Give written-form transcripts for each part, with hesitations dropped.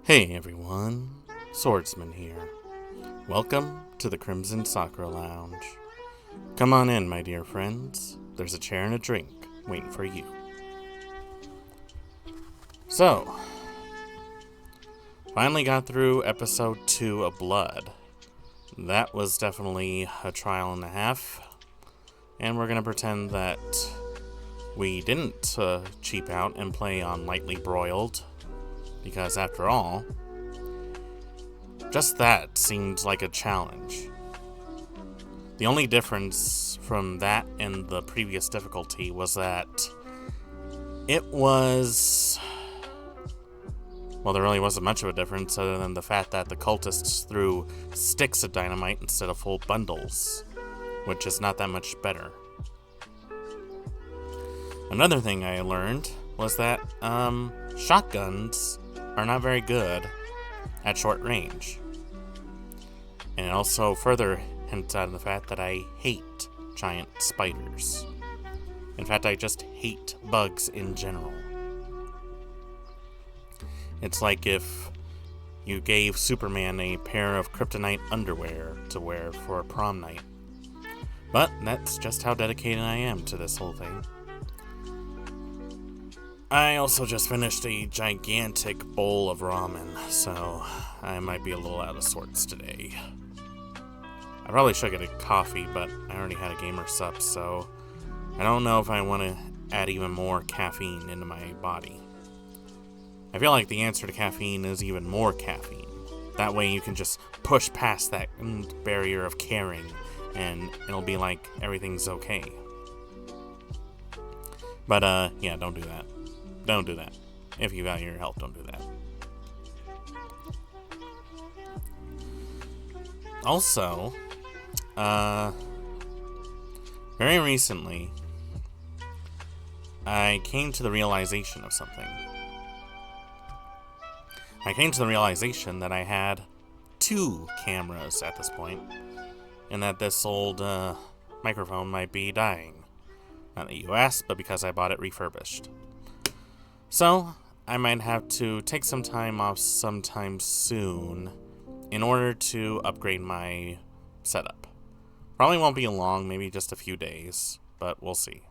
Hey everyone, Swordsman here. Welcome to the Crimson Soccer Lounge. Come on in, my dear friends. There's a chair and a drink waiting for you. So, finally got through episode 2 of Blood. That was definitely a trial and a half. And we're going to pretend that we didn't cheap out and play on Lightly Broiled. Because after all, just that seemed like a challenge. The only difference from that and the previous difficulty was that it was... well, there really wasn't much of a difference other than the fact that the cultists threw sticks of dynamite instead of full bundles, which is not that much better. Another thing I learned was that shotguns are not very good at short range. And it also further hints out of the fact that I hate giant spiders. In fact, I just hate bugs in general. It's like if you gave Superman a pair of kryptonite underwear to wear for a prom night. But that's just how dedicated I am to this whole thing. I also just finished a gigantic bowl of ramen, so I might be a little out of sorts today. I probably should get a coffee, but I already had a gamer sup, so I don't know if I want to add even more caffeine into my body. I feel like the answer to caffeine is even more caffeine. That way you can just push past that barrier of caring, and it'll be like everything's okay. But, yeah, don't do that. Don't do that. If you value your health, don't do that. Also, very recently, I came to the realization of something. I came to the realization that I had 2 cameras at this point, and that this old microphone might be dying. Not that you asked, but because I bought it refurbished. So, I might have to take some time off sometime soon in order to upgrade my setup. Probably won't be long, maybe just a few days, but we'll see.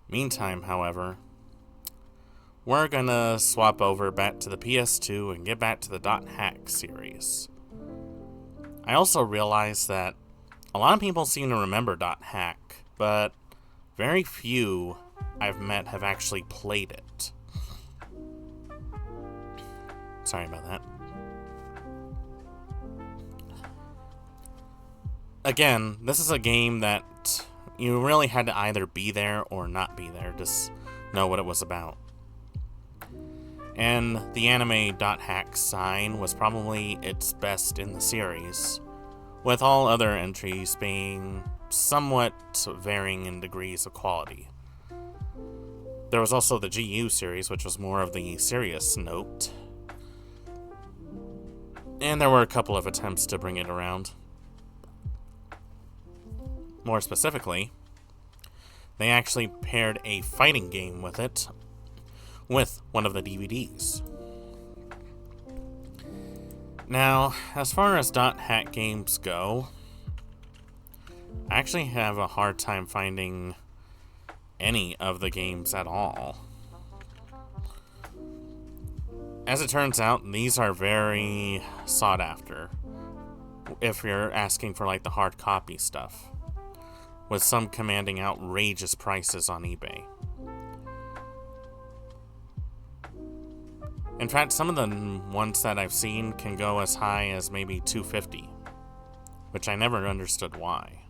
Meantime, however, we're gonna swap over back to the PS2 and get back to the Dot.Hack series. I also realized that a lot of people seem to remember Dot.Hack, but very few I've met have actually played it. Sorry about that. Again, this is a game that you really had to either be there or not be there to know what it was about. And the anime Dot.Hack sign was probably its best in the series, with all other entries being somewhat varying in degrees of quality. There was also the GU series, which was more of the serious note. And there were a couple of attempts to bring it around. More specifically, they actually paired a fighting game with it, with one of the DVDs. Now, as far as Dot.Hack games go, I actually have a hard time finding any of the games at all. As it turns out, these are very sought after if you're asking for like the hard copy stuff, with some commanding outrageous prices on eBay. In fact, some of the ones that I've seen can go as high as maybe $250, which I never understood why.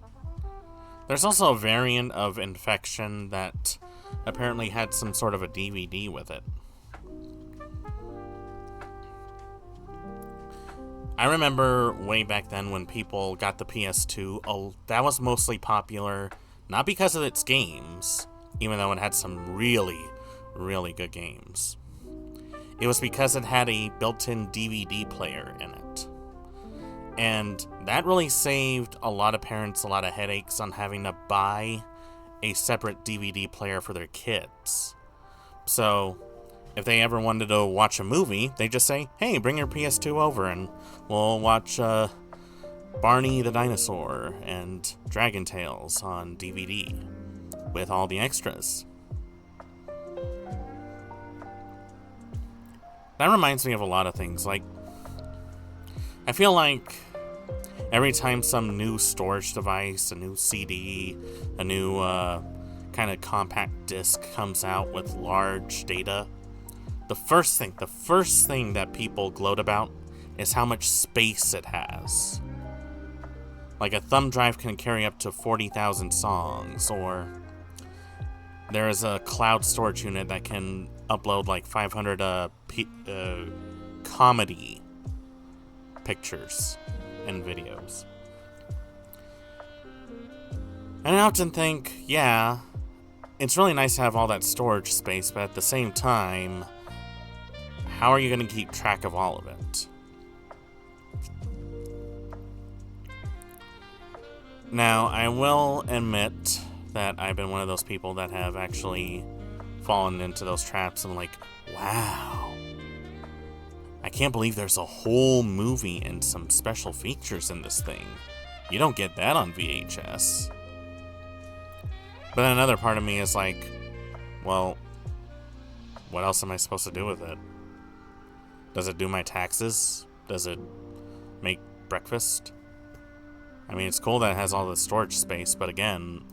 There's also a variant of Infection that apparently had some sort of a DVD with it. I remember way back then when people got the PS2, that was mostly popular, not because of its games, even though it had some really, really good games. It was because it had a built-in DVD player in it. And that really saved a lot of parents a lot of headaches on having to buy a separate DVD player for their kids. So, if they ever wanted to watch a movie, they just say, hey, bring your PS2 over and we'll watch Barney the Dinosaur and Dragon Tales on DVD with all the extras. That reminds me of a lot of things. Like, I feel like every time some new storage device, a new CD, a new kind of compact disc comes out with large data, the first thing that people gloat about is how much space it has. Like a thumb drive can carry up to 40,000 songs, or there is a cloud storage unit that can upload like 500 comedy pictures and videos. And I often think, yeah, it's really nice to have all that storage space, but at the same time, how are you going to keep track of all of it? Now, I will admit that I've been one of those people that have actually fallen into those traps and like, wow, I can't believe there's a whole movie and some special features in this thing. You don't get that on VHS. But then another part of me is like, well, what else am I supposed to do with it? Does it do my taxes? Does it make breakfast? I mean, it's cool that it has all the storage space, but again,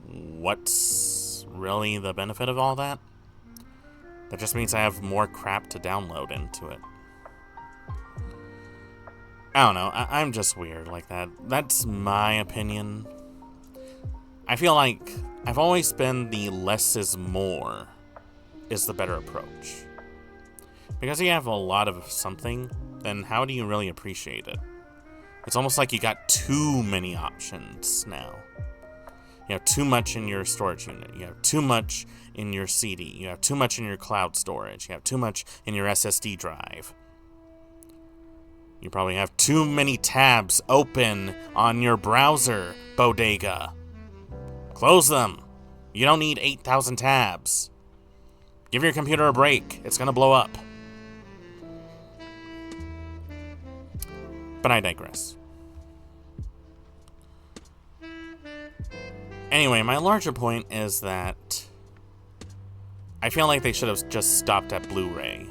what's really the benefit of all that? That just means I have more crap to download into it. I don't know, I'm just weird like that. That's my opinion. I feel like I've always been the less is more is the better approach. Because you have a lot of something, then how do you really appreciate it? It's almost like you got too many options now. You have too much in your storage unit. You have too much in your CD. You have too much in your cloud storage. You have too much in your SSD drive. You probably have too many tabs open on your browser, bodega. Close them. You don't need 8,000 tabs. Give your computer a break. It's gonna blow up. But I digress. Anyway, my larger point is that I feel like they should have just stopped at Blu-ray,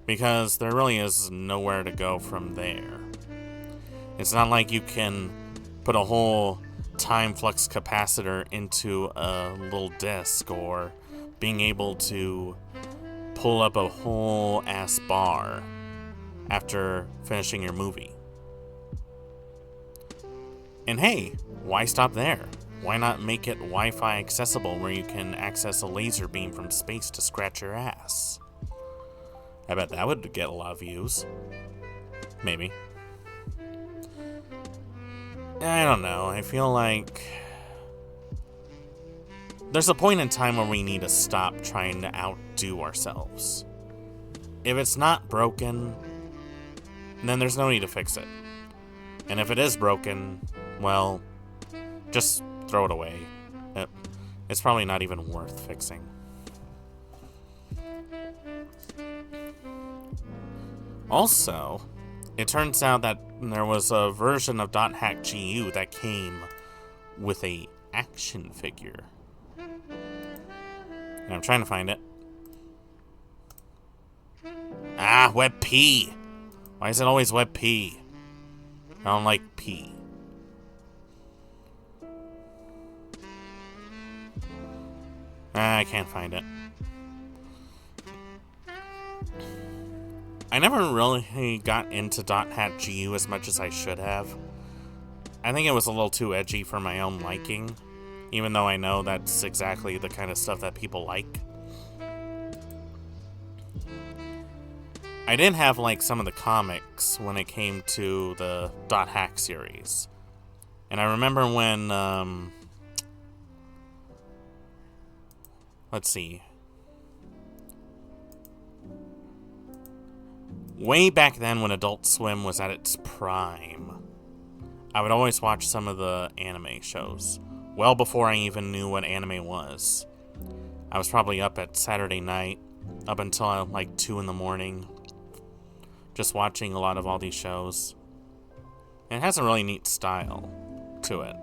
because there really is nowhere to go from there. It's not like you can put a whole time flux capacitor into a little disc, or being able to pull up a whole ass bar after finishing your movie. And hey, why stop there? Why not make it Wi-Fi accessible where you can access a laser beam from space to scratch your ass? I bet that would get a lot of views. Maybe. I don't know. I feel like there's a point in time where we need to stop trying to outdo ourselves. If it's not broken, then there's no need to fix it. And if it is broken, well, just throw it away. It's probably not even worth fixing. Also, it turns out that there was a version of Dot.Hack GU that came with a action figure. And I'm trying to find it. Ah, WebP! Why is it always WebP? I don't like P. I can't find it. I never really got into Dot.Hack GU as much as I should have. I think it was a little too edgy for my own liking, even though I know that's exactly the kind of stuff that people like. I did have like some of the comics when it came to the Dot.Hack series. And I remember when, let's see. Way back then when Adult Swim was at its prime, I would always watch some of the anime shows, well before I even knew what anime was. I was probably up at Saturday night, up until like 2 in the morning, just watching a lot of all these shows. And it has a really neat style to it.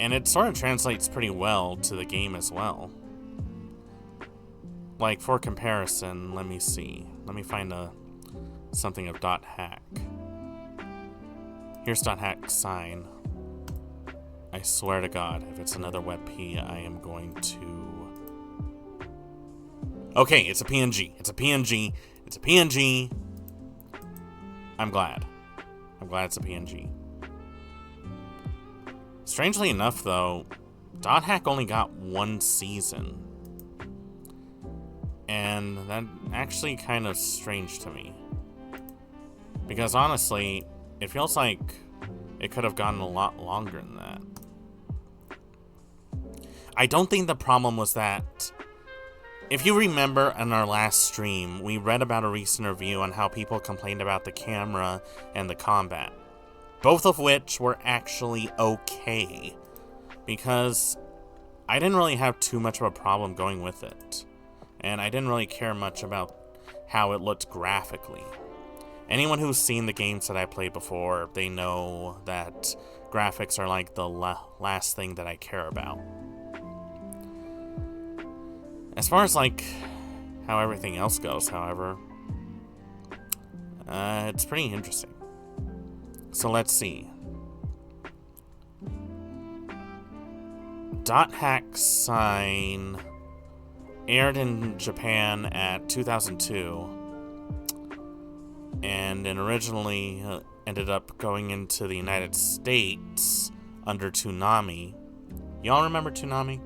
And it sort of translates pretty well to the game as well. Like, for comparison, let me see. Let me find something of Dot.Hack. Here's Dot.Hack's sign. I swear to God, if it's another WebP, I am going to... Okay, it's a PNG. It's a PNG. It's a PNG. I'm glad. I'm glad it's a PNG. Strangely enough, though, Dot.Hack only got 1 season. And that actually kind of strange to me. Because honestly, it feels like it could have gotten a lot longer than that. I don't think the problem was that... If you remember in our last stream, we read about a recent review on how people complained about the camera and the combat. Both of which were actually okay. Because I didn't really have too much of a problem going with it. And I didn't really care much about how it looked graphically. Anyone who's seen the games that I played before, they know that graphics are like the last thing that I care about. As far as like how everything else goes, however, it's pretty interesting. So let's see. Dot.Hack's sign aired in Japan at 2002, and then originally ended up going into the United States under Toonami. Y'all remember Toonami?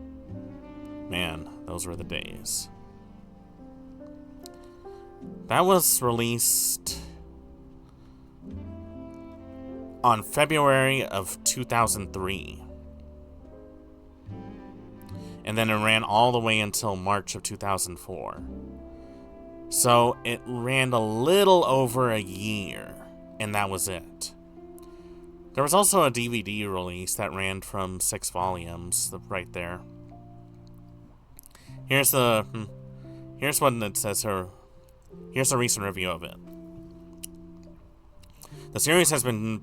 Man, those were the days. That was released on February of 2003. And then it ran all the way until March of 2004. So it ran a little over a year, and that was it. There was also a DVD release that ran from 6 volumes, right there. Here's one that says her. Here's a recent review of it. The series has been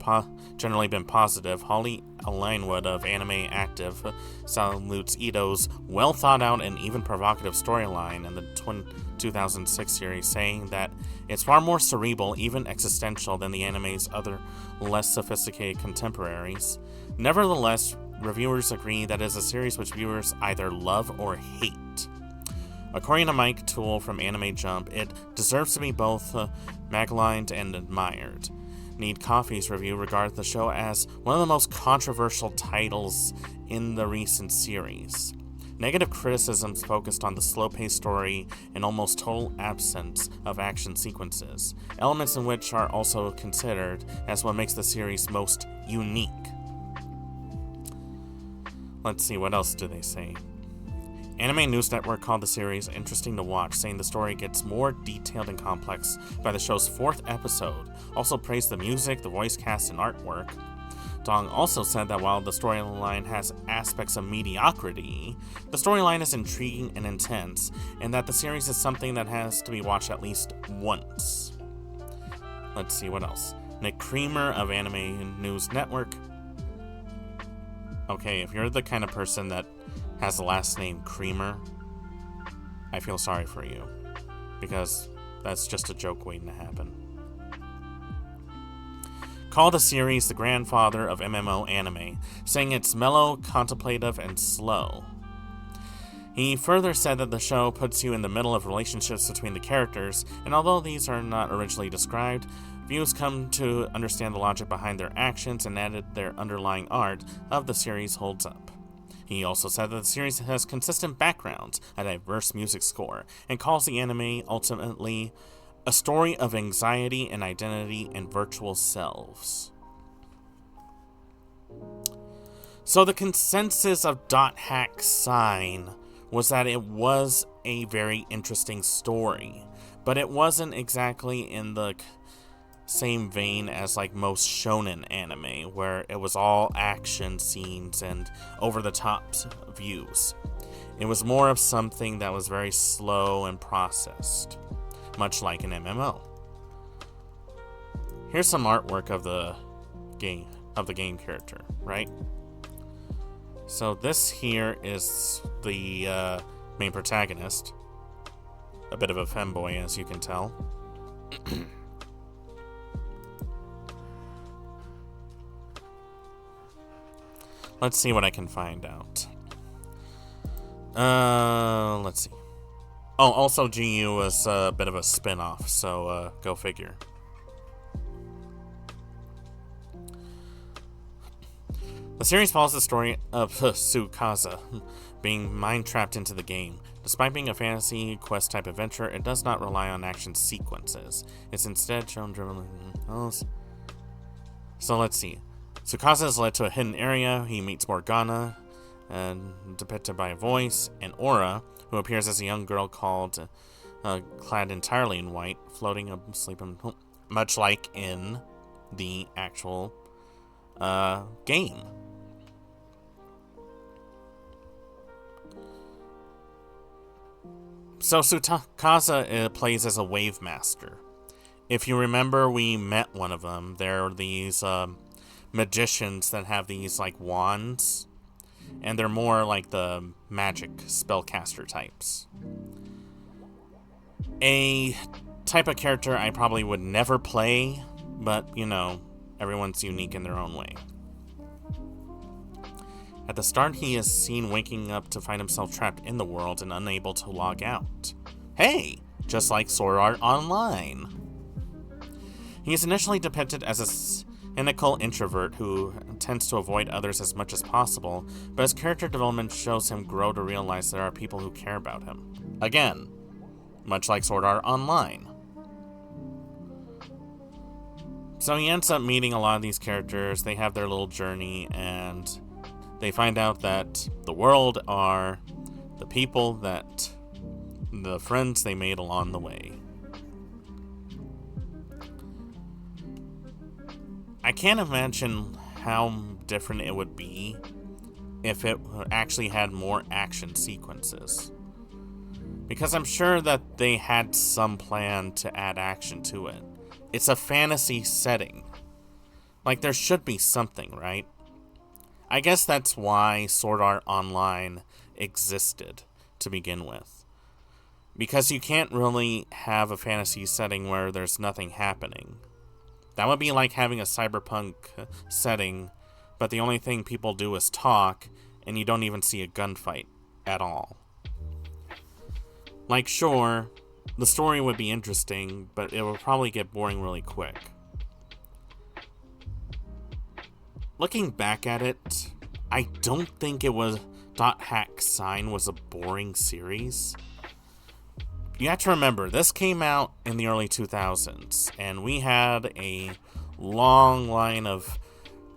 generally been positive. Holly Linewood of Anime Active salutes Ito's well-thought-out and even provocative storyline in the 2006 series, saying that it's far more cerebral, even existential, than the anime's other less sophisticated contemporaries. Nevertheless, reviewers agree that it is a series which viewers either love or hate. According to Mike Toole from Anime Jump, it deserves to be both maligned and admired. Need Coffee's review regards the show as one of the most controversial titles in the recent series. Negative criticisms focused on the slow-paced story and almost total absence of action sequences, elements in which are also considered as what makes the series most unique. Let's see, what else do they say? Anime News Network called the series interesting to watch, saying the story gets more detailed and complex by the show's 4th episode. Also praised the music, the voice cast, and artwork. Dong also said that while the storyline has aspects of mediocrity, the storyline is intriguing and intense, and that the series is something that has to be watched at least once. Let's see, what else? Nick Creamer of Anime News Network. Okay, if you're the kind of person that has the last name Creamer, I feel sorry for you, because that's just a joke waiting to happen. Called the series the grandfather of MMO anime, saying it's mellow, contemplative, and slow. He further said that the show puts you in the middle of relationships between the characters, and although these are not originally described, viewers come to understand the logic behind their actions, and added their underlying art of the series holds up. He also said that the series has consistent backgrounds, a diverse music score, and calls the anime ultimately a story of anxiety and identity and virtual selves. So the consensus of Dot.Hack's sign was that it was a very interesting story, but it wasn't exactly in the same vein as like most shonen anime, where it was all action scenes and over-the-top views. It was more of something that was very slow and processed, much like an MMO. Here's some artwork of the game character, right? So this here is the main protagonist, a bit of a femboy, as you can tell. Let's see what I can find out. Let's see. Oh, also GU was a bit of a spin-off, so go figure. The series follows the story of Tsukasa being mind-trapped into the game. Despite being a fantasy quest-type adventure, it does not rely on action sequences. It's instead shown driven. So let's see. Tsukasa is led to a hidden area. He meets Morgana, depicted by a voice, and Aura, who appears as a young girl clad entirely in white, floating asleep, much like in the actual game. So Tsukasa plays as a wave master. If you remember, we met one of them. There are these magicians that have these like wands, and they're more like the magic spellcaster types. A type of character I probably would never play, but you know, everyone's unique in their own way. At the start, he is seen waking up to find himself trapped in the world and unable to log out. Hey, just like Sword Art Online. He is initially depicted as a cynical introvert who tends to avoid others as much as possible, but his character development shows him grow to realize there are people who care about him. Again, much like Sword Art Online. So he ends up meeting a lot of these characters, they have their little journey, and they find out that the world are the people that the friends they made along the way. I can't imagine how different it would be if it actually had more action sequences. Because I'm sure that they had some plan to add action to it. It's a fantasy setting. Like, there should be something, right? I guess that's why Sword Art Online existed to begin with. Because you can't really have a fantasy setting where there's nothing happening. That would be like having a cyberpunk setting, but the only thing people do is talk, and you don't even see a gunfight at all. Like, sure, the story would be interesting, but it would probably get boring really quick. Looking back at it, I don't think it was Dot.Hack Sign was a boring series. You have to remember, this came out in the early 2000s, and we had a long line of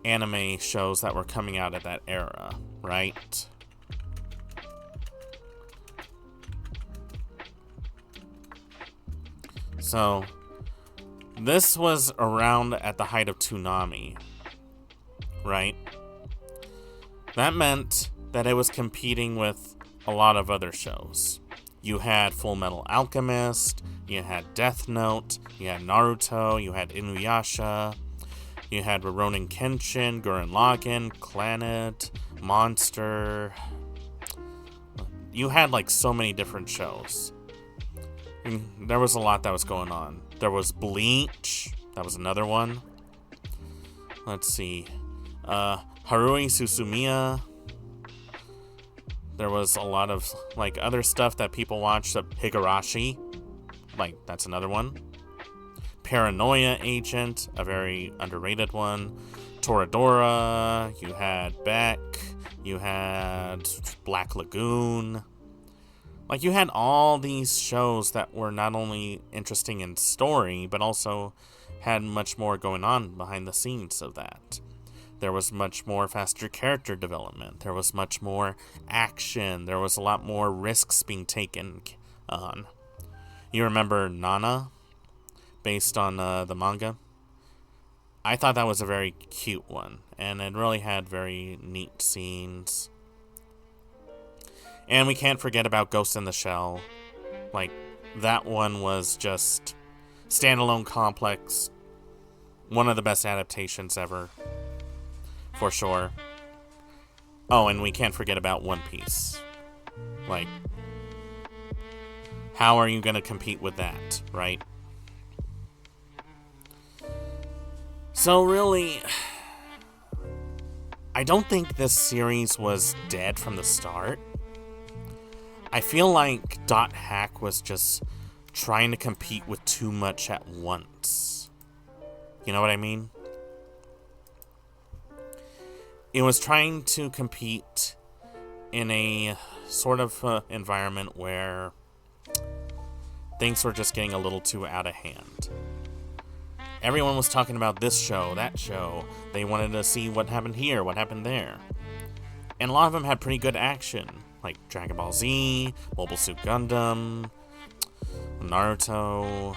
anime shows that were coming out at that era, right? So, this was around at the height of Toonami, right? That meant that it was competing with a lot of other shows. You had Full Metal Alchemist, you had Death Note, you had Naruto, you had Inuyasha, you had Rurouni Kenshin, Gurren Lagann, Clannad, Monster. You had like so many different shows. There was a lot that was going on. There was Bleach, that was another one. Let's see. Haruhi Suzumiya. There was a lot of like other stuff that people watched. Higurashi, like that's another one. Paranoia Agent, a very underrated one. Toradora. You had Beck. You had Black Lagoon. Like, you had all these shows that were not only interesting in story, but also had much more going on behind the scenes of that. There was much more faster character development. There was much more action. There was a lot more risks being taken on. You remember Nana, based on the manga? I thought that was a very cute one, and it really had very neat scenes. And we can't forget about Ghost in the Shell. Like, that one was just standalone complex. One of the best adaptations ever. For sure. Oh, and we can't forget about One Piece. Like, how are you going to compete with that, right? So really, I don't think this series was dead from the start. I feel like Dot.Hack was just trying to compete with too much at once. You know what I mean? It was trying to compete in a sort of environment where things were just getting a little too out of hand. Everyone was talking about this show, that show. They wanted to see what happened here, what happened there. And a lot of them had pretty good action, like Dragon Ball Z, Mobile Suit Gundam, Naruto,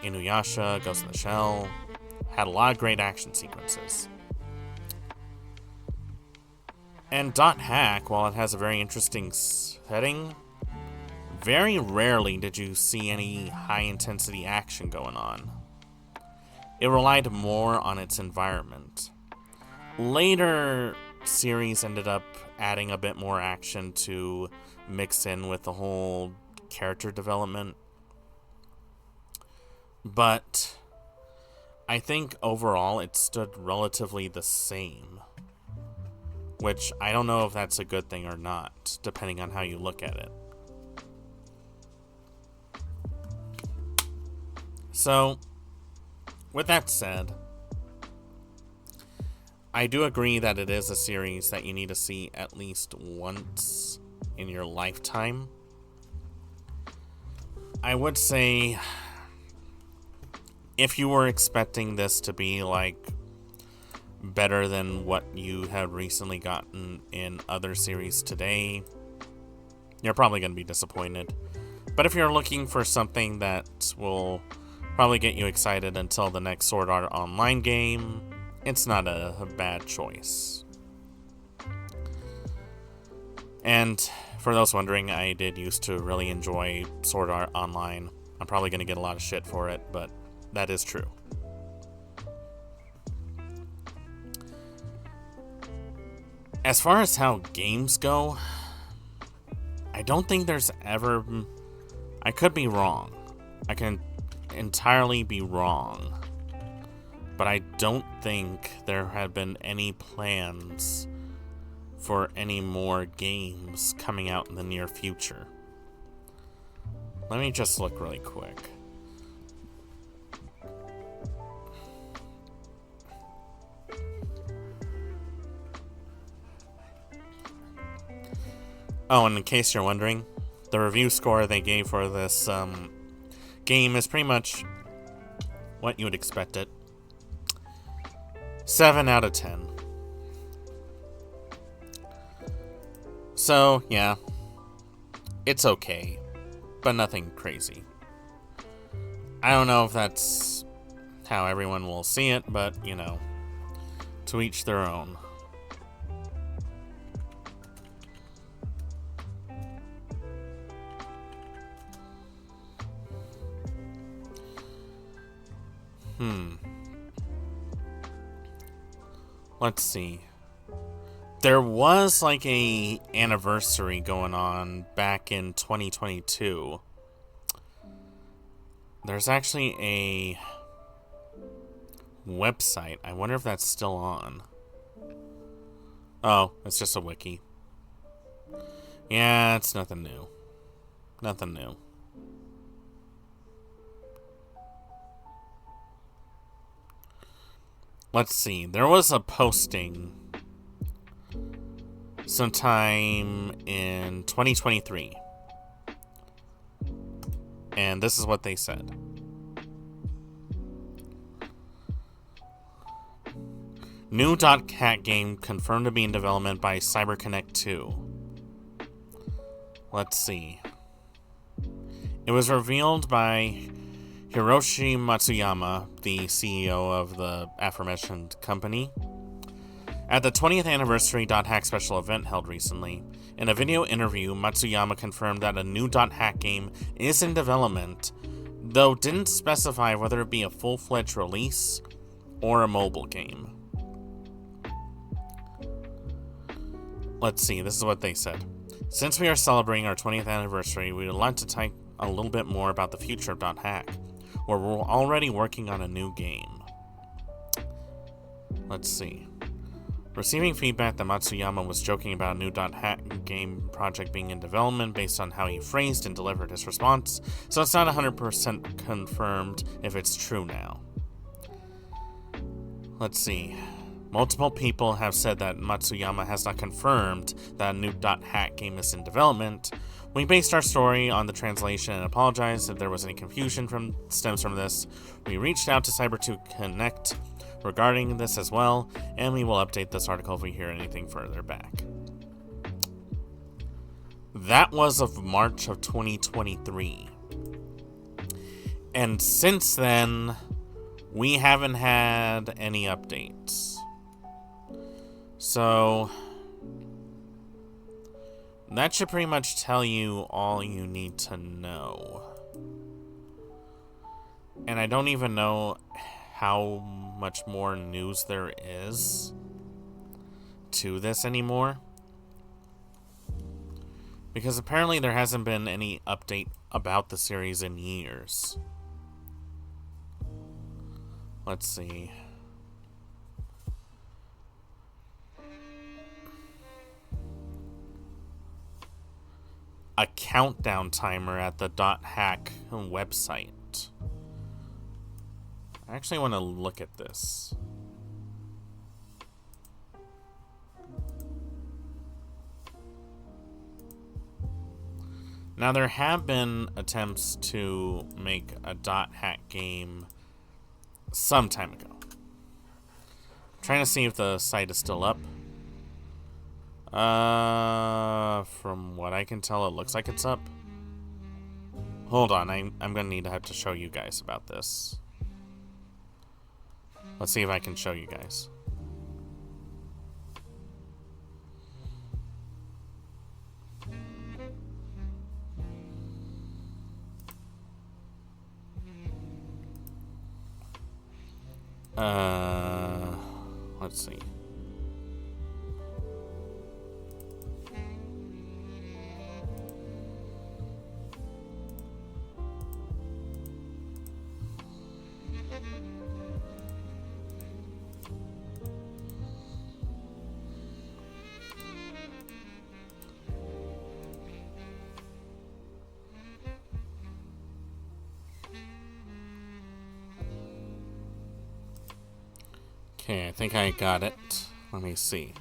Inuyasha, Ghost in the Shell. Had a lot of great action sequences. And Dot.Hack, while it has a very interesting setting, very rarely did you see any high-intensity action going on. It relied more on its environment. Later series ended up adding a bit more action to mix in with the whole character development. But I think overall it stood relatively the same. Which I don't know if that's a good thing or not, depending on how you look at it. So, with that said, I do agree that it is a series that you need to see at least once in your lifetime. I would say, if you were expecting this to be like better than what you have recently gotten in other series today, you're probably going to be disappointed. But if you're looking for something that will probably get you excited until the next Sword Art Online game, it's not a bad choice. And for those wondering, I did used to really enjoy Sword Art Online. I'm probably going to get a lot of shit for it, but that is true. As far as how games go, I don't think there's ever... I could be wrong. I can entirely be wrong. But I don't think there have been any plans for any more games coming out in the near future. Let me just look really quick. Oh, and in case you're wondering, the review score they gave for this game is pretty much what you would expect it. 7 out of 10. So, yeah. It's okay, but nothing crazy. I don't know if that's how everyone will see it, but, you know, to each their own. Let's see. There was like a anniversary going on back in 2022. There's actually a website. I wonder if that's still on. Oh, it's just a wiki. Yeah, it's nothing new. Nothing new. Let's see. There was a posting sometime in 2023. And this is what they said. New Dot.Hack game confirmed to be in development by CyberConnect 2. Let's see. It was revealed by Hiroshi Matsuyama, the CEO of the aforementioned company, at the 20th anniversary Dot.Hack special event held recently. In a video interview, Matsuyama confirmed that a new Dot.Hack game is in development, though didn't specify whether it be a full-fledged release or a mobile game. Let's see, this is what they said. Since we are celebrating our 20th anniversary, we would like to talk a little bit more about the future of Dot.Hack, where we're already working on a new game. Let's see. Receiving feedback that Matsuyama was joking about a new Dot.Hack game project being in development based on how he phrased and delivered his response, so it's not 100% confirmed if it's true now. Let's see. Multiple people have said that Matsuyama has not confirmed that a new Dot.Hack game is in development. We based our story on the translation and apologize if there was any confusion stems from this. We reached out to Cyber to connect regarding this as well, and we will update this article if we hear anything further back. That was of March of 2023. And since then, we haven't had any updates. So that should pretty much tell you all you need to know. And I don't even know how much more news there is to this anymore. Because apparently there hasn't been any update about the series in years. Let's see. A countdown timer at the Dot.Hack website. I actually want to look at this. Now, there have been attempts to make a Dot.Hack game some time ago. I'm trying to see if the site is still up. From what I can tell, it looks like it's up. Hold on, I'm gonna have to show you guys about this. Let's see if I can show you guys. Let's see. Okay, I think I got it. Let me see.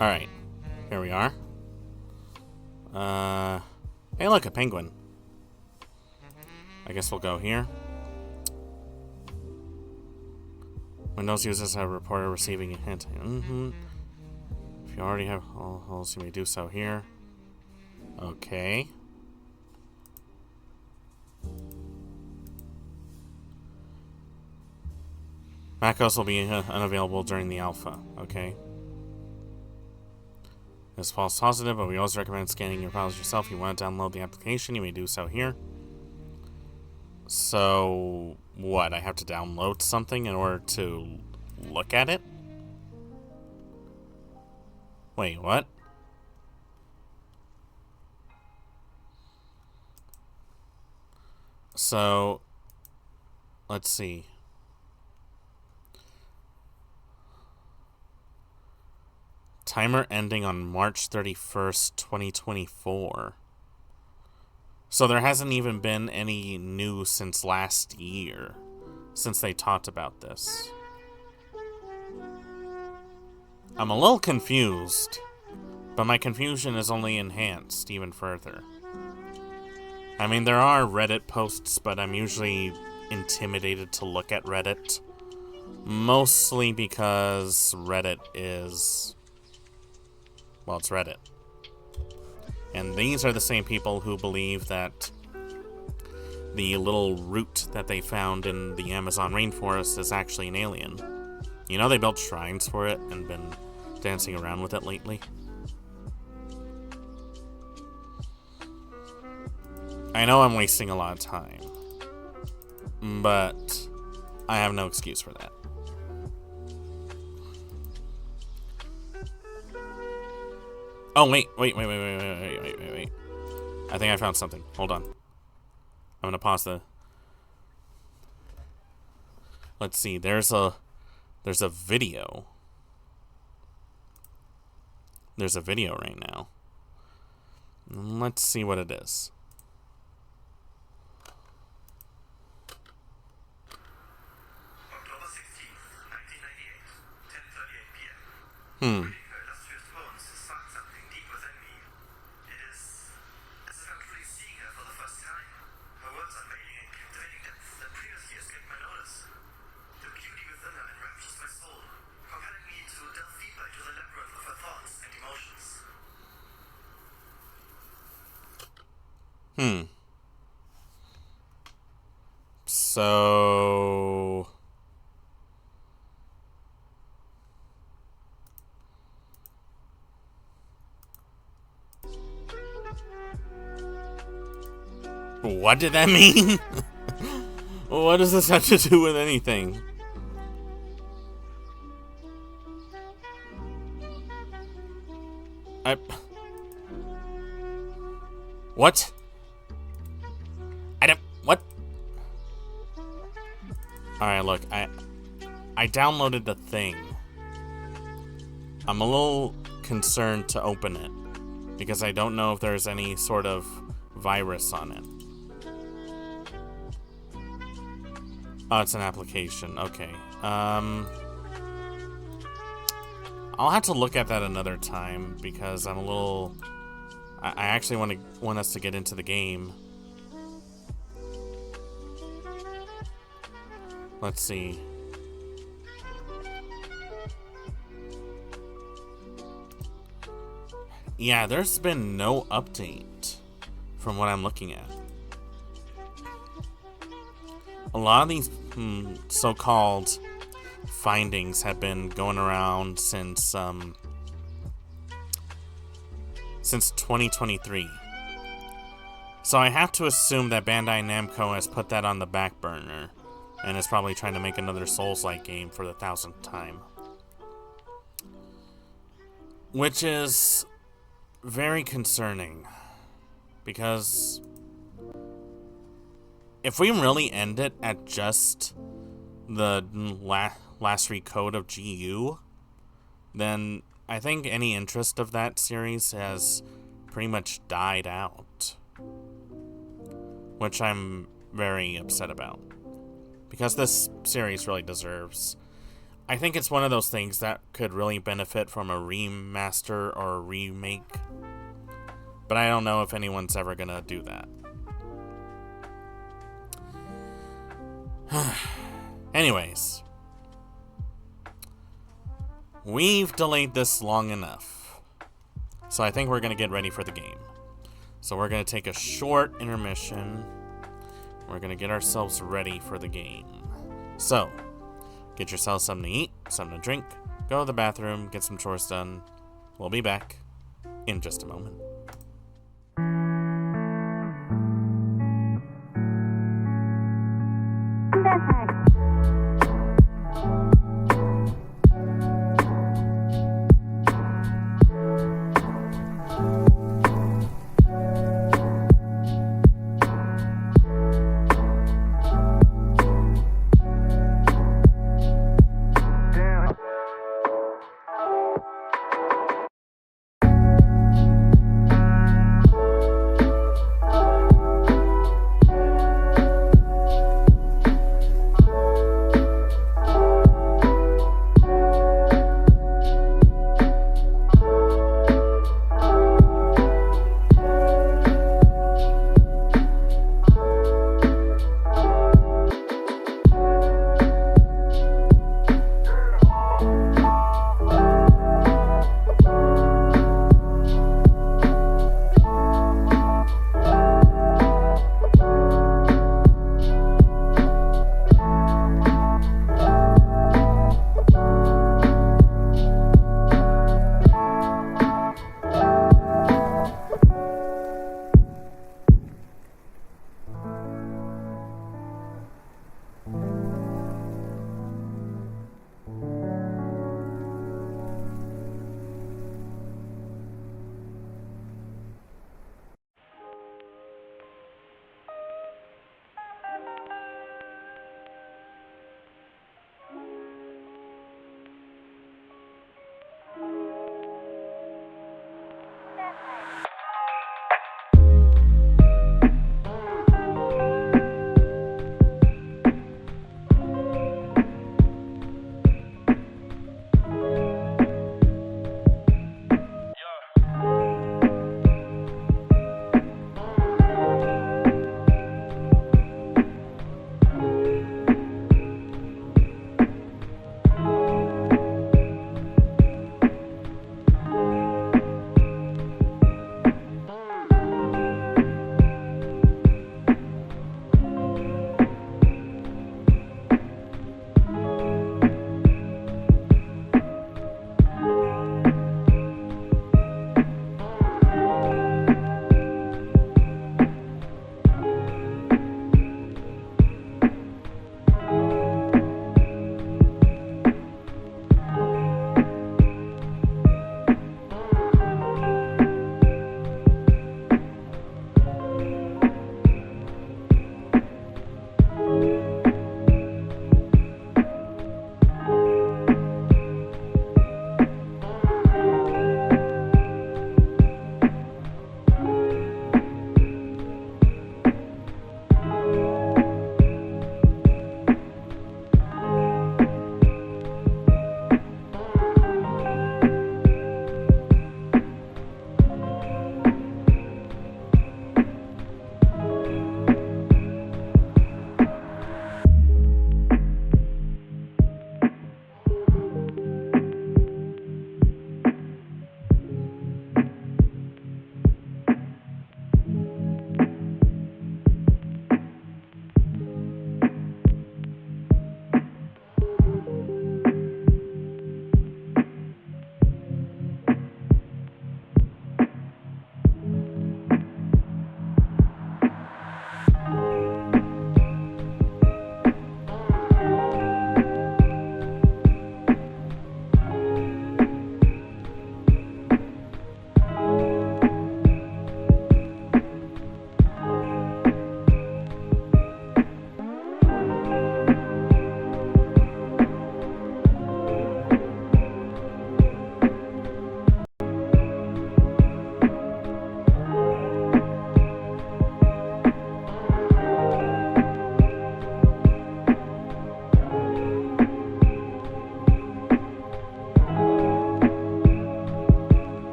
Alright, here we are. Hey look, a penguin. I guess we'll go here. Windows users have reported receiving a hint. If you already have all holes, you may do so here. Okay. macOS will be unavailable during the alpha. Okay. This false positive, but we always recommend scanning your files yourself. If you want to download the application, you may do so here. So, what? I have to download something in order to look at it? Wait, what? So, let's see. Timer ending on March 31st, 2024. So there hasn't even been any news since last year, since they talked about this. I'm a little confused, but my confusion is only enhanced even further. I mean, there are Reddit posts, but I'm usually intimidated to look at Reddit. Mostly because Reddit is... well, it's Reddit. And these are the same people who believe that the little root that they found in the Amazon rainforest is actually an alien. You know, they built shrines for it and been dancing around with it lately. I know I'm wasting a lot of time, but I have no excuse for that. Oh, wait. I think I found something. Hold on. I'm gonna pause the... Let's see, there's a video. There's a video right now. Let's see what it is. October 16th, 1998, 10:38 p.m. Das für Thurs sagt something deep within me. It is as if I'm truly seeing her for the first time. Her words unveiling and captivating depths that previously escaped my notice. The beauty within her enraptures my soul, compelling me to delve deeper into the labyrinth of her thoughts and emotions. So... What did that mean? What does this have to do with anything? What? What? Alright, look, I downloaded the thing. I'm a little concerned to open it, because I don't know if there's any sort of virus on it. Oh, it's an application. Okay. I'll have to look at that another time, because I'm a little... I actually want us to get into the game. Let's see. Yeah, there's been no update from what I'm looking at. A lot of these so-called findings have been going around since 2023. So I have to assume that Bandai Namco has put that on the back burner and is probably trying to make another Souls-like game for the 1000th time. Which is very concerning, because if we really end it at just the last recode of GU, then I think any interest of that series has pretty much died out. Which I'm very upset about, because this series really deserves... I think it's one of those things that could really benefit from a remaster or a remake, but I don't know if anyone's ever gonna do that. Anyways, we've delayed this long enough, so I think we're gonna get ready for the game. So we're gonna take a short intermission. We're gonna get ourselves ready for the game. So, get yourself something to eat, something to drink, go to the bathroom, get some chores done. We'll be back in just a moment.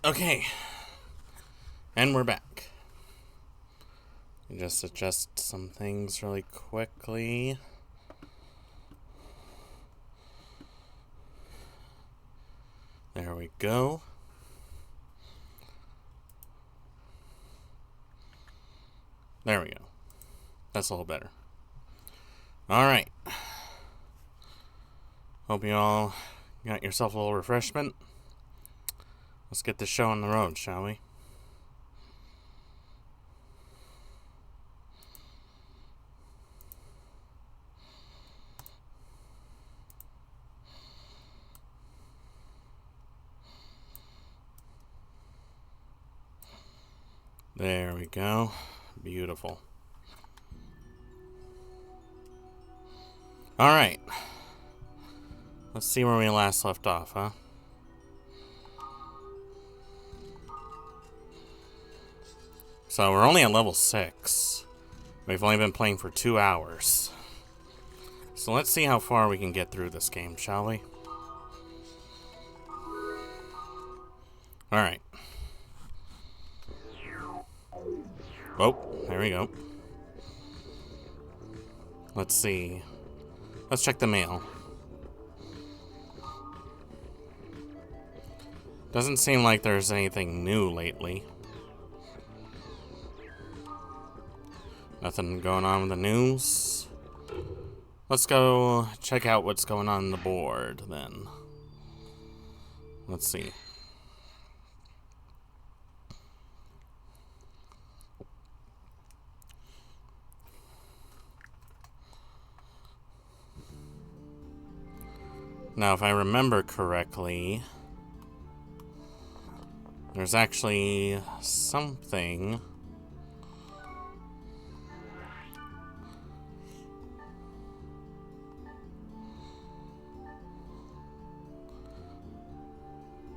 Okay. And we're back. Just adjust some things really quickly. There we go. There we go. That's a little better. Alright. Hope you all got yourself a little refreshment. Let's get this show on the road, shall we? There we go. Beautiful. Alright. Let's see where we last left off, huh? So we're only at level 6. We've only been playing for 2 hours. So let's see how far we can get through this game, shall we? Alright. Oh, there we go. Let's see. Let's check the mail. Doesn't seem like there's anything new lately. Nothing going on with the news. Let's go check out what's going on the board then. Let's see. Now, if I remember correctly, there's actually something.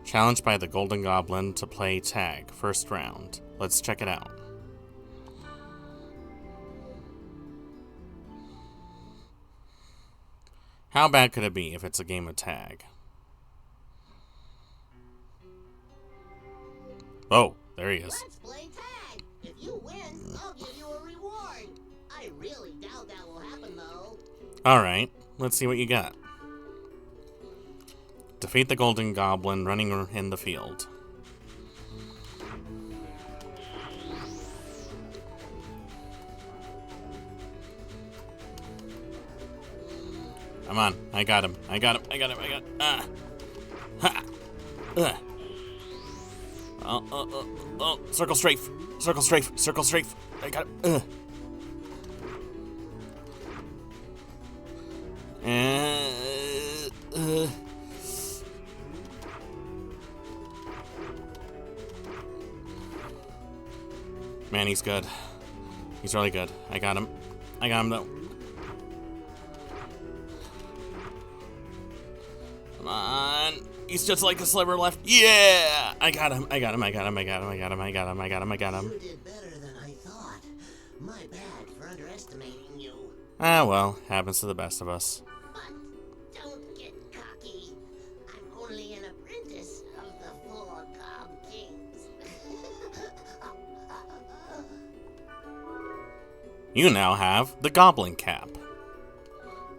Challenged by the Golden Goblin to play tag, first round. Let's check it out. How bad could it be if it's a game of tag? Oh, there he is. Let's play tag. If you win, I'll give you a reward. I really doubt that will happen, though. Alright, let's see what you got. Defeat the Golden Goblin running in the field. Come on, I got him. I got him. Ha! Oh, circle strafe. I got him. Man, he's good. He's really good. I got him though. Come on. He's just like a sliver left. Yeah! I got him. You did better than I thought. My bad for underestimating you. Ah, well, happens to the best of us. But don't get cocky. I'm only an apprentice of the 4 Gob Kings. You now have the Goblin Cap.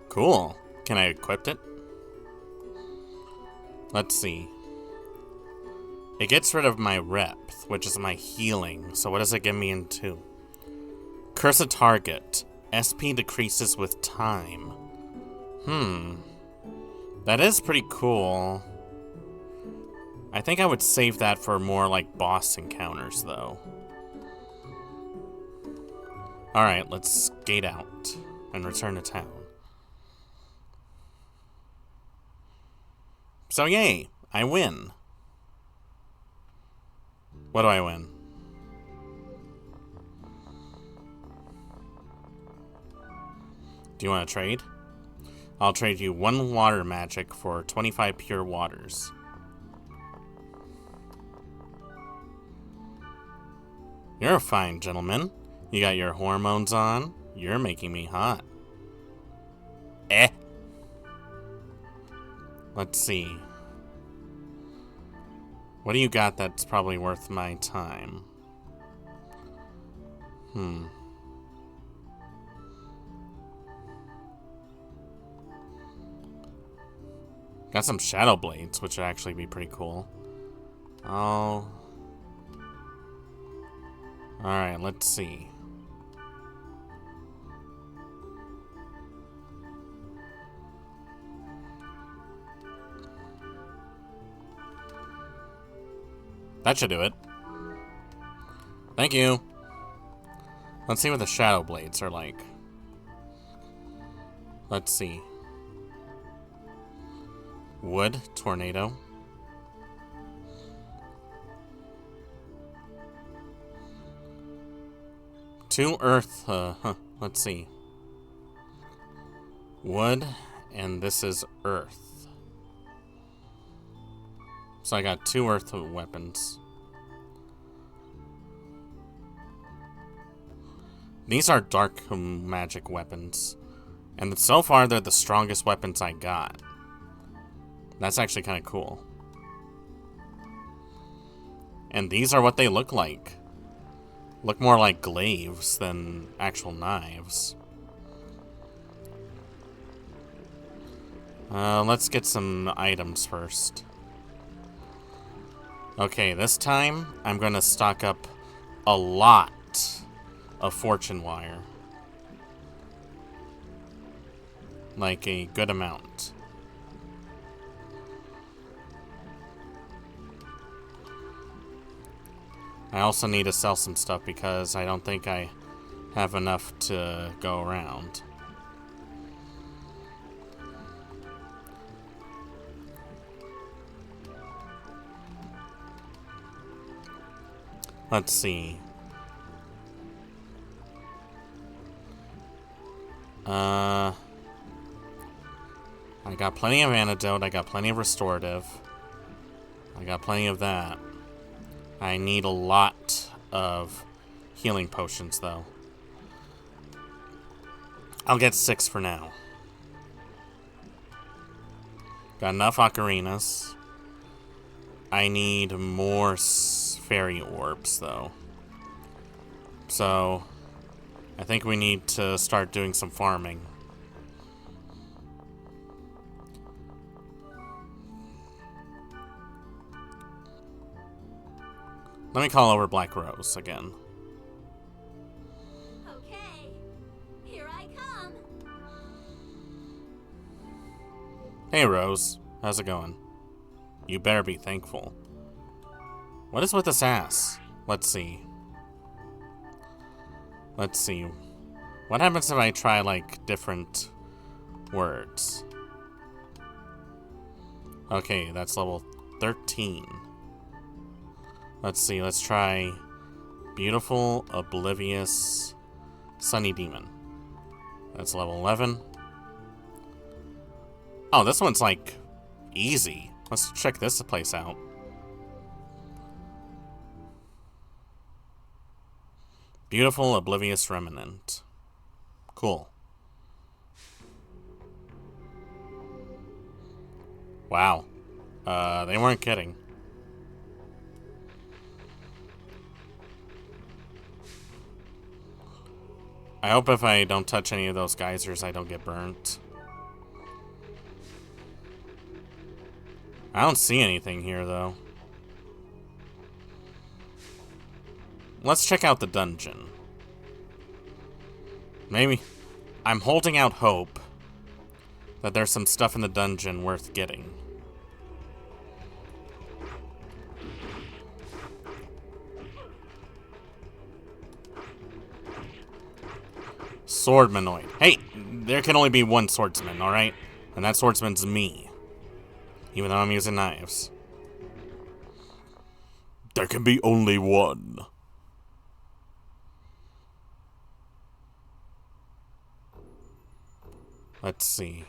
Cool. Can I equip it? Let's see. It gets rid of my rep, which is my healing. So what does it get me into? Curse a target. SP decreases with time. That is pretty cool. I think I would save that for more like boss encounters though. Alright, let's skate out and return to town. So yay, I win. What do I win? Do you want to trade? I'll trade you 1 water magic for 25 pure waters. You're a fine gentleman. You got your hormones on. You're making me hot. Let's see. What do you got that's probably worth my time? Got some shadow blades, which would actually be pretty cool. Oh. Alright, let's see. That should do it. Thank you. Let's see what the shadow blades are like. Let's see. Wood, tornado. Two earth, let's see. Wood, and this is earth. So I got two earth weapons. These are dark magic weapons. And so far, they're the strongest weapons I got. That's actually kind of cool. And these are what they look like. Look more like glaives than actual knives. Let's get some items first. Okay, this time I'm going to stock up a lot of fortune wire. Like a good amount. I also need to sell some stuff because I don't think I have enough to go around. Let's see. I got plenty of antidote, I got plenty of restorative. I got plenty of that. I need a lot of healing potions, though. I'll get 6 for now. Got enough ocarinas. I need more fairy orbs, though. So, I think we need to start doing some farming. Let me call over Black Rose again. Okay, here I come. Hey Rose, how's it going? You better be thankful. What is with this ass? Let's see. Let's see. What happens if I try, like, different words? Okay, that's level 13. Let's see, let's try Beautiful, Oblivious, Sunny Demon. That's level 11. Oh, this one's, like, easy. Let's check this place out. Beautiful, Oblivious Remnant. Cool. Wow. They weren't kidding. I hope if I don't touch any of those geysers, I don't get burnt. I don't see anything here, though. Let's check out the dungeon. Maybe. I'm holding out hope that there's some stuff in the dungeon worth getting. Swordmanoid. Hey, there can only be one swordsman, alright? And that swordsman's me. Even though I'm using knives. There can be only one. Let's see.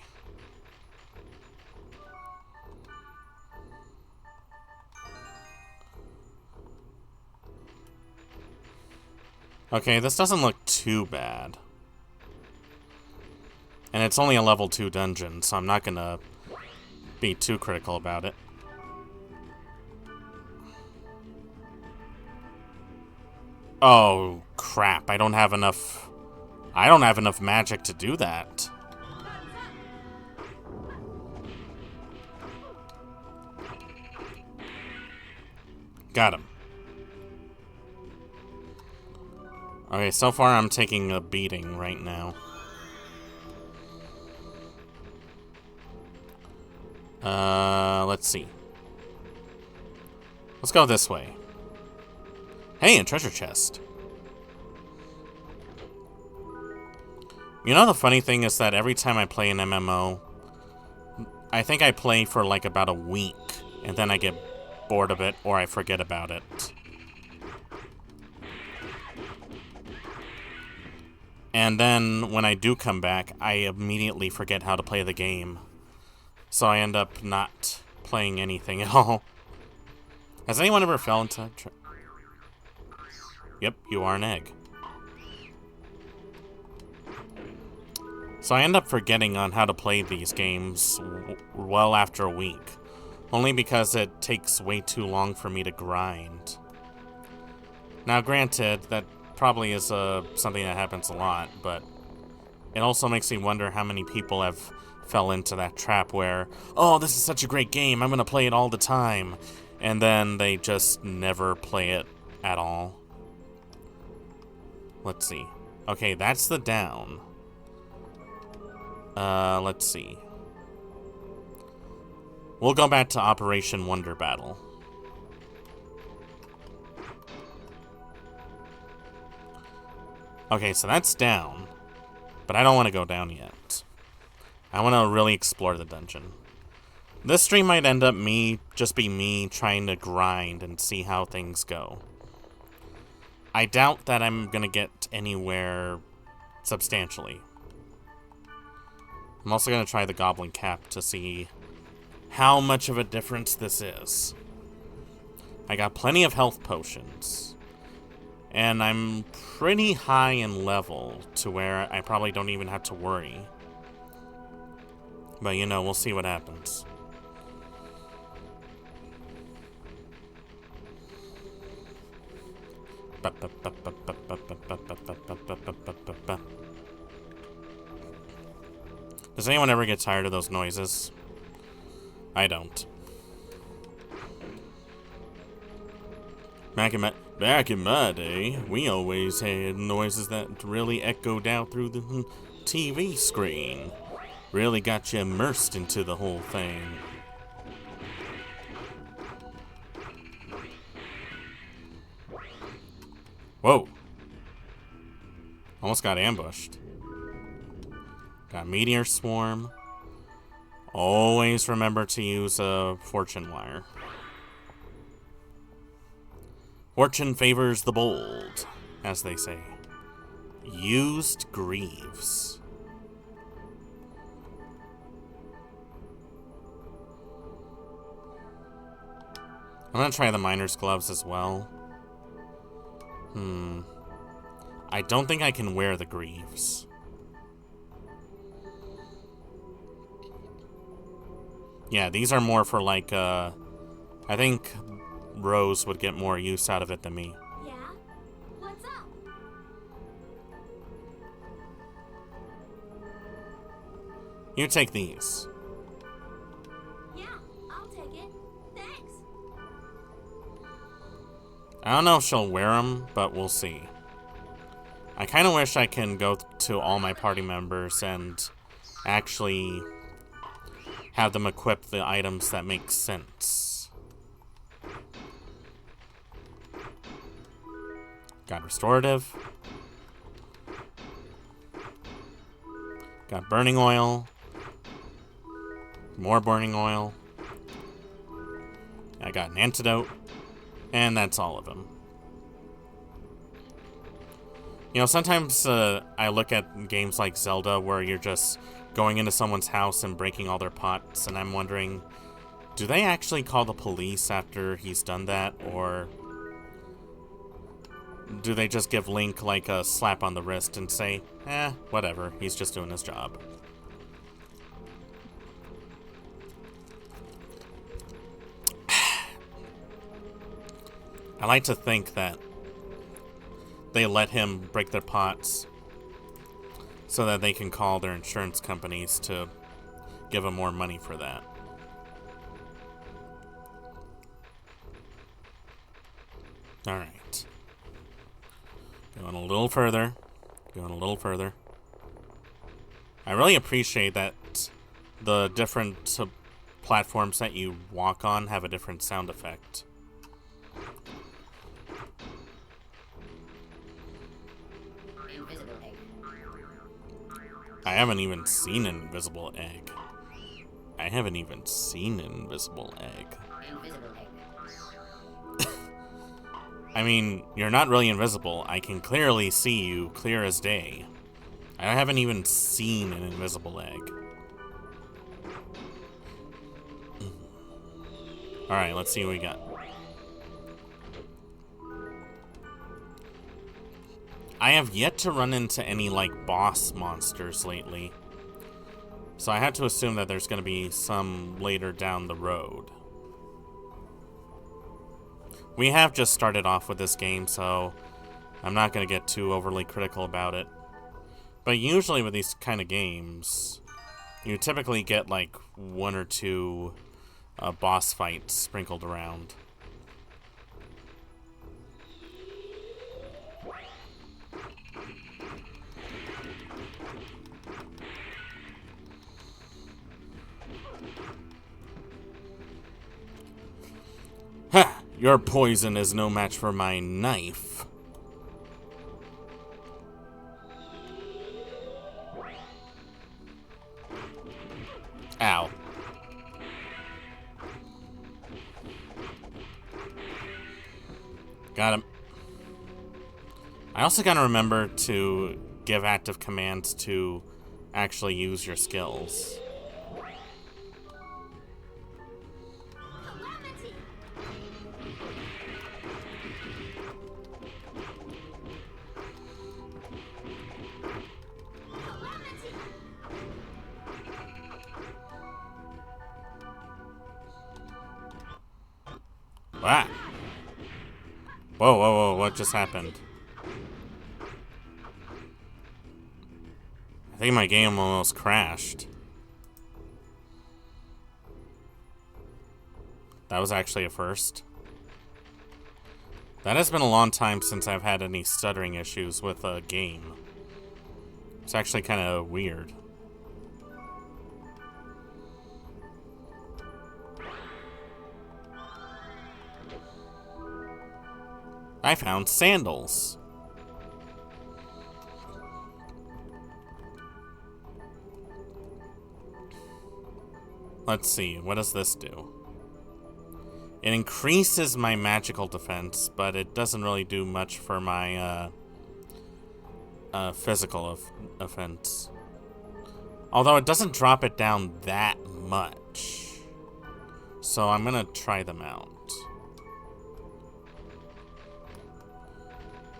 Okay, this doesn't look too bad. And it's only a level 2 dungeon, so I'm not gonna be too critical about it. Oh, crap. I don't have enough magic to do that. Got him. Okay, so far I'm taking a beating right now. Let's see. Let's go this way. Hey, a treasure chest. You know, the funny thing is that every time I play an MMO, I think I play for like about a week, and then I get bored of it, or I forget about it. And then, when I do come back, I immediately forget how to play the game. So I end up not playing anything at all. Has anyone ever fell into... Yep, you are an egg. So I end up forgetting on how to play these games well after a week. Only because it takes way too long for me to grind. Now granted, that probably is something that happens a lot, but it also makes me wonder how many people have fell into that trap where, oh, this is such a great game, I'm gonna play it all the time, and then they just never play it at all. Let's see. Okay, that's the down. Let's see. We'll go back to Operation Wonder Battle. Okay, so that's down. But I don't want to go down yet. I want to really explore the dungeon. This stream might end up just be me trying to grind and see how things go. I doubt that I'm going to get anywhere substantially. I'm also going to try the Goblin Cap to see how much of a difference this is. I got plenty of health potions. And I'm pretty high in level to where I probably don't even have to worry. But you know, we'll see what happens. Does anyone ever get tired of those noises? I don't. Back in my day, we always had noises that really echoed out through the TV screen. Really got you immersed into the whole thing. Whoa. Almost got ambushed. Got Meteor Swarm. Always remember to use a Fortune Wire. Fortune favors the bold, as they say. Used Greaves. I'm gonna try the Miner's Gloves as well. I don't think I can wear the Greaves. Yeah, these are more for like, I think Rose would get more use out of it than me. Yeah? What's up? You take these. Yeah, I'll take it. Thanks. I don't know if she'll wear them, but we'll see. I kind of wish I can go to all my party members and actually have them equip the items that make sense. Got Restorative. Got Burning Oil. More Burning Oil. I got an Antidote. And that's all of them. You know, sometimes I look at games like Zelda where you're just going into someone's house and breaking all their pots, and I'm wondering, do they actually call the police after he's done that, or do they just give Link like a slap on the wrist and say, whatever, he's just doing his job? I like to think that they let him break their pots so that they can call their insurance companies to give him more money for that. Alright. Going a little further. Going a little further. I really appreciate that the different platforms that you walk on have a different sound effect. Invisible egg. I haven't even seen an invisible egg. I haven't even seen an invisible egg. Invisible egg. I mean, you're not really invisible. I can clearly see you, clear as day. I haven't even seen an invisible egg. Alright, let's see what we got. I have yet to run into any, like, boss monsters lately. So I have to assume that there's going to be some later down the road. We have just started off with this game, so I'm not going to get too overly critical about it. But usually with these kind of games, you typically get like one or two boss fights sprinkled around. Ha! Your poison is no match for my knife. Ow. Got him. I also gotta remember to give active commands to actually use your skills. Calamity! Calamity! Ah! Whoa, whoa, whoa, what just happened? I think my game almost crashed. That was actually a first. That has been a long time since I've had any stuttering issues with a game. It's actually kind of weird. I found sandals. Let's see, what does this do? It increases my magical defense, but it doesn't really do much for my physical offense. Although it doesn't drop it down that much. So I'm gonna try them out.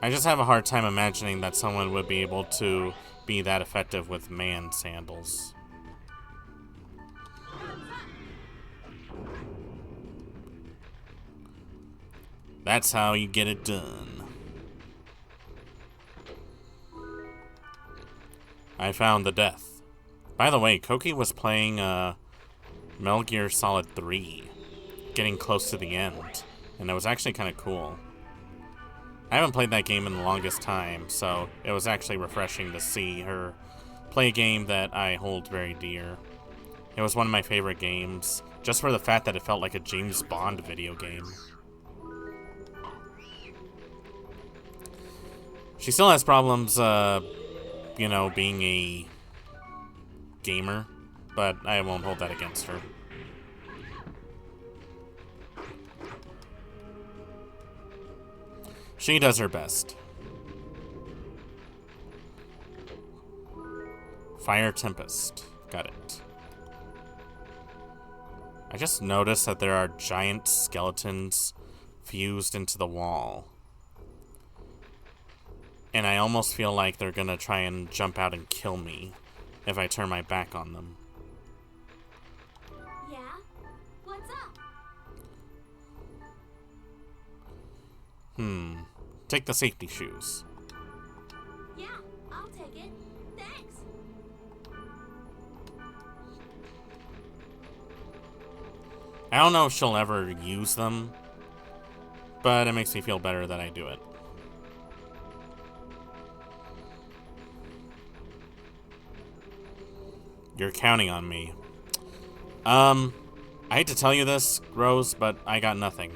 I just have a hard time imagining that someone would be able to be that effective with man sandals. That's how you get it done. I found the death. By the way, Koki was playing Metal Gear Solid 3, getting close to the end, and it was actually kind of cool. I haven't played that game in the longest time, so it was actually refreshing to see her play a game that I hold very dear. It was one of my favorite games, just for the fact that it felt like a James Bond video game. She still has problems, you know, being a gamer, but I won't hold that against her. She does her best. Fire Tempest. Got it. I just noticed that there are giant skeletons fused into the wall. And I almost feel like they're gonna try and jump out and kill me if I turn my back on them. Yeah? What's up? Take the safety shoes. Yeah, I'll take it. Thanks. I don't know if she'll ever use them, but it makes me feel better that I do it. You're counting on me. I hate to tell you this, Rose, but I got nothing.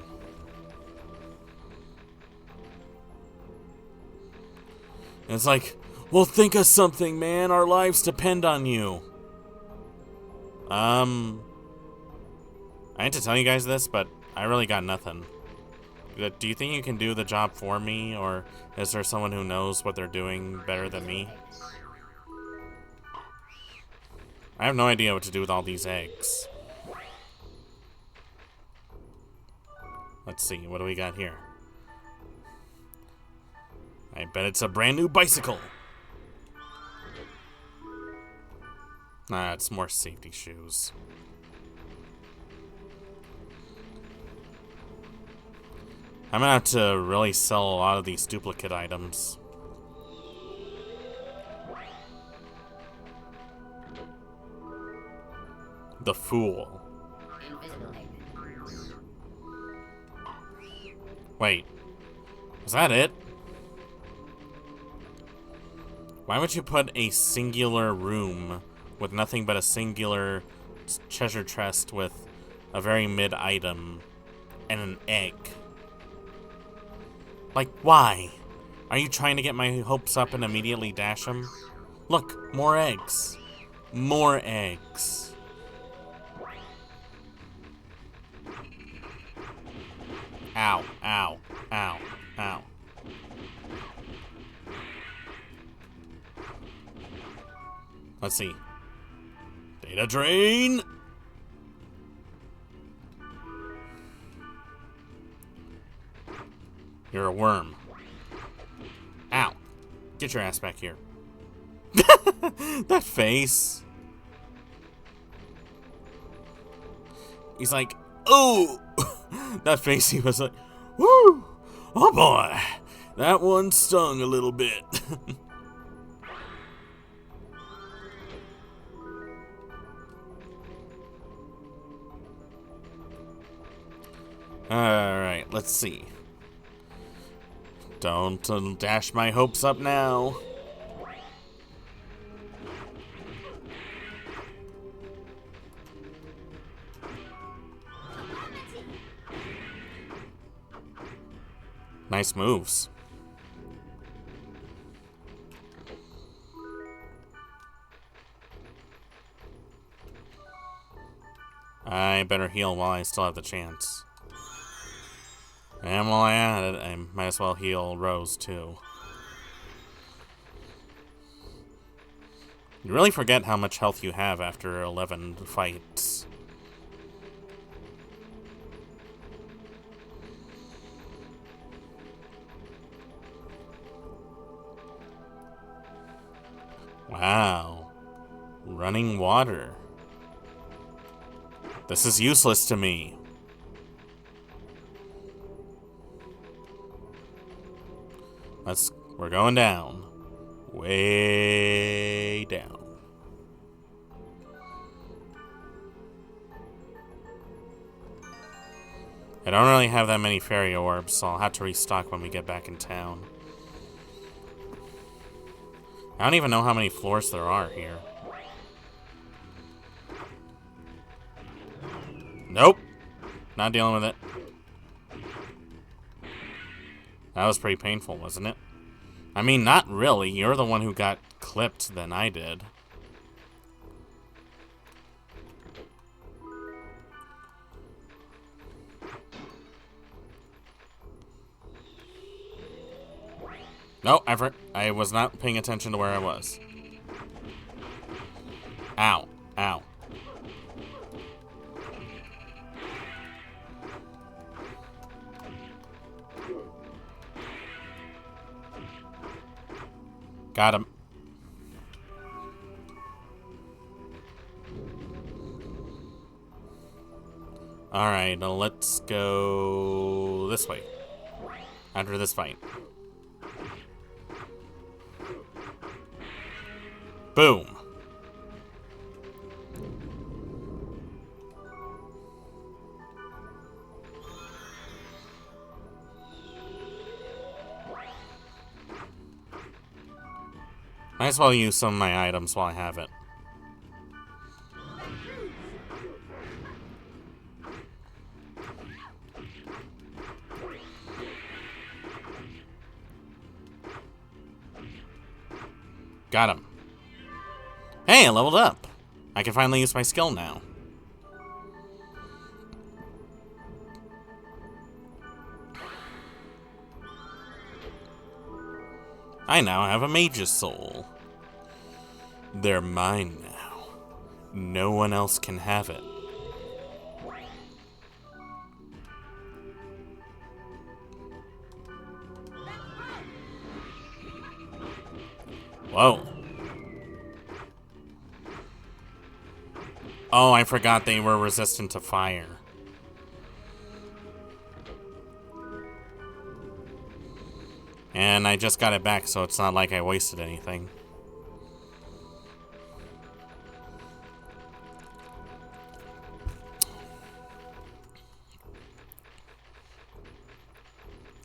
And it's like, well, think of something, man. Our lives depend on you. I hate to tell you guys this, but I really got nothing. Do you think you can do the job for me, or is there someone who knows what they're doing better than me? I have no idea what to do with all these eggs. Let's see, what do we got here? I bet it's a brand new bicycle. Nah, it's more safety shoes. I'm gonna have to really sell a lot of these duplicate items. The fool. Invisible egg. Wait. Is that it? Why would you put a singular room with nothing but a singular treasure chest with a very mid item and an egg? Like, why? Are you trying to get my hopes up and immediately dash them? Look, more eggs. More eggs. Ow, ow, ow, ow. Let's see. Data drain! You're a worm. Ow. Get your ass back here. That face. He's like, oh! That face, he was like, woo! Oh boy! That one stung a little bit. Alright, let's see. Don't dash my hopes up now. Nice moves. I better heal while I still have the chance. And while I at it, I might as well heal Rose too. You really forget how much health you have after 11 fights. Wow. Running water. This is useless to me. We're going down. Way down. I don't really have that many fairy orbs, so I'll have to restock when we get back in town. I don't even know how many floors there are here. Nope. Not dealing with it. That was pretty painful, wasn't it? I mean, not really. You're the one who got clipped than I did. No, I was not paying attention to where I was. Ow. Ow. Got him. Alright, now let's go this way. After this fight. Boom. Might as well use some of my items while I have it. Got him. Hey, I leveled up. I can finally use my skill now. I now have a mage's soul. They're mine now. No one else can have it. Whoa. Oh, I forgot they were resistant to fire. And I just got it back, so it's not like I wasted anything.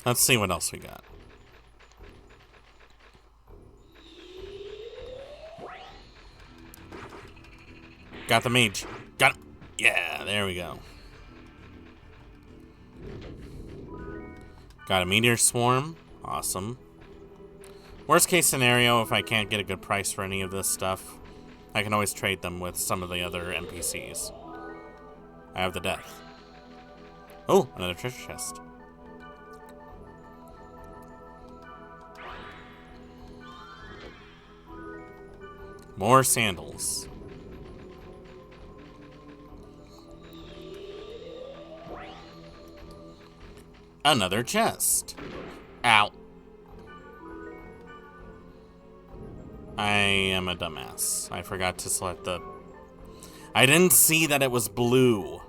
Let's see what else we got. Got the mage. Got him. Yeah, there we go. Got a meteor swarm. Awesome. Worst case scenario, if I can't get a good price for any of this stuff, I can always trade them with some of the other NPCs. I have the death. Oh, another treasure chest. More sandals. Another chest. Ow. I am a dumbass. I forgot to select the... I didn't see that it was blue.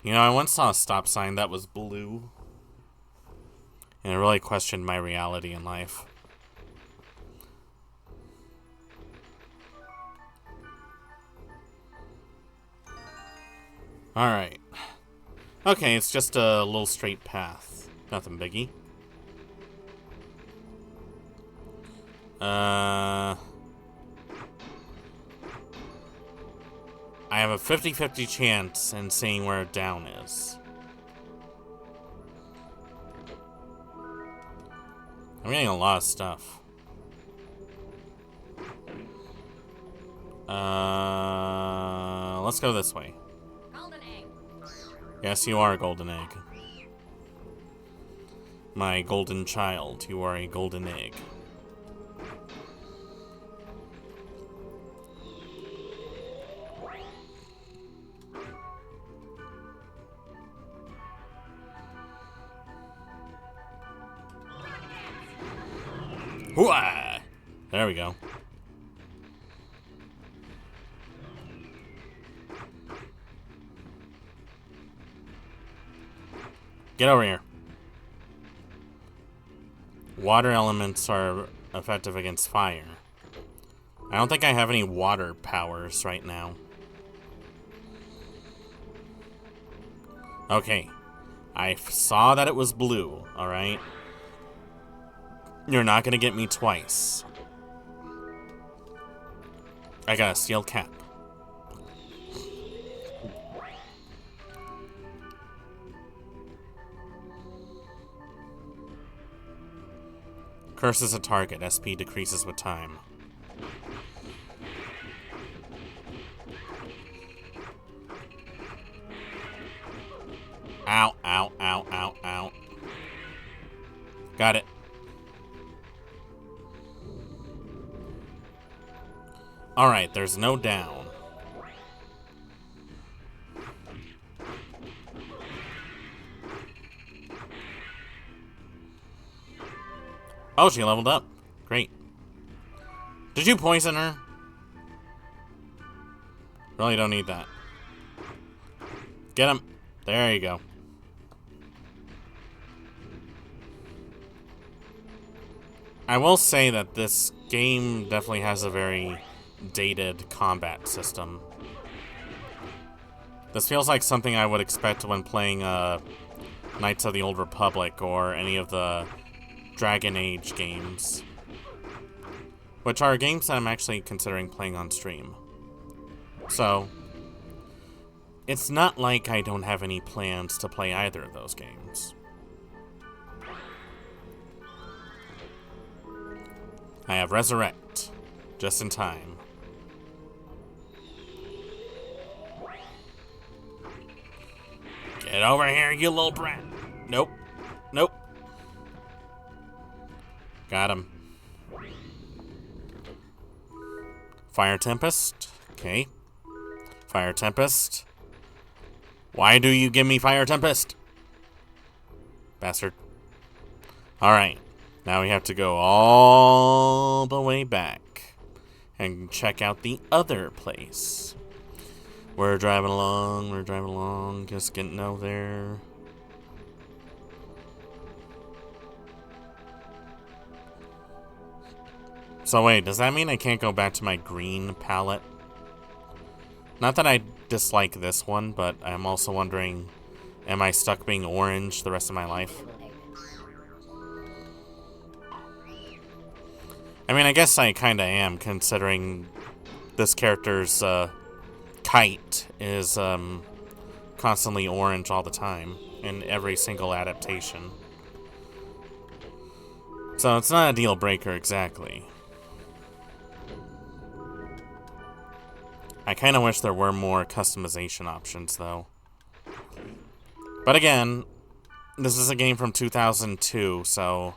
You know, I once saw a stop sign that was blue. And it really questioned my reality in life. Alright. Okay, it's just a little straight path. Nothing biggie. I have a 50-50 chance in seeing where down is. I'm getting a lot of stuff. Let's go this way. Golden egg. Yes, you are a golden egg. My golden child, you are a golden egg. Hooah! There we go. Get over here. Water elements are effective against fire. I don't think I have any water powers right now. Okay. I saw that it was blue, alright? You're not gonna get me twice. I got a steel cap. Curses a target. SP decreases with time. Ow, ow, ow, ow, ow. Got it. Alright, there's no down. Oh, she leveled up. Great. Did you poison her? Really don't need that. Get him. There you go. I will say that this game definitely has a very dated combat system. This feels like something I would expect when playing Knights of the Old Republic or any of the Dragon Age games, which are games that I'm actually considering playing on stream. So, it's not like I don't have any plans to play either of those games. I have Resurrect, just in time. Get over here, you little brat. Nope. Nope. Got him. Fire Tempest. Okay. Fire Tempest. Why do you give me Fire Tempest? Bastard. Alright. Now we have to go all the way back and check out the other place. We're driving along, just getting out there. So wait, does that mean I can't go back to my green palette? Not that I dislike this one, but I'm also wondering, am I stuck being orange the rest of my life? I mean, I guess I kinda am, considering this character's, kite is, constantly orange all the time, in every single adaptation. So it's not a deal breaker exactly. I kinda wish there were more customization options, though. But again, this is a game from 2002, so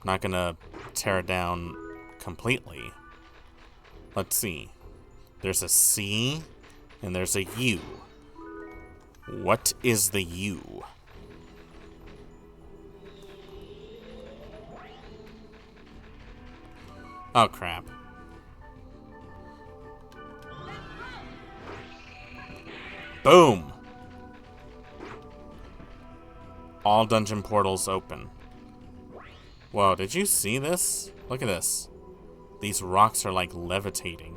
I'm not gonna tear it down completely. Let's see. There's a C and there's a U. What is the U? Oh, crap. Boom! All dungeon portals open. Whoa, did you see this? Look at this. These rocks are like levitating.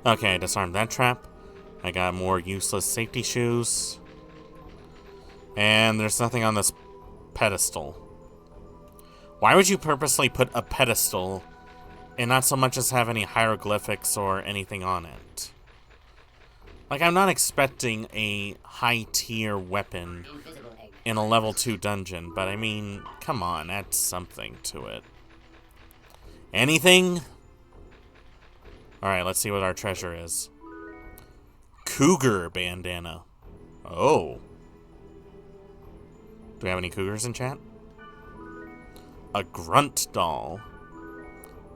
Okay, I disarmed that trap. I got more useless safety shoes. And there's nothing on this pedestal. Why would you purposely put a pedestal and not so much as have any hieroglyphics or anything on it? Like, I'm not expecting a high-tier weapon in a level 2 dungeon, but I mean, come on, add something to it. Anything? Alright, let's see what our treasure is. Cougar bandana. Oh. Do we have any cougars in chat? A grunt doll.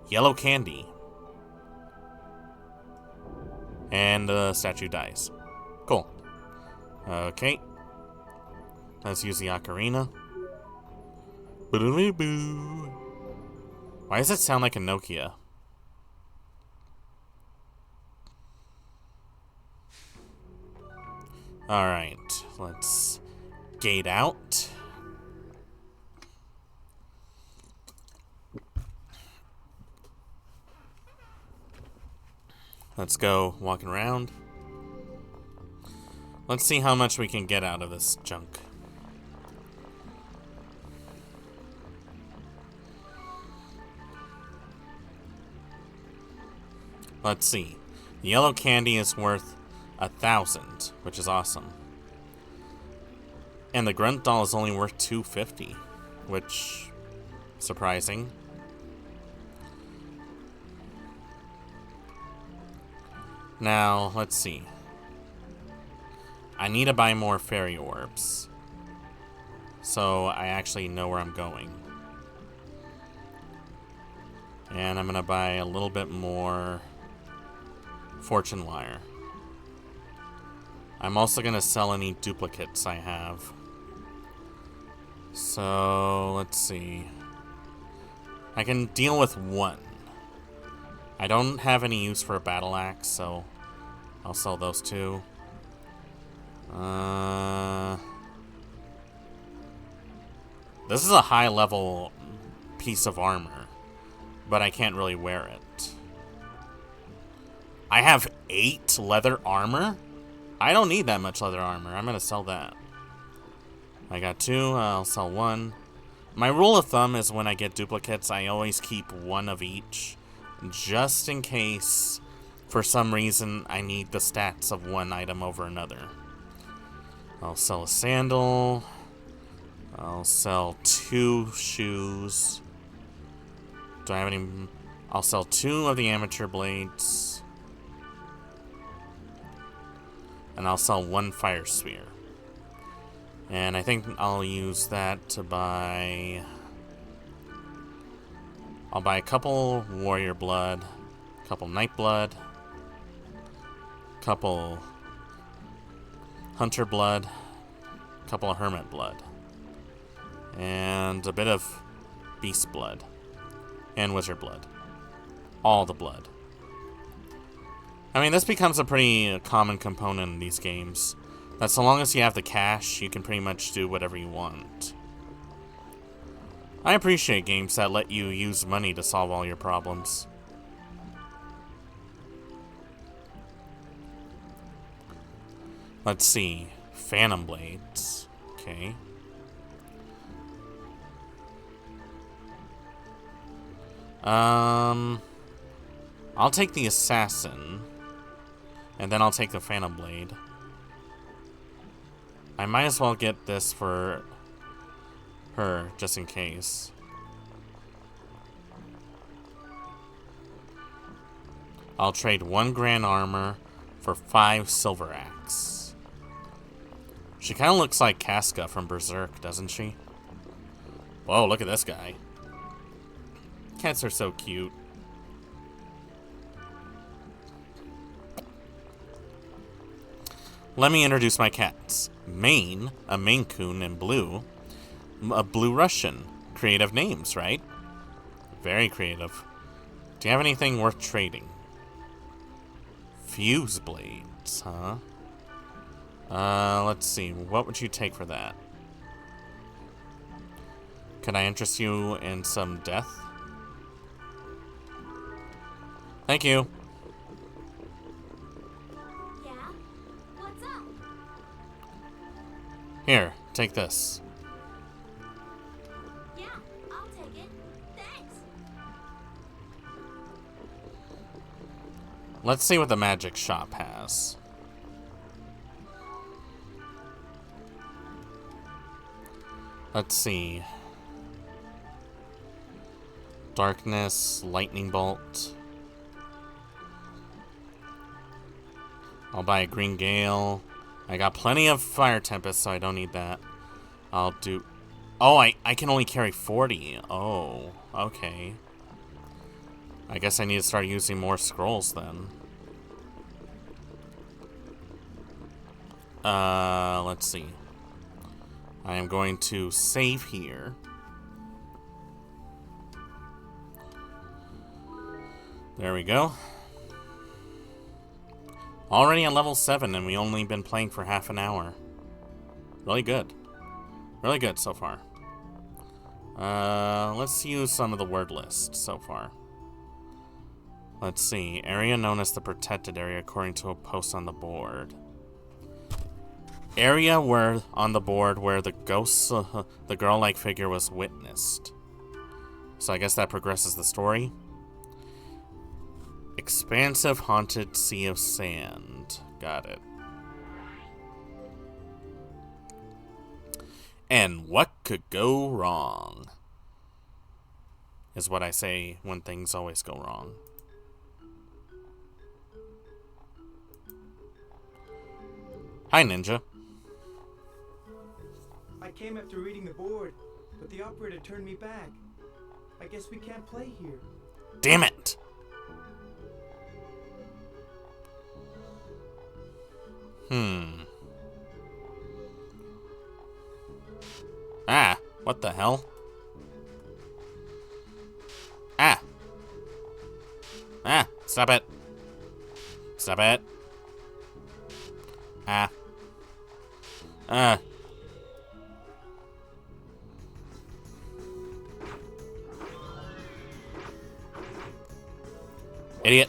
Yellow candy. And the statue dies. Cool. Okay. Let's use the ocarina. Boo. Why does it sound like a Nokia? Alright, let's gate out. Let's go walking around. Let's see how much we can get out of this junk. Let's see. The yellow candy is worth 1,000, which is awesome. And the grunt doll is only worth 250, which surprising. Now, let's see. I need to buy more fairy orbs, so I actually know where I'm going. And I'm gonna buy a little bit more fortune wire. I'm also gonna sell any duplicates I have. So, let's see. I can deal with one. I don't have any use for a battle axe, so I'll sell those two. This is a high-level piece of armor, but I can't really wear it. I have 8 leather armor? I don't need that much leather armor. I'm gonna sell that. I got 2. I'll sell 1. My rule of thumb is when I get duplicates, I always keep 1 of each, just in case, for some reason, I need the stats of one item over another. I'll sell a sandal. I'll sell 2 shoes. Do I have any? I'll sell 2 of the amateur blades. And I'll sell 1 fire spear. And I think I'll use that to buy... I'll buy a couple warrior blood, a couple night blood, a couple hunter blood, a couple of hermit blood, and a bit of beast blood, and wizard blood. All the blood. I mean, this becomes a pretty common component in these games. That so long as you have the cash, you can pretty much do whatever you want. I appreciate games that let you use money to solve all your problems. Let's see. Phantom blades. Okay. I'll take the assassin. And then I'll take the phantom blade. I might as well get this for her, just in case. I'll trade 1 grand armor for 5 silver axe. She kind of looks like Casca from Berserk, doesn't she? Whoa, look at this guy. Cats are so cute. Let me introduce my cats. Maine, a Maine Coon, and Blue, a Blue Russian. Creative names, right? Very creative. Do you have anything worth trading? Fuse blades, huh? Let's see. What would you take for that? Can I interest you in some death? Thank you. Yeah? What's up? Here, take this. Yeah, I'll take it. Thanks. Let's see what the magic shop has. Let's see. Darkness, lightning bolt. I'll buy a green gale. I got plenty of fire tempest, so I don't need that. I'll do... Oh, I can only carry 40. Oh, okay. I guess I need to start using more scrolls then. Let's see. I am going to save here. There we go. Already on level 7, and we only been playing for half an hour. Really good. Really good so far. Let's use some of the word list so far. Let's see. Area known as the protected area according to a post on the board. Area where on the board where the ghost, the girl-like figure was witnessed. So I guess that progresses the story. Expansive haunted sea of sand. Got it. And what could go wrong? Is what I say when things always go wrong. Hi, Ninja. I came after reading the board, but the operator turned me back. I guess we can't play here. Damn it! Ah, what the hell? Ah! Ah, stop it. Stop it. Ah. Ah. Idiot.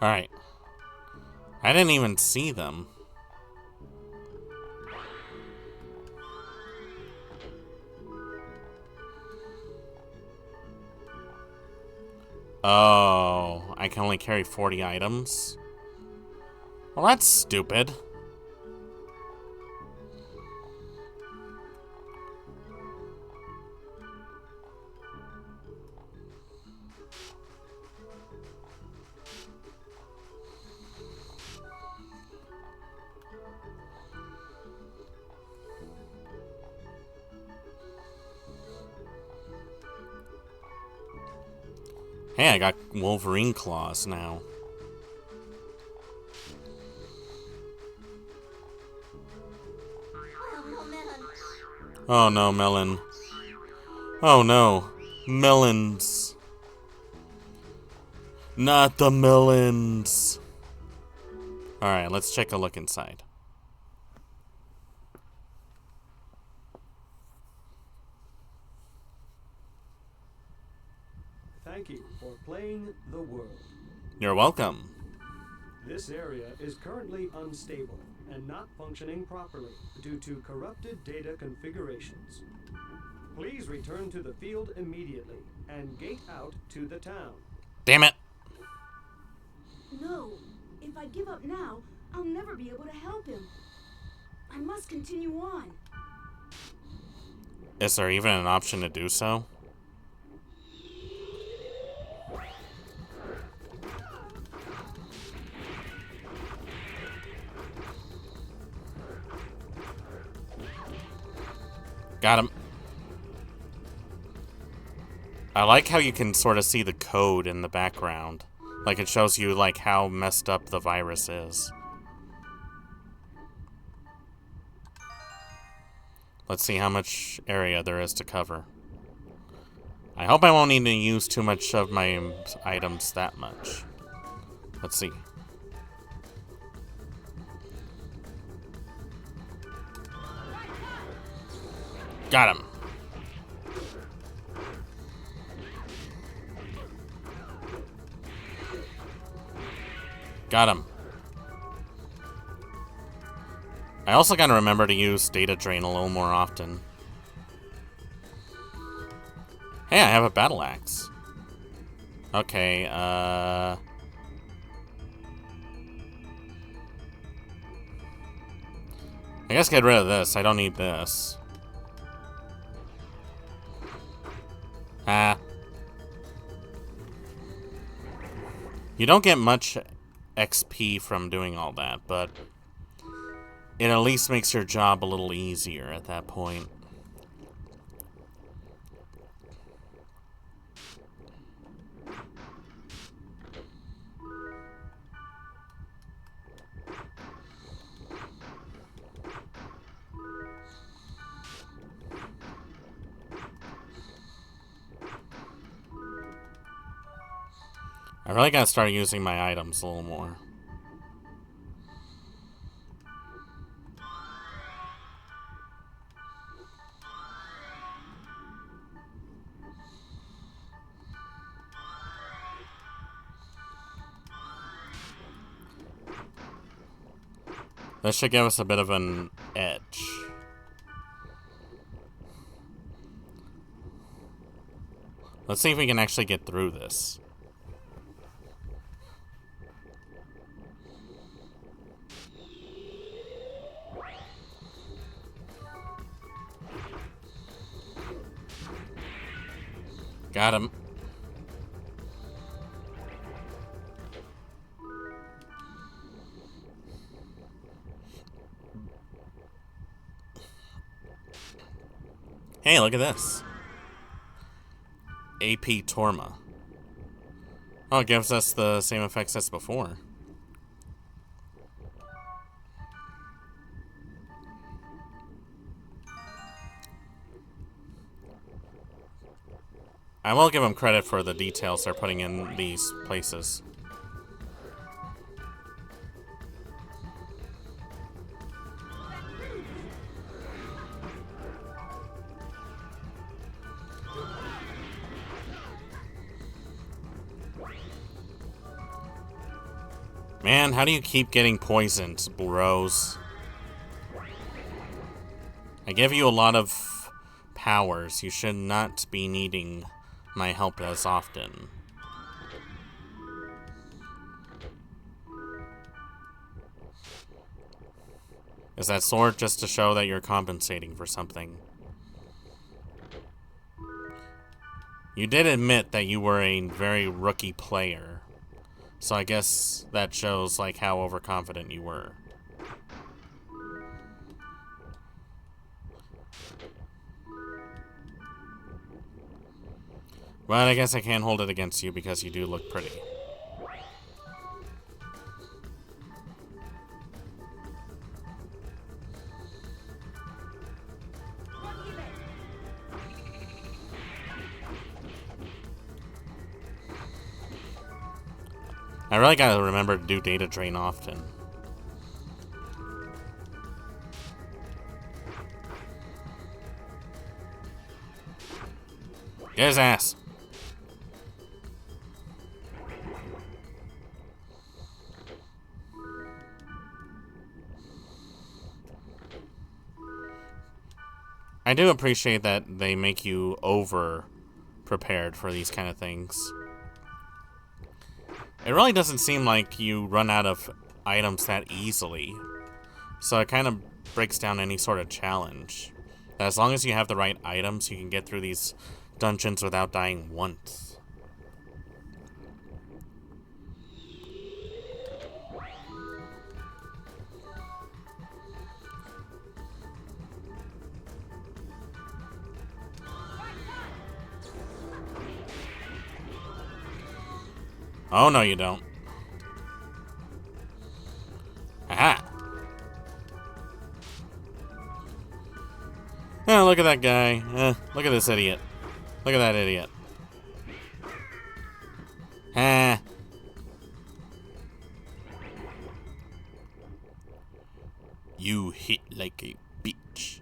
Alright. I didn't even see them. Oh, I can only carry 40 items? Well, that's stupid. Hey, I got Wolverine claws now. Oh no, melon. Oh no, melons. Not the melons. Alright, let's take a look inside. Thank you for playing the world. You're welcome. This area is currently unstable and not functioning properly due to corrupted data configurations. Please return to the field immediately and gate out to the town. Damn it. No. If I give up now, I'll never be able to help him. I must continue on. Is there even an option to do so? Got him. I like how you can sort of see the code in the background. Like it shows you like how messed up the virus is. Let's see how much area there is to cover. I hope I won't need to use too much of my items that much. Let's see. Got him. Got him. I also gotta remember to use data drain a little more often. Hey, I have a battle axe. Okay, I guess get rid of this. I don't need this. Ah. You don't get much XP from doing all that, but it at least makes your job a little easier at that point. I really gotta start using my items a little more. This should give us a bit of an edge. Let's see if we can actually get through this. Got him. Hey, look at this. AP Torma. Oh, it gives us the same effects as before. I will give them credit for the details they're putting in these places. Man, how do you keep getting poisoned, bros? I give you a lot of powers. You should not be needing my help as often. Is that sword just to show that you're compensating for something? You did admit that you were a very rookie player. So I guess that shows, like, how overconfident you were. But I guess I can't hold it against you because you do look pretty. I really gotta remember to do data drain often. Get his ass. I do appreciate that they make you over prepared for these kind of things. It really doesn't seem like you run out of items that easily. So it kind of breaks down any sort of challenge. As long as you have the right items, you can get through these dungeons without dying once. Oh, no, you don't. Aha! Oh, look at that guy. Look at this idiot. Look at that idiot. Ah. You hit like a bitch.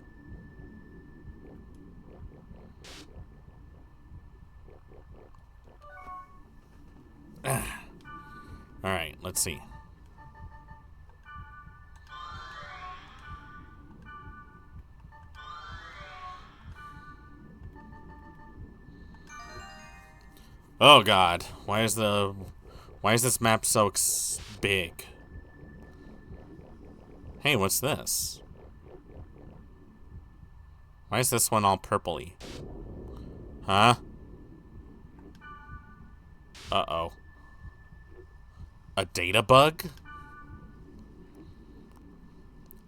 Alright, let's see. Oh god, why is this map so big? Hey, what's this? Why is this one all purpley? Huh? Uh-oh. A data bug?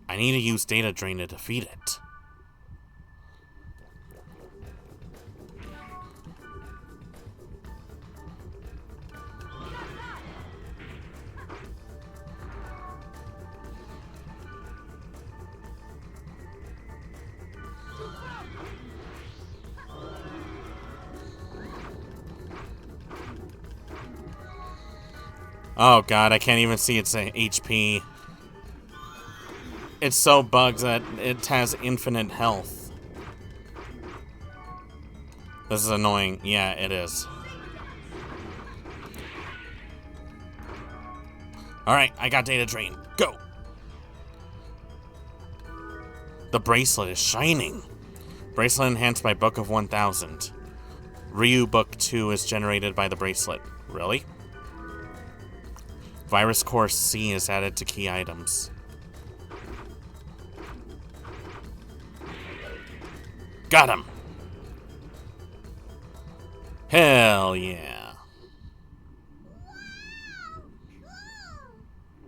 I need to use data drain to defeat it. Oh god, I can't even see its HP. It's so bugged that it has infinite health. This is annoying. Yeah, it is. Alright, I got data drain. Go! The bracelet is shining. Bracelet enhanced by Book of 1000. Ryu Book 2 is generated by the bracelet. Really? Virus Core C is added to key items. Got him! Hell yeah. Wow, cool.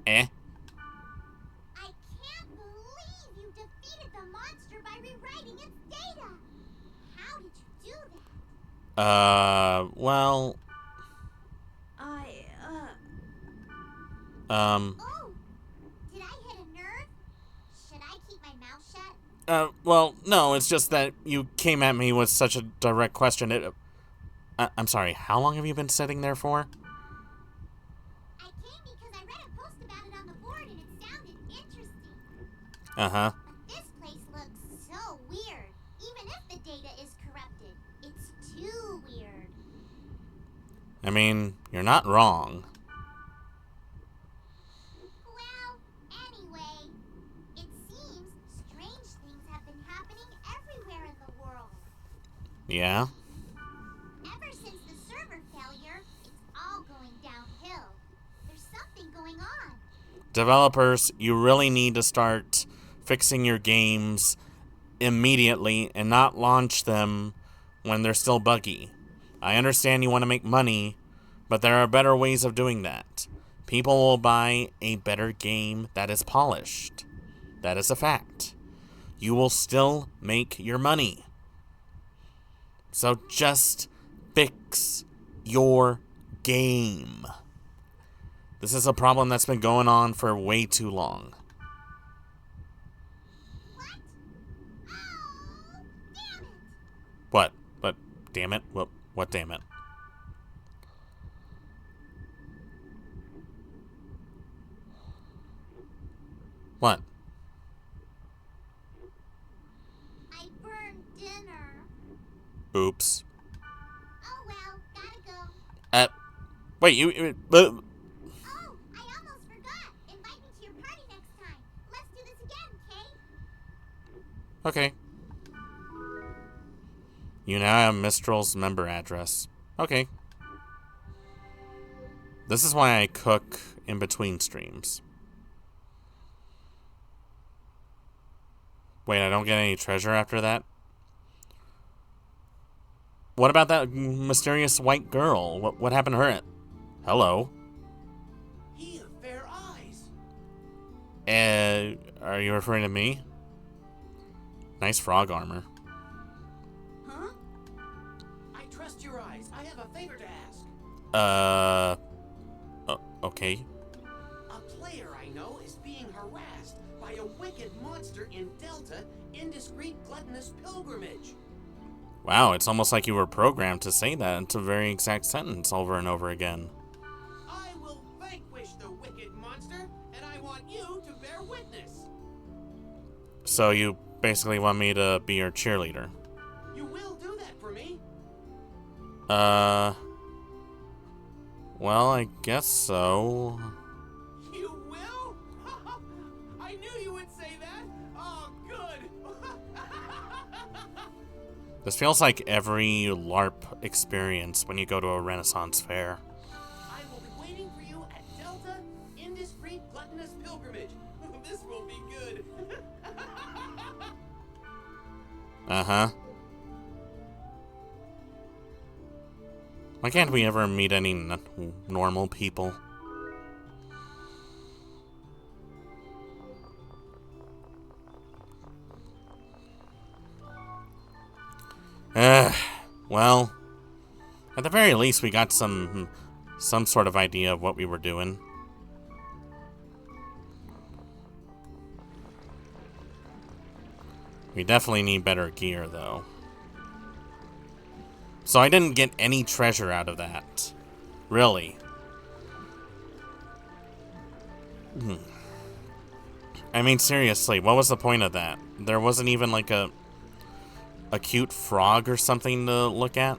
Eh? I can't believe you defeated the monster by rewriting its data. How did you do that? Well... Oh, did I hit a nerve? Should I keep my mouth shut? Well, no, it's just that you came at me with such a direct question. I'm sorry, how long have you been sitting there for? I came because I read a post about it on the board and it sounded interesting. Uh-huh. But this place looks so weird. Even if the data is corrupted, it's too weird. I mean, you're not wrong. Well, anyway, it seems strange things have been happening everywhere in the world. Yeah? Ever since the server failure, it's all going downhill. There's something going on. Developers, you really need to start fixing your games immediately and not launch them when they're still buggy. I understand you want to make money, but there are better ways of doing that. People will buy a better game that is polished. That is a fact. You will still make your money. So just fix your game. This is a problem that's been going on for way too long. What? Oh, damn it! What? But damn it? What damn it? What? I burned dinner. Oops. Oh well, gotta go. Wait, you Oh, I almost forgot. Invite me to your party next time. Let's do this again, Kay? okay. You now have Mistral's member address. Okay. This is why I cook in between streams. Wait, I don't get any treasure after that? What about that mysterious white girl? What happened to her? Hello. He of fair eyes. Are you referring to me? Nice frog armor. Huh? I trust your eyes. I have a favor to ask. Okay. A player I know is being harassed by a wicked monster in Delta Indiscreet Gluttonous Pilgrimage. Wow, it's almost like you were programmed to say that. It's a very exact sentence over and over again. I will vanquish the wicked monster, and I want you to bear witness. So you basically want me to be your cheerleader? You will do that for me? Well, I guess so. You will? I knew you would say that. Oh, good. This feels like every LARP experience when you go to a Renaissance fair. I will be waiting for you at Delta Indiscreet Gluttonous Pilgrimage. This will be good. Uh-huh. Why can't we ever meet any normal people? Well, at the very least, we got some sort of idea of what we were doing. We definitely need better gear, though. So I didn't get any treasure out of that. Really. I mean, seriously, what was the point of that? There wasn't even like a cute frog or something to look at?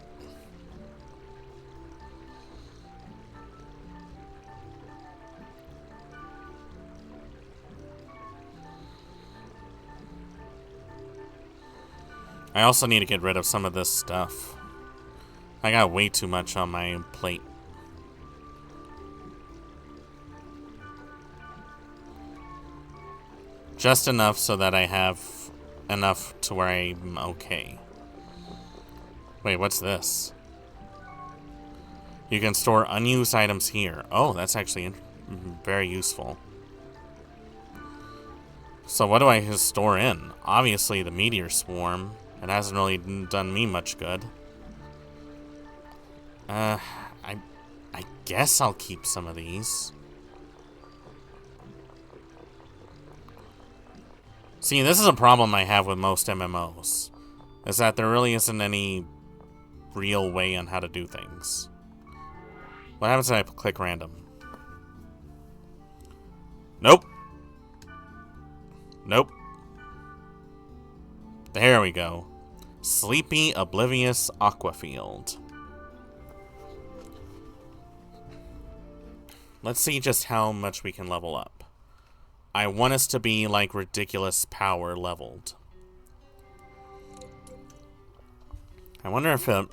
I also need to get rid of some of this stuff. I got way too much on my plate. Just enough so that I have enough to where I'm okay. Wait, what's this? You can store unused items here. Oh, that's actually very useful. So what do I store in? Obviously the meteor swarm. It hasn't really done me much good. I guess I'll keep some of these. See, this is a problem I have with most MMOs. Is that there really isn't any real way on how to do things. What happens if I click random? Nope. Nope. There we go. Sleepy, oblivious Aquafield. Let's see just how much we can level up. I want us to be, like, ridiculous power leveled. I wonder if it...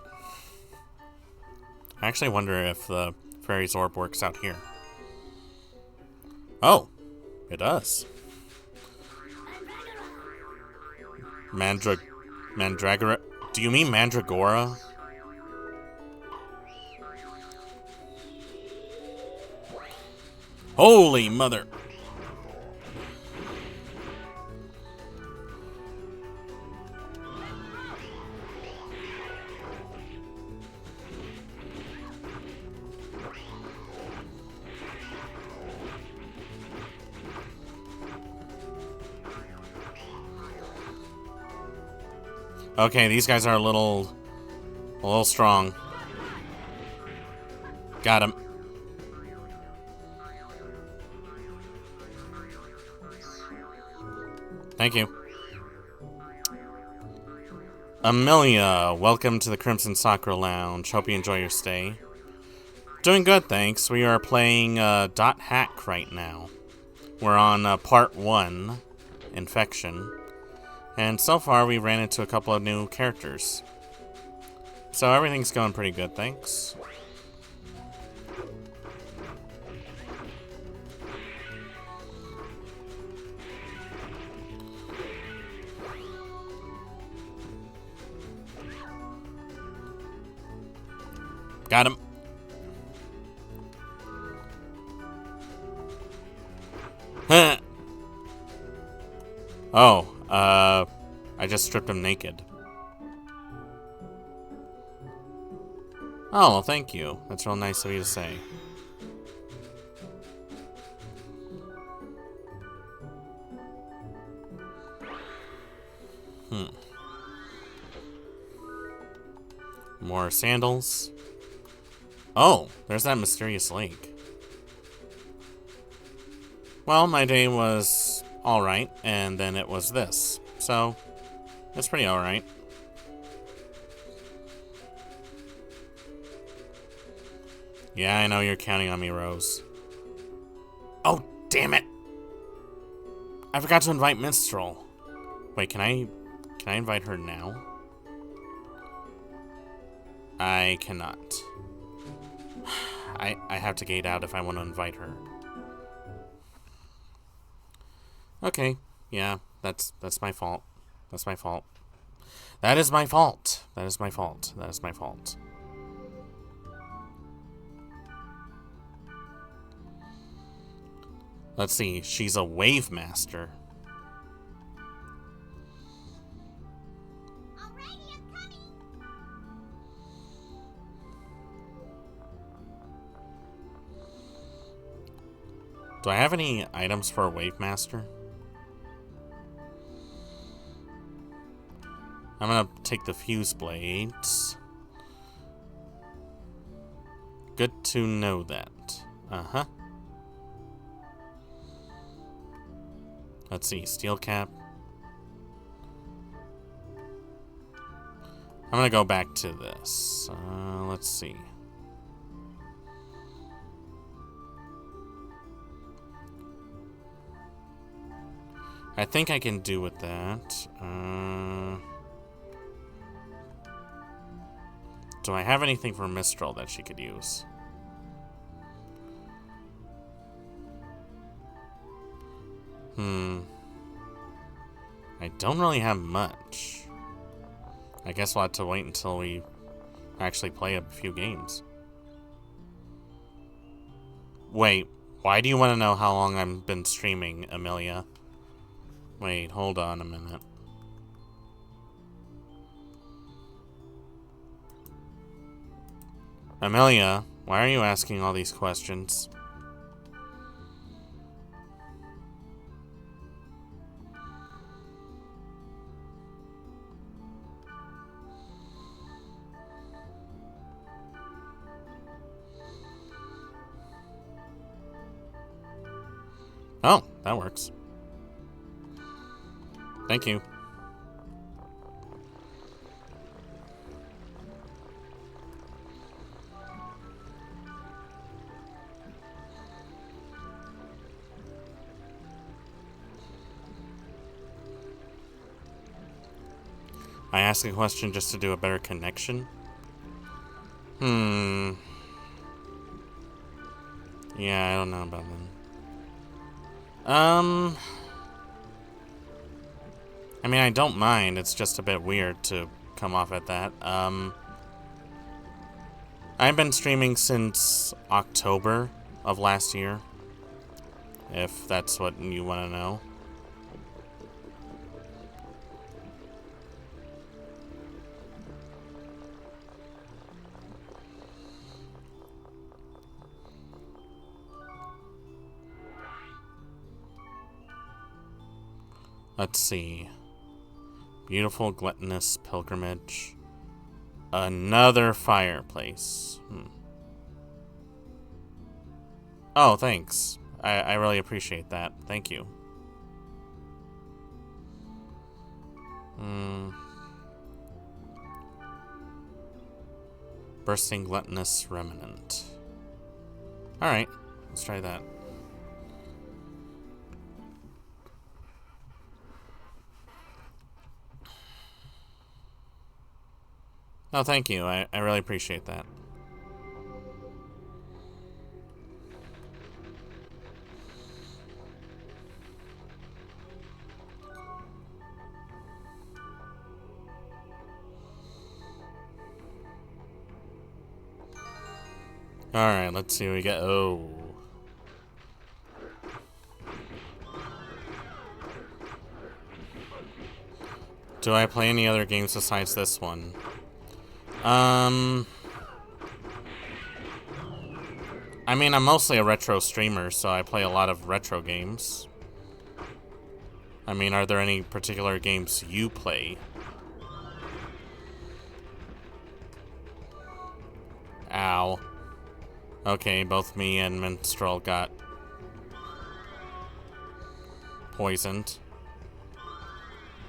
I actually wonder if the Fairy's Orb works out here. Oh, it does. Mandragora? Do you mean Mandragora? Holy mother! Okay, these guys are a little strong. Got him. Thank you. Amelia, welcome to the Crimson Sakura Lounge. Hope you enjoy your stay. Doing good, thanks. We are playing Dot.Hack right now. We're on part 1, Infection. And so far, we ran into a couple of new characters. So everything's going pretty good, thanks. Got him. Huh. Oh, I just stripped him naked. Oh, well, thank you. That's real nice of you to say. More sandals. Oh, there's that mysterious lake. Well, my day was alright, and then it was this. So, it's pretty alright. Yeah, I know you're counting on me, Rose. Oh, damn it! I forgot to invite Minstrel. Wait, can I invite her now? I cannot. I have to gate out if I want to invite her. Okay, yeah, that's my fault. That's my fault. That is my fault. That is my fault. That is my fault. Let's see, she's a wave master. Alrighty, I'm coming. Do I have any items for a wave master? I'm gonna take the fuse blades. Good to know that. Uh-huh. Let's see, steel cap. I'm gonna go back to this. Let's see. I think I can do with that. Do I have anything for Mistral that she could use? I don't really have much. I guess we'll have to wait until we actually play a few games. Wait, why do you want to know how long I've been streaming, Amelia? Wait, hold on a minute. Amelia, why are you asking all these questions? Oh, that works. Thank you. I ask a question just to do a better connection? Yeah, I don't know about that. I mean, I don't mind. It's just a bit weird to come off at that. I've been streaming since October of last year, if that's what you want to know. Let's see. Beautiful gluttonous pilgrimage. Another fireplace. Oh, thanks. I really appreciate that. Thank you. Bursting gluttonous remnant. Alright, let's try that. No, thank you. I really appreciate that. Alright, let's see what we get. Oh. Do I play any other games besides this one? I mean, I'm mostly a retro streamer, so I play a lot of retro games. I mean, are there any particular games you play? Ow. Okay, both me and Minstrel got poisoned.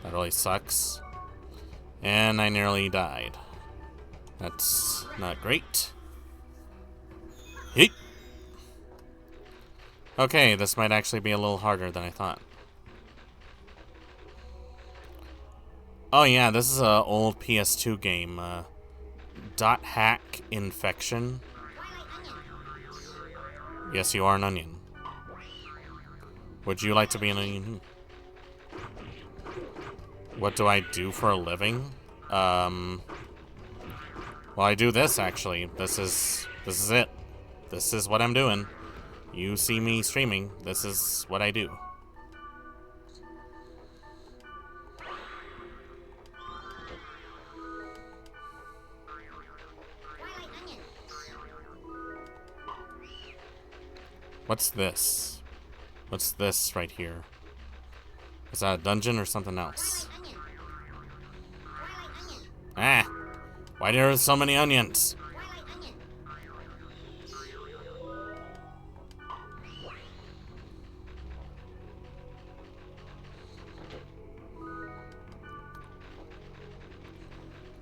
That really sucks. And I nearly died. That's not great. Yeet. Okay, this might actually be a little harder than I thought. Oh yeah, this is an old PS2 game. Dot.Hack Infection. Yes, you are an onion. Would you like to be an onion? What do I do for a living? Well, I do this, actually. This is it. This is what I'm doing. You see me streaming. This is what I do. What's this? What's this right here? Is that a dungeon or something else? Ah! Why are there so many onions?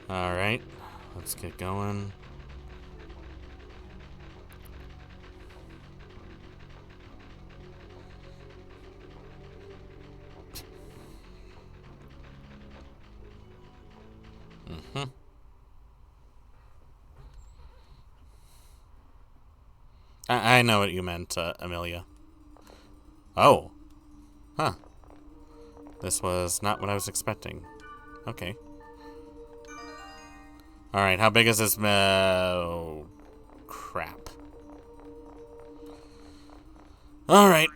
Alright, let's get going. I know what you meant, Amelia. Oh. Huh. This was not what I was expecting. Okay. Alright, how big is this? Oh, crap. Alright.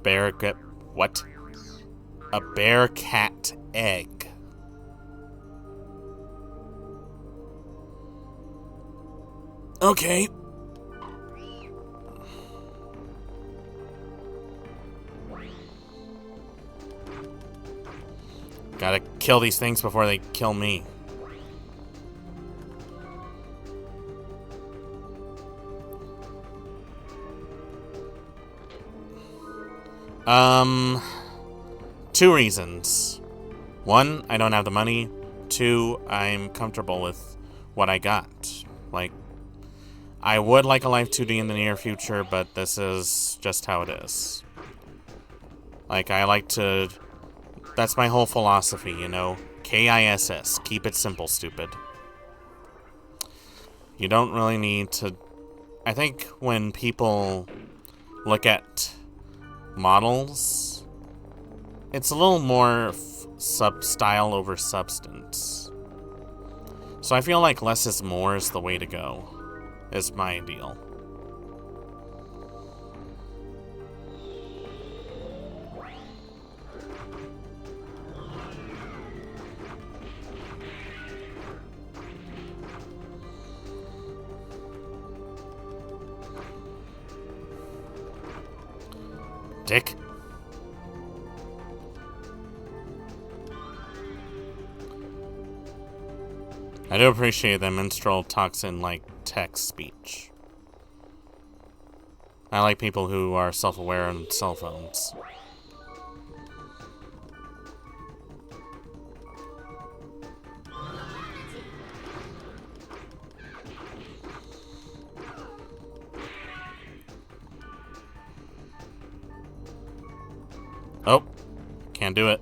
Bear cat. What? A bear cat egg. Okay. Gotta kill these things before they kill me. Two reasons. One, I don't have the money. Two, I'm comfortable with what I got. Like, I would like a Life 2D in the near future, but this is just how it is. Like, I like to... That's my whole philosophy, you know? KISS. Keep it simple, stupid. You don't really need to... I think when people look at models, it's a little more style over substance. So I feel like less is more is the way to go, is my ideal. Dick. I do appreciate that Minstrel talks in, like, text speech. I like people who are self-aware on cell phones. Oh, can't do it.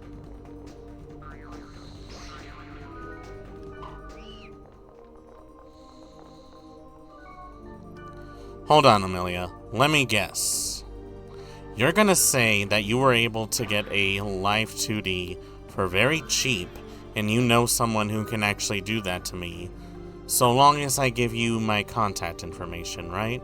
Hold on, Amelia. Let me guess. You're gonna say that you were able to get a Live 2D for very cheap, and you know someone who can actually do that to me, so long as I give you my contact information, right?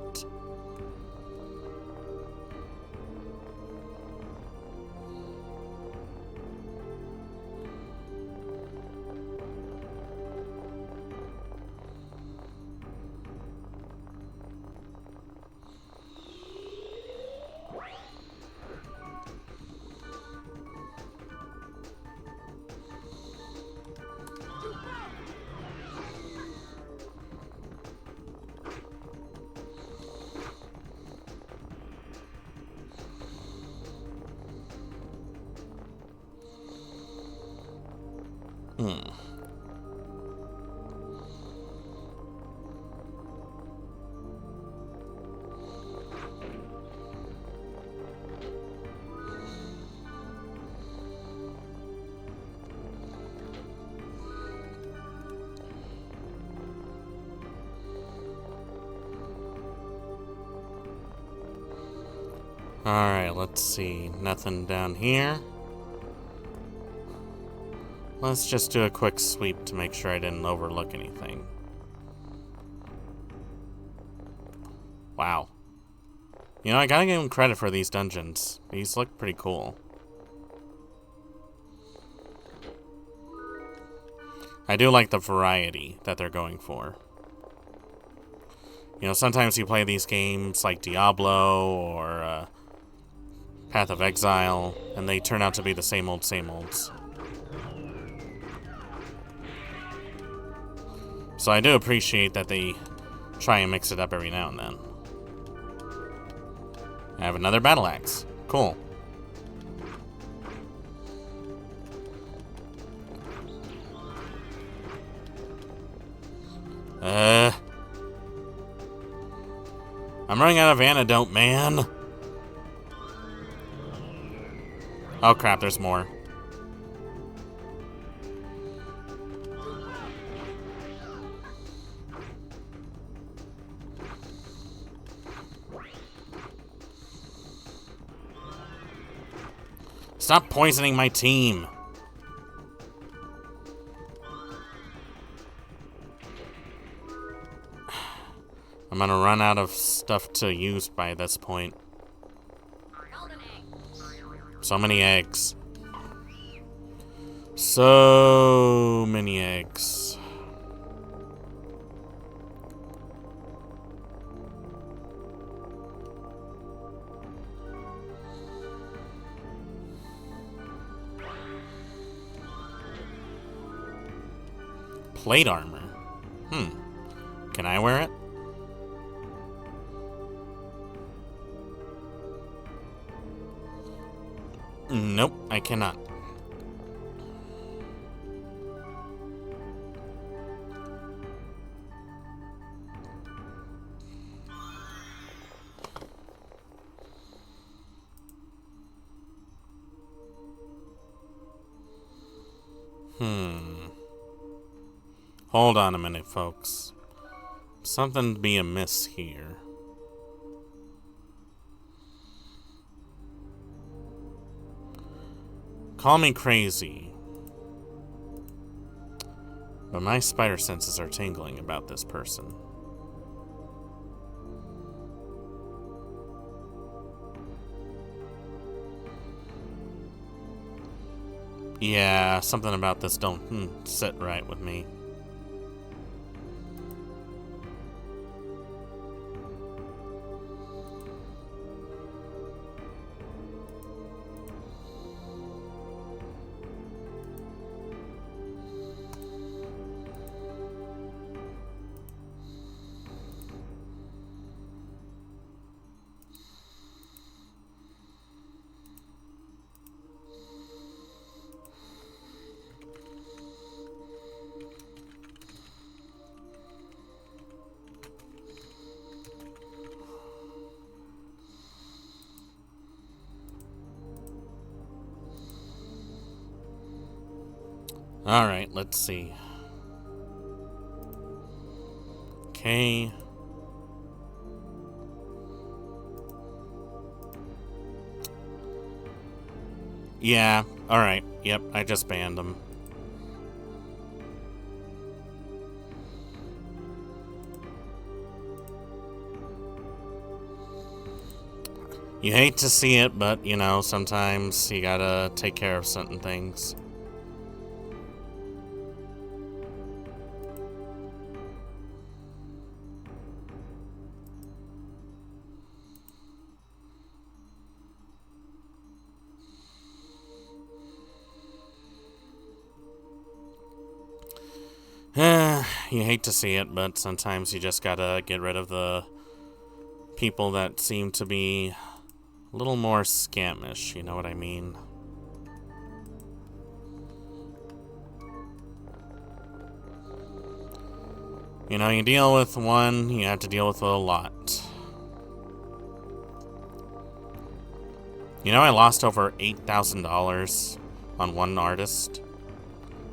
Alright, let's see. Nothing down here. Let's just do a quick sweep to make sure I didn't overlook anything. Wow. You know, I gotta give him credit for these dungeons. These look pretty cool. I do like the variety that they're going for. You know, sometimes you play these games like Diablo or Path of Exile, and they turn out to be the same olds. So I do appreciate that they try and mix it up every now and then. I have another battle axe. Cool. I'm running out of antidote, man. Oh crap, there's more. Stop poisoning my team. I'm gonna run out of stuff to use by this point. So many eggs. So many eggs. Plate armor. Can I wear it? Nope, I cannot. Hold on a minute, folks. Something to be amiss here. Call me crazy, but my spider senses are tingling about this person. Yeah, something about this don't sit right with me. Alright, let's see. Okay. Yeah, alright. Yep, I just banned them. You hate to see it, but, you know, sometimes you gotta take care of certain things. You hate to see it, but sometimes you just gotta get rid of the people that seem to be a little more scamish, you know what I mean? You know, you deal with one, you have to deal with a lot. You know, I lost over $8,000 on one artist.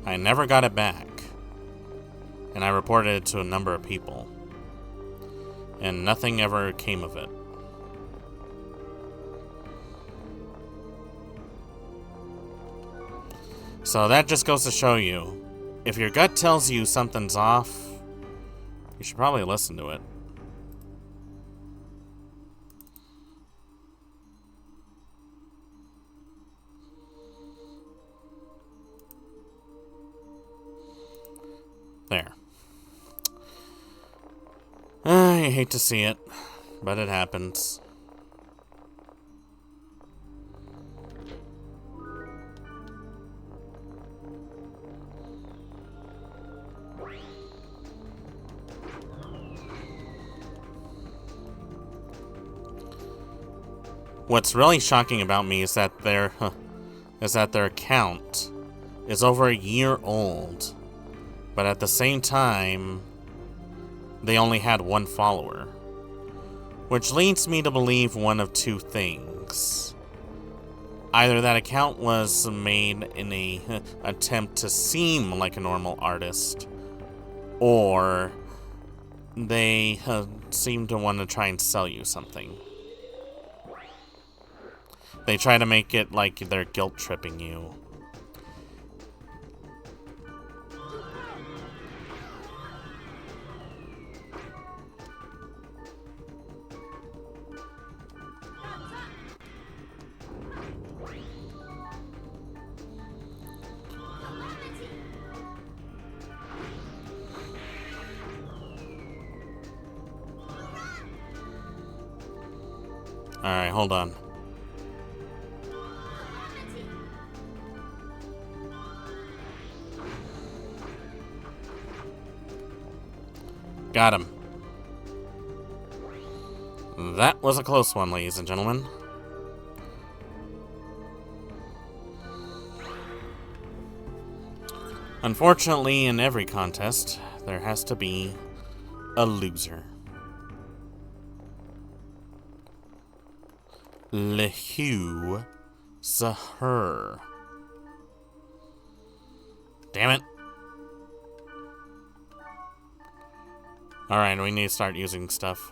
I never got it back. And I reported it to a number of people. And nothing ever came of it. So that just goes to show you, if your gut tells you something's off, you should probably listen to it. There. I hate to see it, but it happens. What's really shocking about me is that their account is over a year old, but at the same time, they only had one follower, which leads me to believe one of two things. Either that account was made in an attempt to seem like a normal artist, or they seem to want to try and sell you something. They try to make it like they're guilt-tripping you. Alright, hold on. Got him. That was a close one, ladies and gentlemen. Unfortunately, in every contest, there has to be a loser. Lehu Zahur. Damn it. Alright, we need to start using stuff.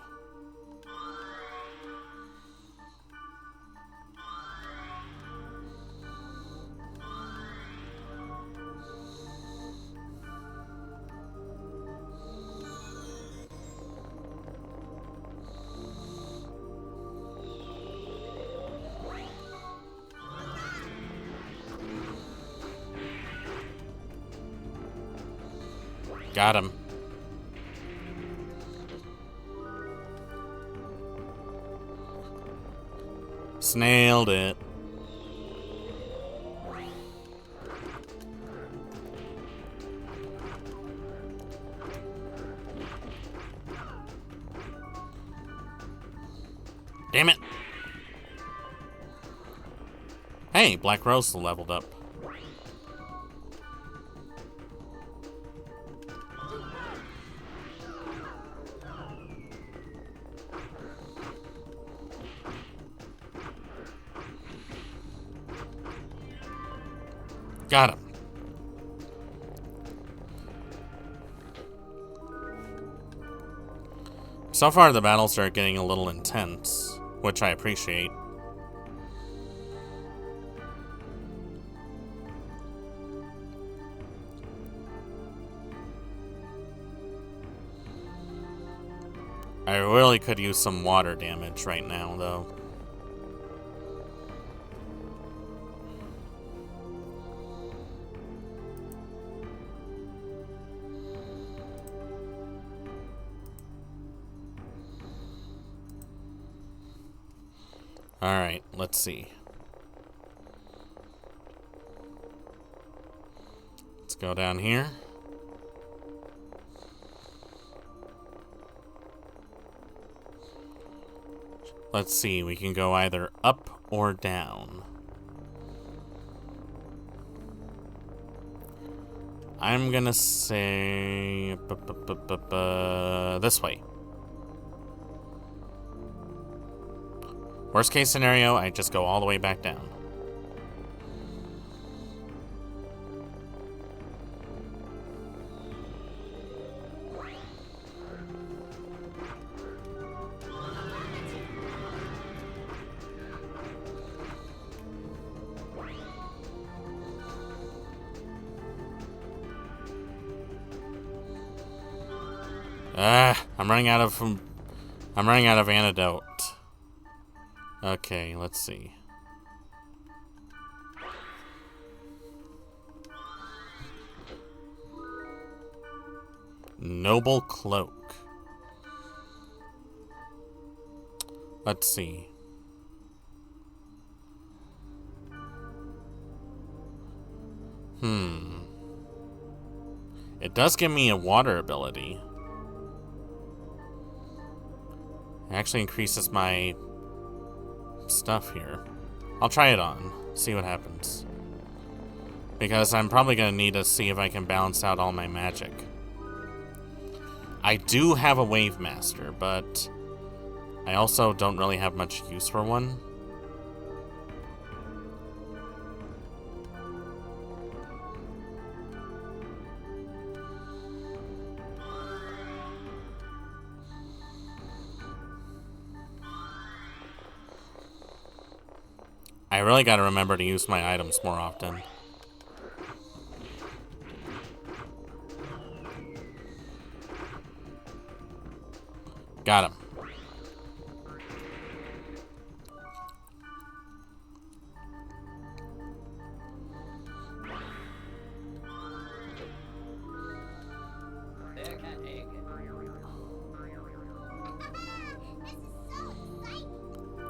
Got him. Snailed it. Damn it. Hey, Black Rose leveled up. Got him. So far, the battles are getting a little intense, which I appreciate. I really could use some water damage right now, though. Alright, let's see. Let's go down here. Let's see, we can go either up or down. I'm gonna say this way. Worst case scenario, I just go all the way back down. I'm running out of antidote. Okay, let's see. Noble Cloak. Let's see. It does give me a water ability. It actually increases my stuff here. I'll try it on, see what happens. Because I'm probably going to need to see if I can balance out all my magic. I do have a Wave Master, but I also don't really have much use for one. I really gotta remember to use my items more often. Got him.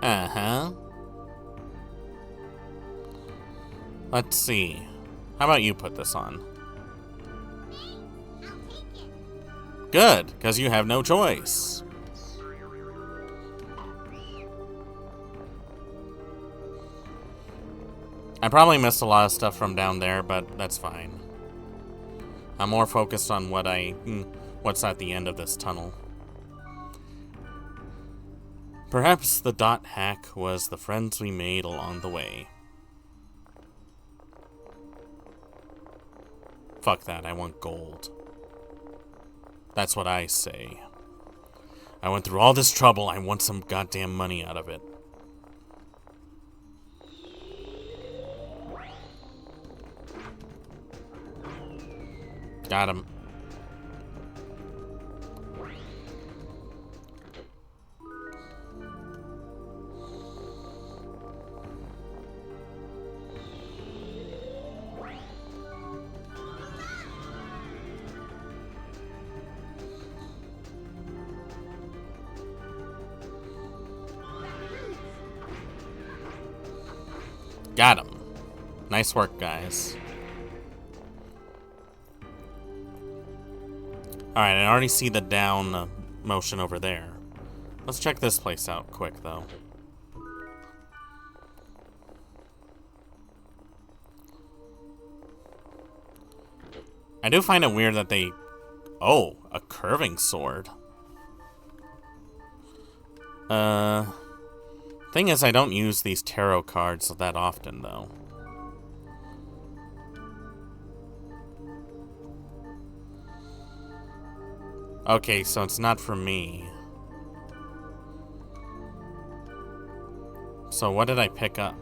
Uh-huh. Let's see. How about you put this on? Good, because you have no choice. I probably missed a lot of stuff from down there, but that's fine. I'm more focused on what's at the end of this tunnel. Perhaps the Dot.Hack was the friends we made along the way. Fuck that, I want gold. That's what I say. I went through all this trouble, I want some goddamn money out of it. Got him. Got him. Nice work, guys. Alright, I already see the down motion over there. Let's check this place out quick, though. I do find it weird that they... Oh, a curving sword. Thing is, I don't use these tarot cards that often, though. Okay, so it's not for me. So what did I pick up?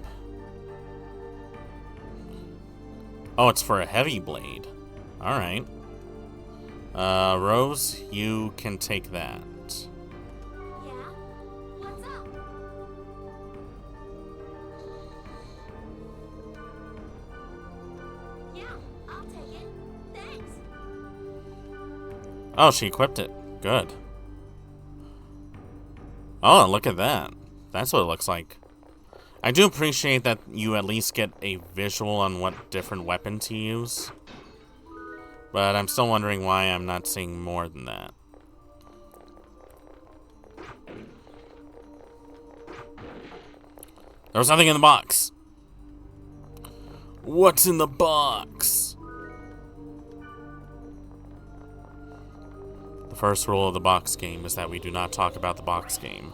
Oh, it's for a heavy blade. Alright. Rose, you can take that. Yeah? What's up? Yeah, I'll take it. Thanks. Oh, she equipped it. Good. Oh, look at that. That's what it looks like. I do appreciate that you at least get a visual on what different weapon to use. But I'm still wondering why I'm not seeing more than that. There was nothing in the box. What's in the box? The first rule of the box game is that we do not talk about the box game.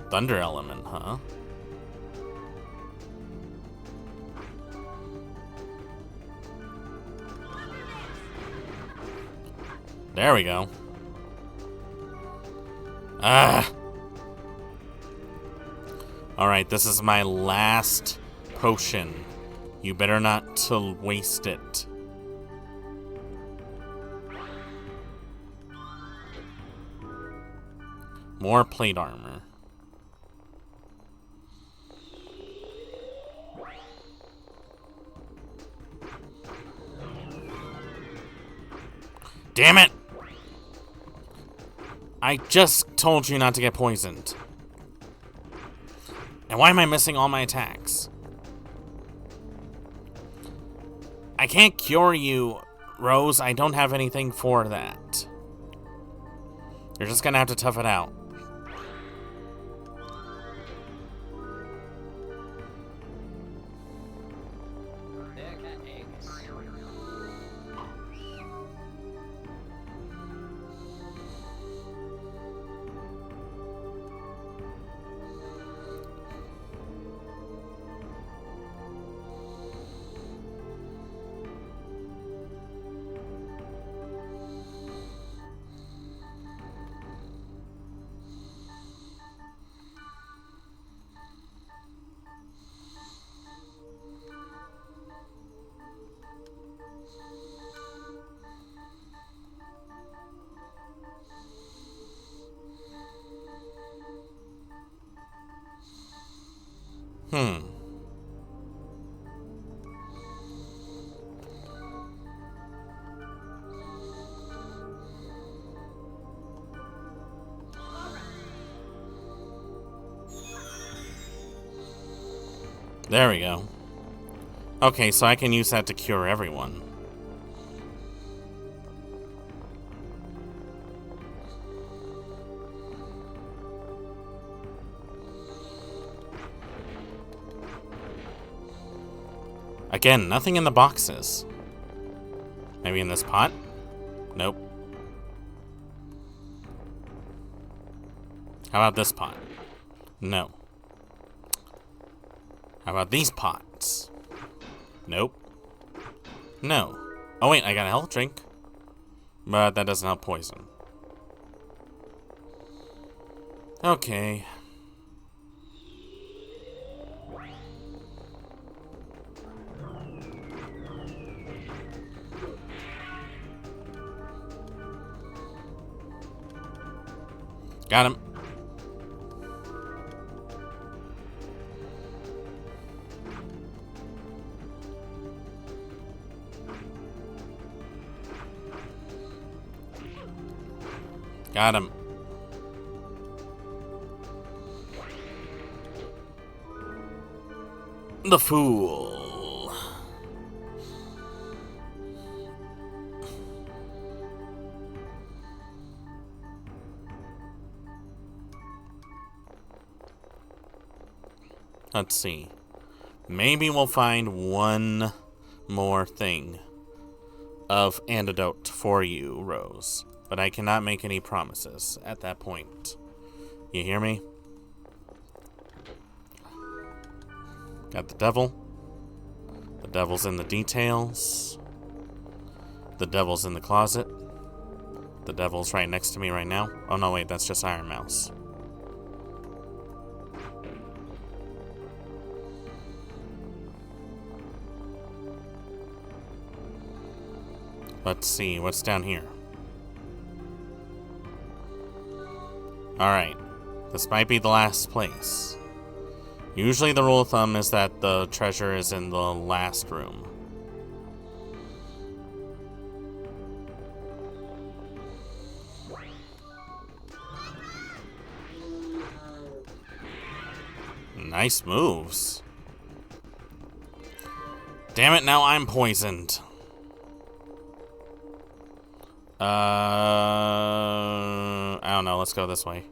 Thunder element, huh? There we go. Ah! Alright, this is my last potion. You better not to waste it. More plate armor. Damn it! I just told you not to get poisoned. And why am I missing all my attacks? I can't cure you, Rose. I don't have anything for that. You're just gonna have to tough it out. There we go. Okay, so I can use that to cure everyone. Again, nothing in the boxes. Maybe in this pot? Nope. How about this pot? No. How about these pots? Nope. No. Oh wait, I got a health drink. But that doesn't help poison. Okay. Got him. Got him. The fool. Let's see. Maybe we'll find one more thing of antidote for you, Rose. But I cannot make any promises at that point. You hear me? Got the devil. The devil's in the details. The devil's in the closet. The devil's right next to me right now. Oh no, wait, that's just Iron Mouse. Let's see, what's down here? Alright, this might be the last place. Usually the rule of thumb is that the treasure is in the last room. Nice moves. Damn it, now I'm poisoned. I don't know, let's go this way.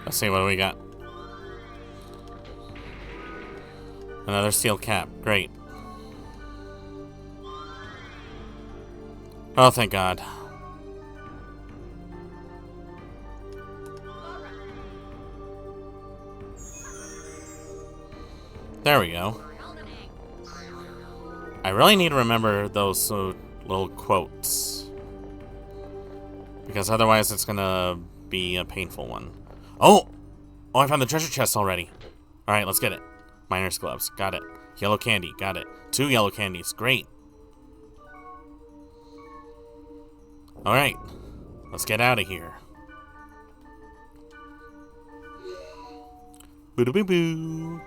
Let's see, what do we got? Another steel cap, great. Oh, thank God. There we go. I really need to remember those little quotes. Because otherwise it's gonna be a painful one. Oh! Oh, I found the treasure chest already. Alright, let's get it. Miner's gloves, got it. Yellow candy, got it. 2 yellow candies, great. Alright, let's get out of here. Boo-doo-boo-boo.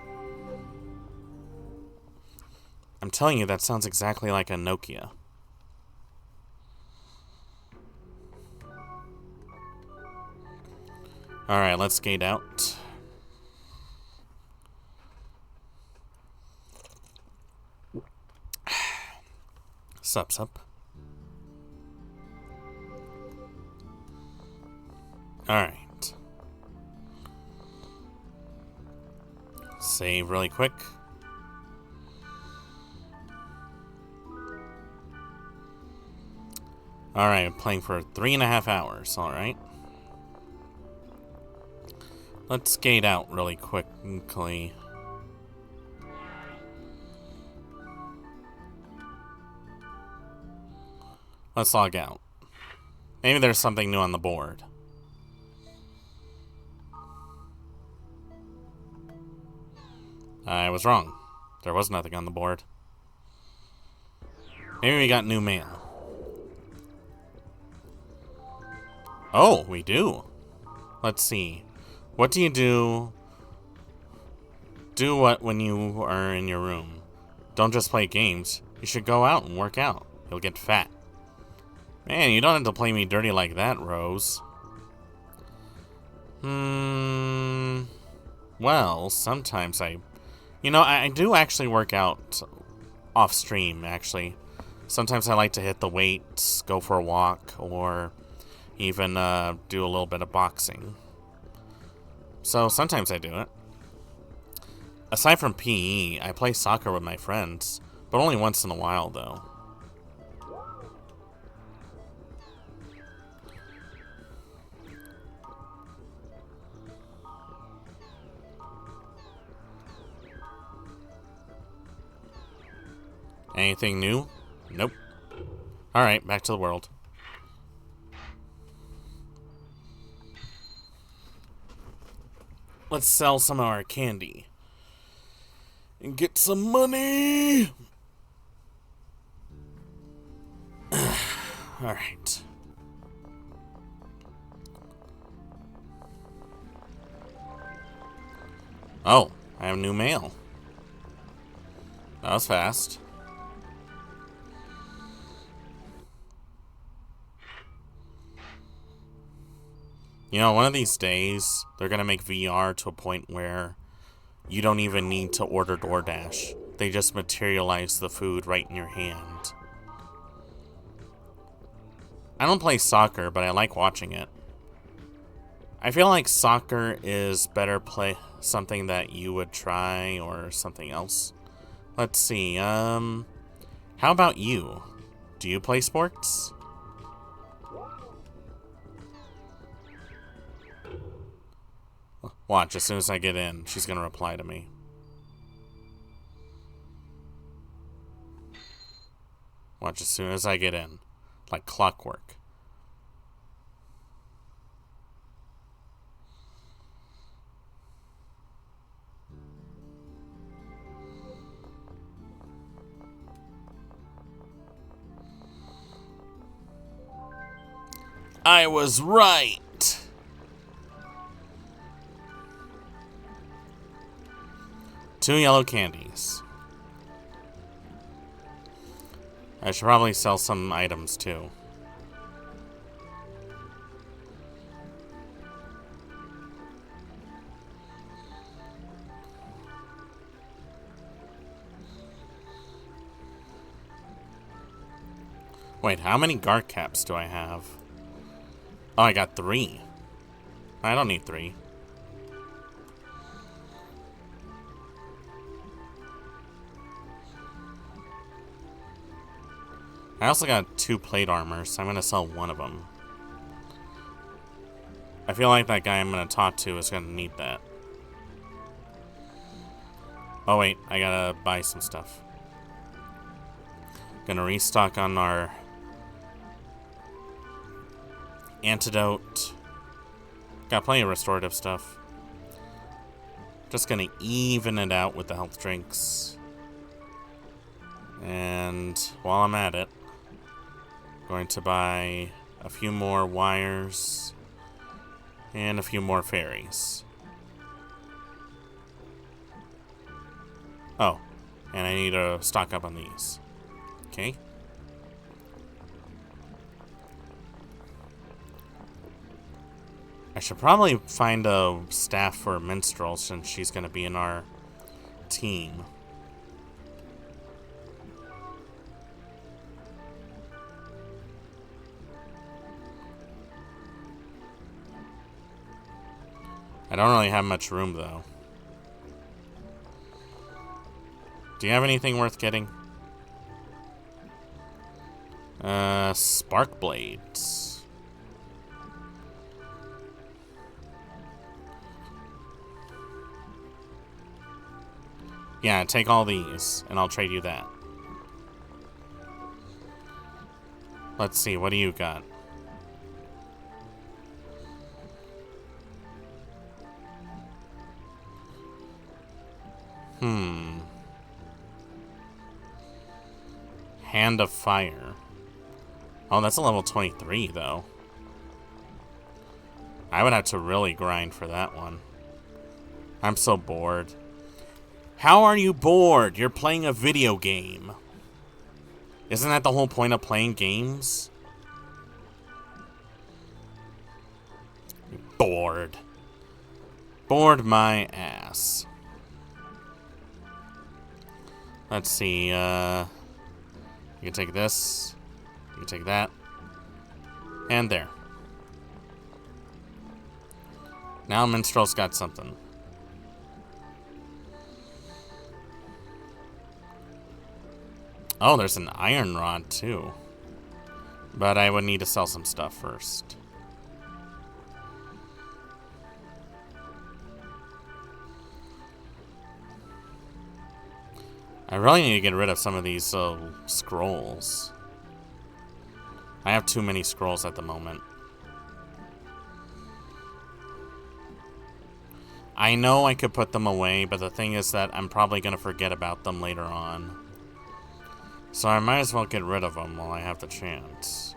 I'm telling you, that sounds exactly like a Nokia. Alright, let's skate out. Sup. Alright. Save really quick. Alright, I'm playing for 3.5 hours, alright. Let's skate out really quickly. Let's log out. Maybe there's something new on the board. I was wrong. There was nothing on the board. Maybe we got new mail. Oh, we do. Let's see. What do you do? Do what when you are in your room? Don't just play games. You should go out and work out. You'll get fat. Man, you don't have to play me dirty like that, Rose. Well, sometimes I do actually work out off stream, actually. Sometimes I like to hit the weights, go for a walk, or even do a little bit of boxing. So sometimes I do it. Aside from PE, I play soccer with my friends, but only once in a while though. Anything new? Nope. Alright, back to the world. Let's sell some of our candy. And get some money! Alright. Oh, I have new mail. That was fast. You know, one of these days, they're gonna make VR to a point where you don't even need to order DoorDash. They just materialize the food right in your hand. I don't play soccer, but I like watching it. I feel like soccer is better play something that you would try or something else. Let's see, how about you? Do you play sports? Watch, as soon as I get in, she's gonna reply to me. Watch, as soon as I get in. Like clockwork. I was right! 2 yellow candies. I should probably sell some items too. Wait, how many guard caps do I have? Oh, I got 3. I don't need 3. I also got 2 plate armor, so I'm gonna sell one of them. I feel like that guy I'm gonna talk to is gonna need that. Oh wait, I gotta buy some stuff. Gonna restock on our antidote. Got plenty of restorative stuff. Just gonna even it out with the health drinks. And while I'm at it, going to buy a few more wires and a few more fairies. Oh, and I need to stock up on these. Okay. I should probably find a staff for a minstrel since she's going to be in our team. I don't really have much room, though. Do you have anything worth getting? Spark blades. Yeah, take all these, and I'll trade you that. Let's see, what do you got? Hand of Fire. Oh, that's a level 23, though. I would have to really grind for that one. I'm so bored. How are you bored? You're playing a video game. Isn't that the whole point of playing games? You're bored. Bored my ass. Let's see, You can take this. You can take that. And there. Now Minstrel's got something. Oh, there's an iron rod too. But I would need to sell some stuff first. I really need to get rid of some of these scrolls. I have too many scrolls at the moment. I know I could put them away, but the thing is that I'm probably going to forget about them later on. So I might as well get rid of them while I have the chance.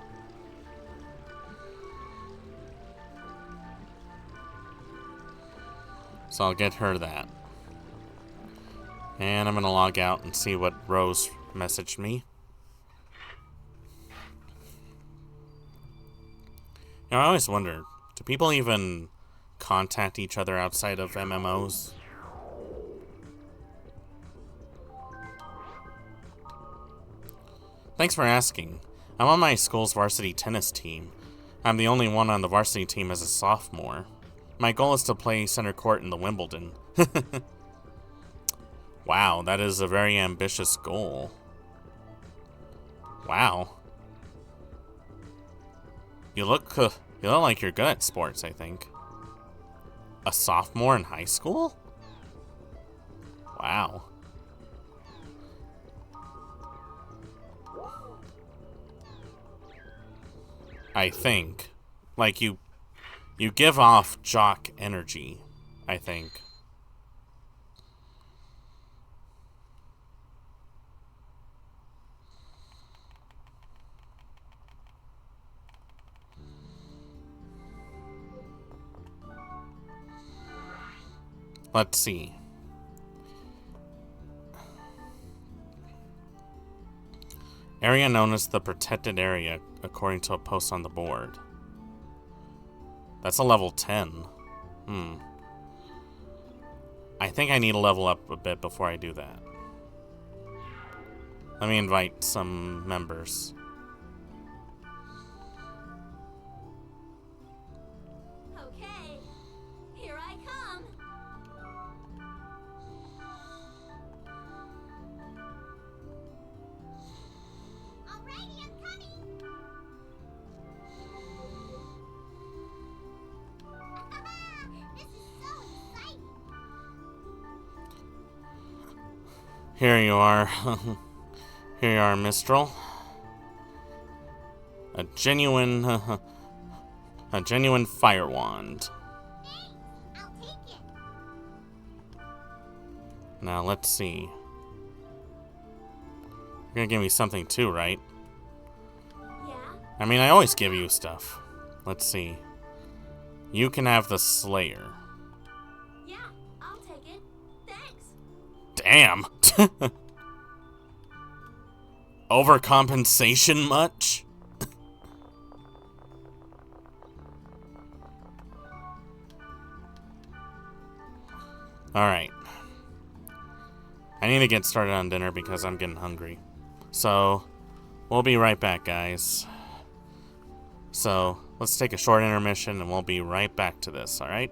So I'll get her that. And I'm going to log out and see what Rose messaged me. Now, I always wonder, do people even contact each other outside of MMOs? Thanks for asking. I'm on my school's varsity tennis team. I'm the only one on the varsity team as a sophomore. My goal is to play center court in the Wimbledon. Wow, that is a very ambitious goal. Wow. You look like you're good at sports, I think. A sophomore in high school? Wow. I think. Like, you give off jock energy, I think. Let's see. Area known as the protected area, according to a post on the board. That's a level 10. I think I need to level up a bit before I do that. Let me invite some members. Okay, here I come. Alrighty, I'm coming. This is so exciting. Here you are. Here you are, Mistral. A genuine fire wand. Thanks, I'll take it. Now let's see. You're gonna give me something too, right? Yeah? I mean, I always give you stuff. Let's see. You can have the Slayer. Yeah, I'll take it. Thanks. Damn! Overcompensation much? Alright. I need to get started on dinner because I'm getting hungry. So, we'll be right back, guys. So, let's take a short intermission and we'll be right back to this, alright?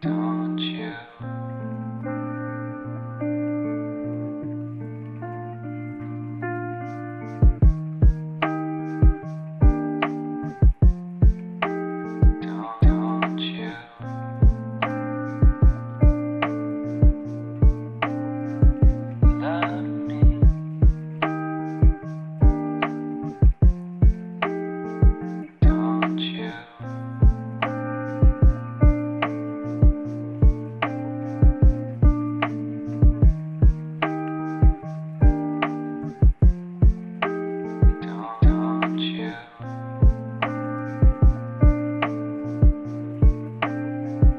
Don't you? Don't you? Love me. Don't you? Don't you?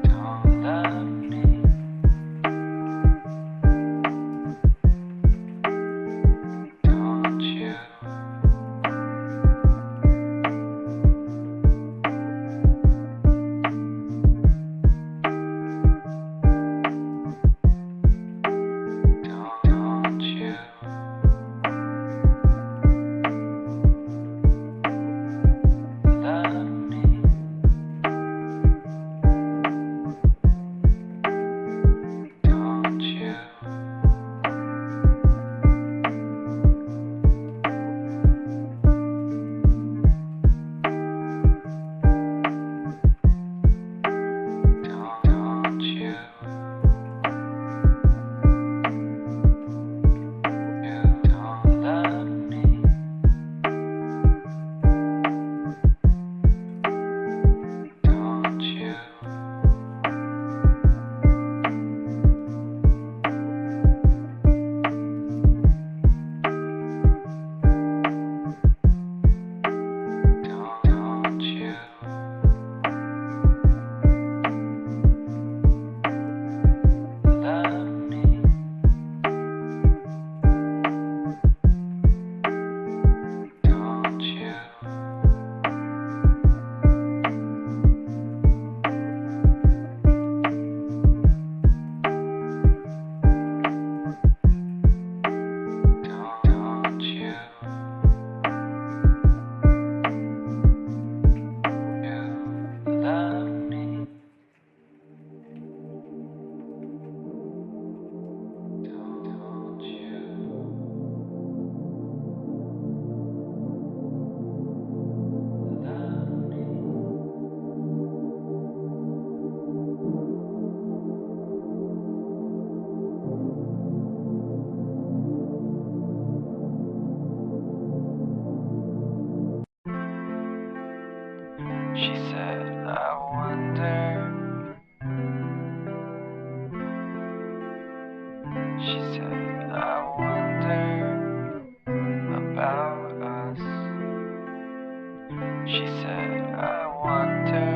Don't love me. Don't you? Don't you? Love me. Don't you? Don't you? You don't love me. Don't you? Don't you? Love me. Don't you? Don't you? You love me. Don't you? Love me. She said, I wonder. She said, I wonder about us. She said, I wonder.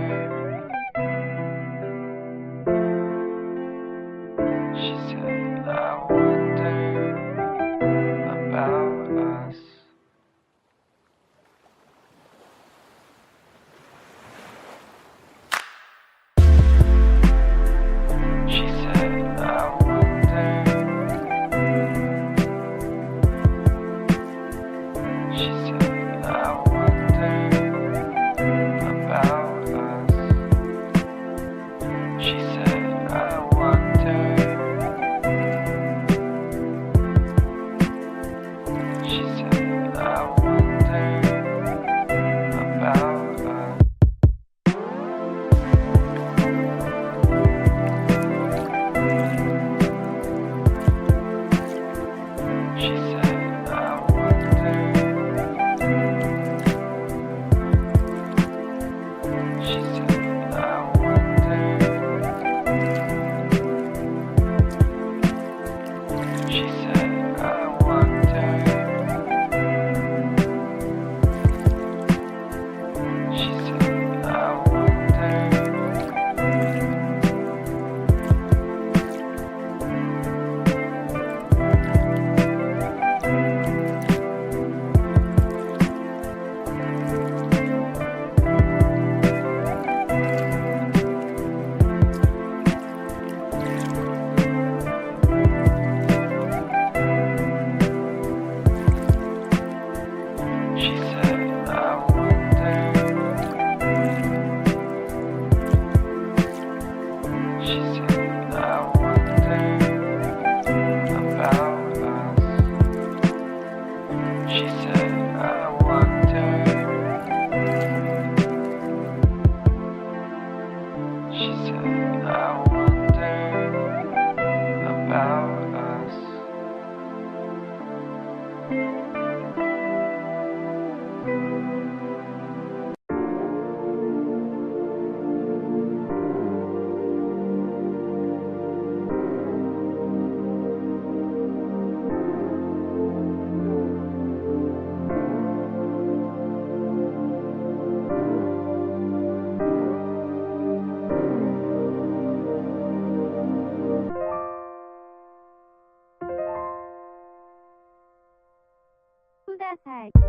She said, I wonder about us. She said, I wonder. She said, I wonder about us. She said, I wonder. She said, I wonder about us. She said, I wonder. She said, I wonder. She said, I wonder. She said, I wonder. Dot.Hack.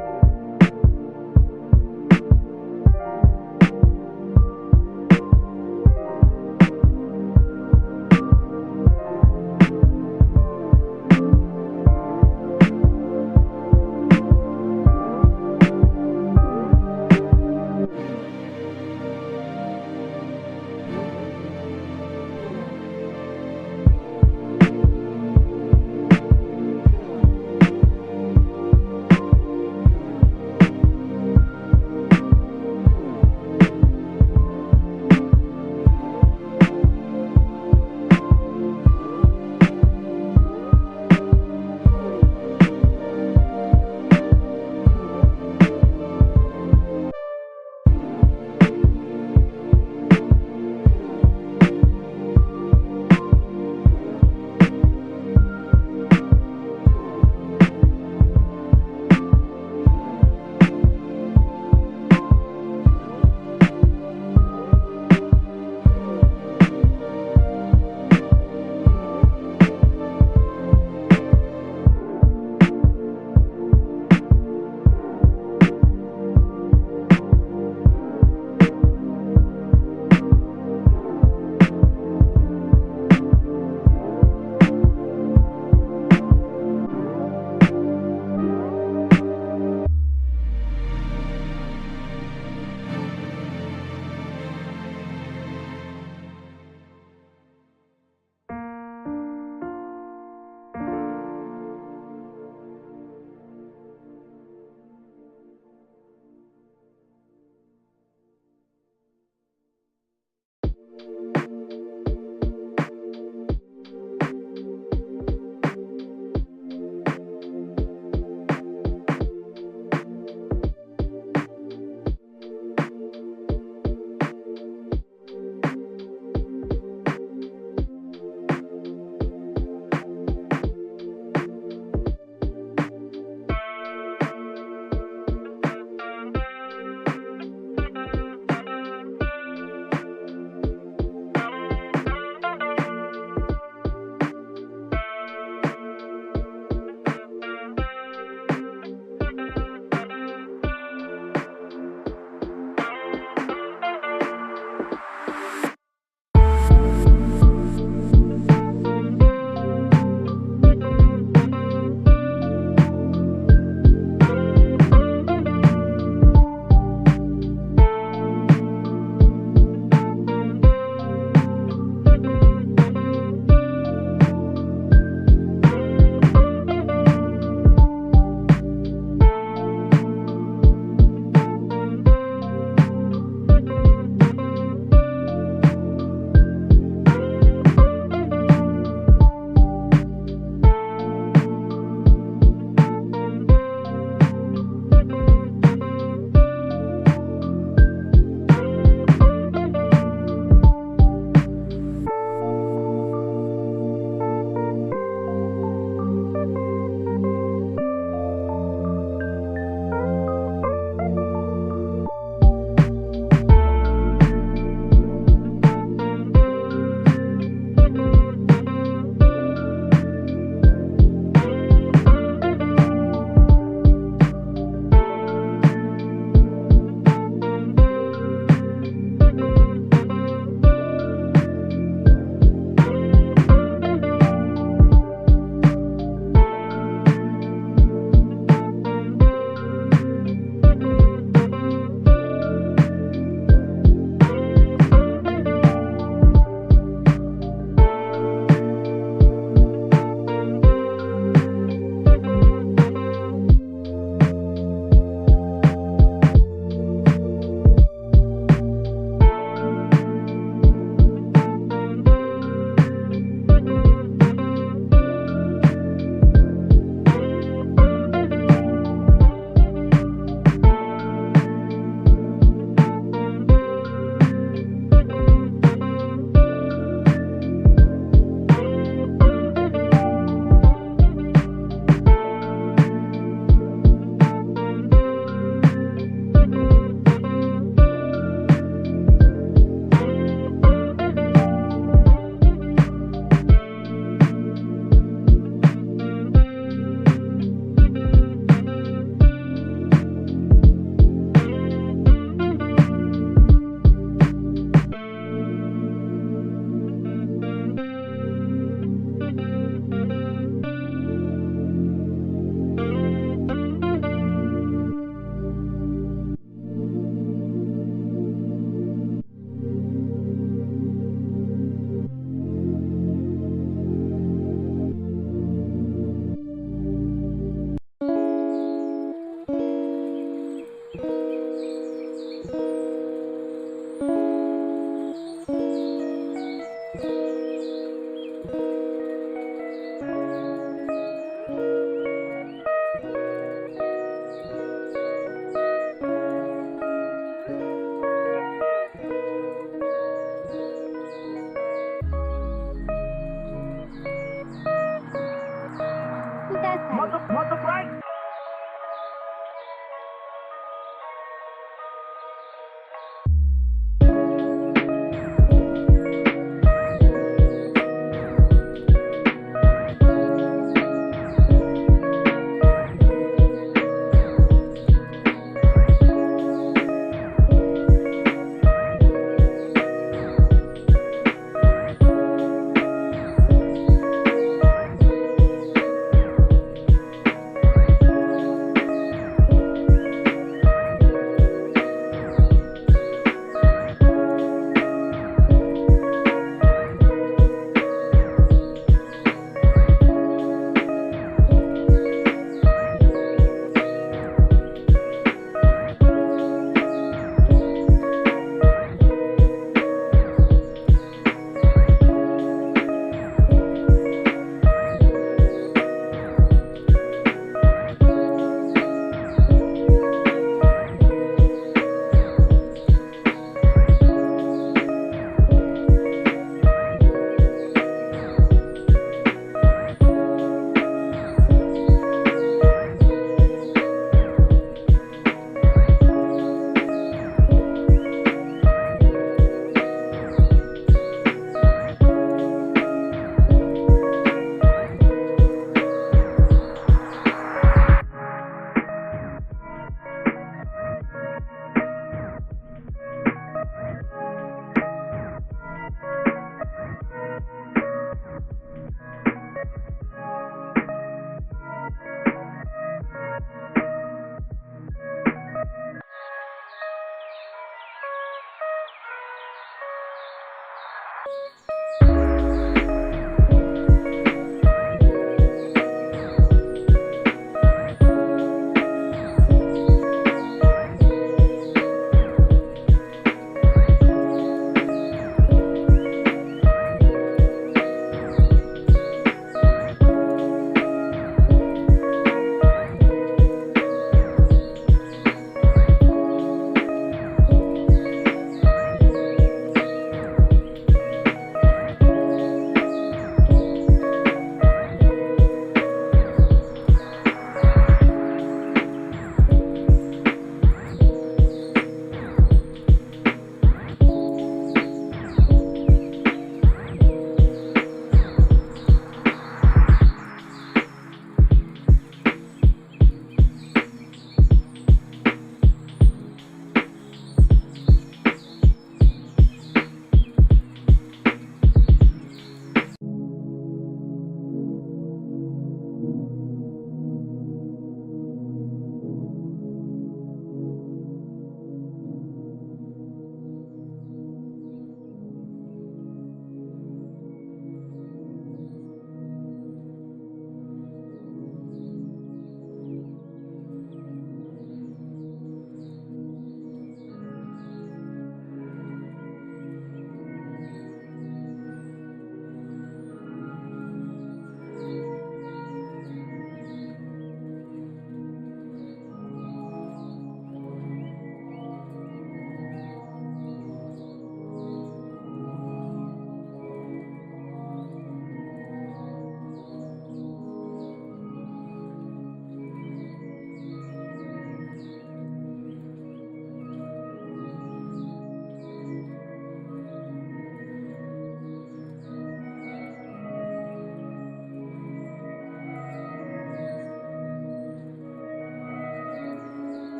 Mother.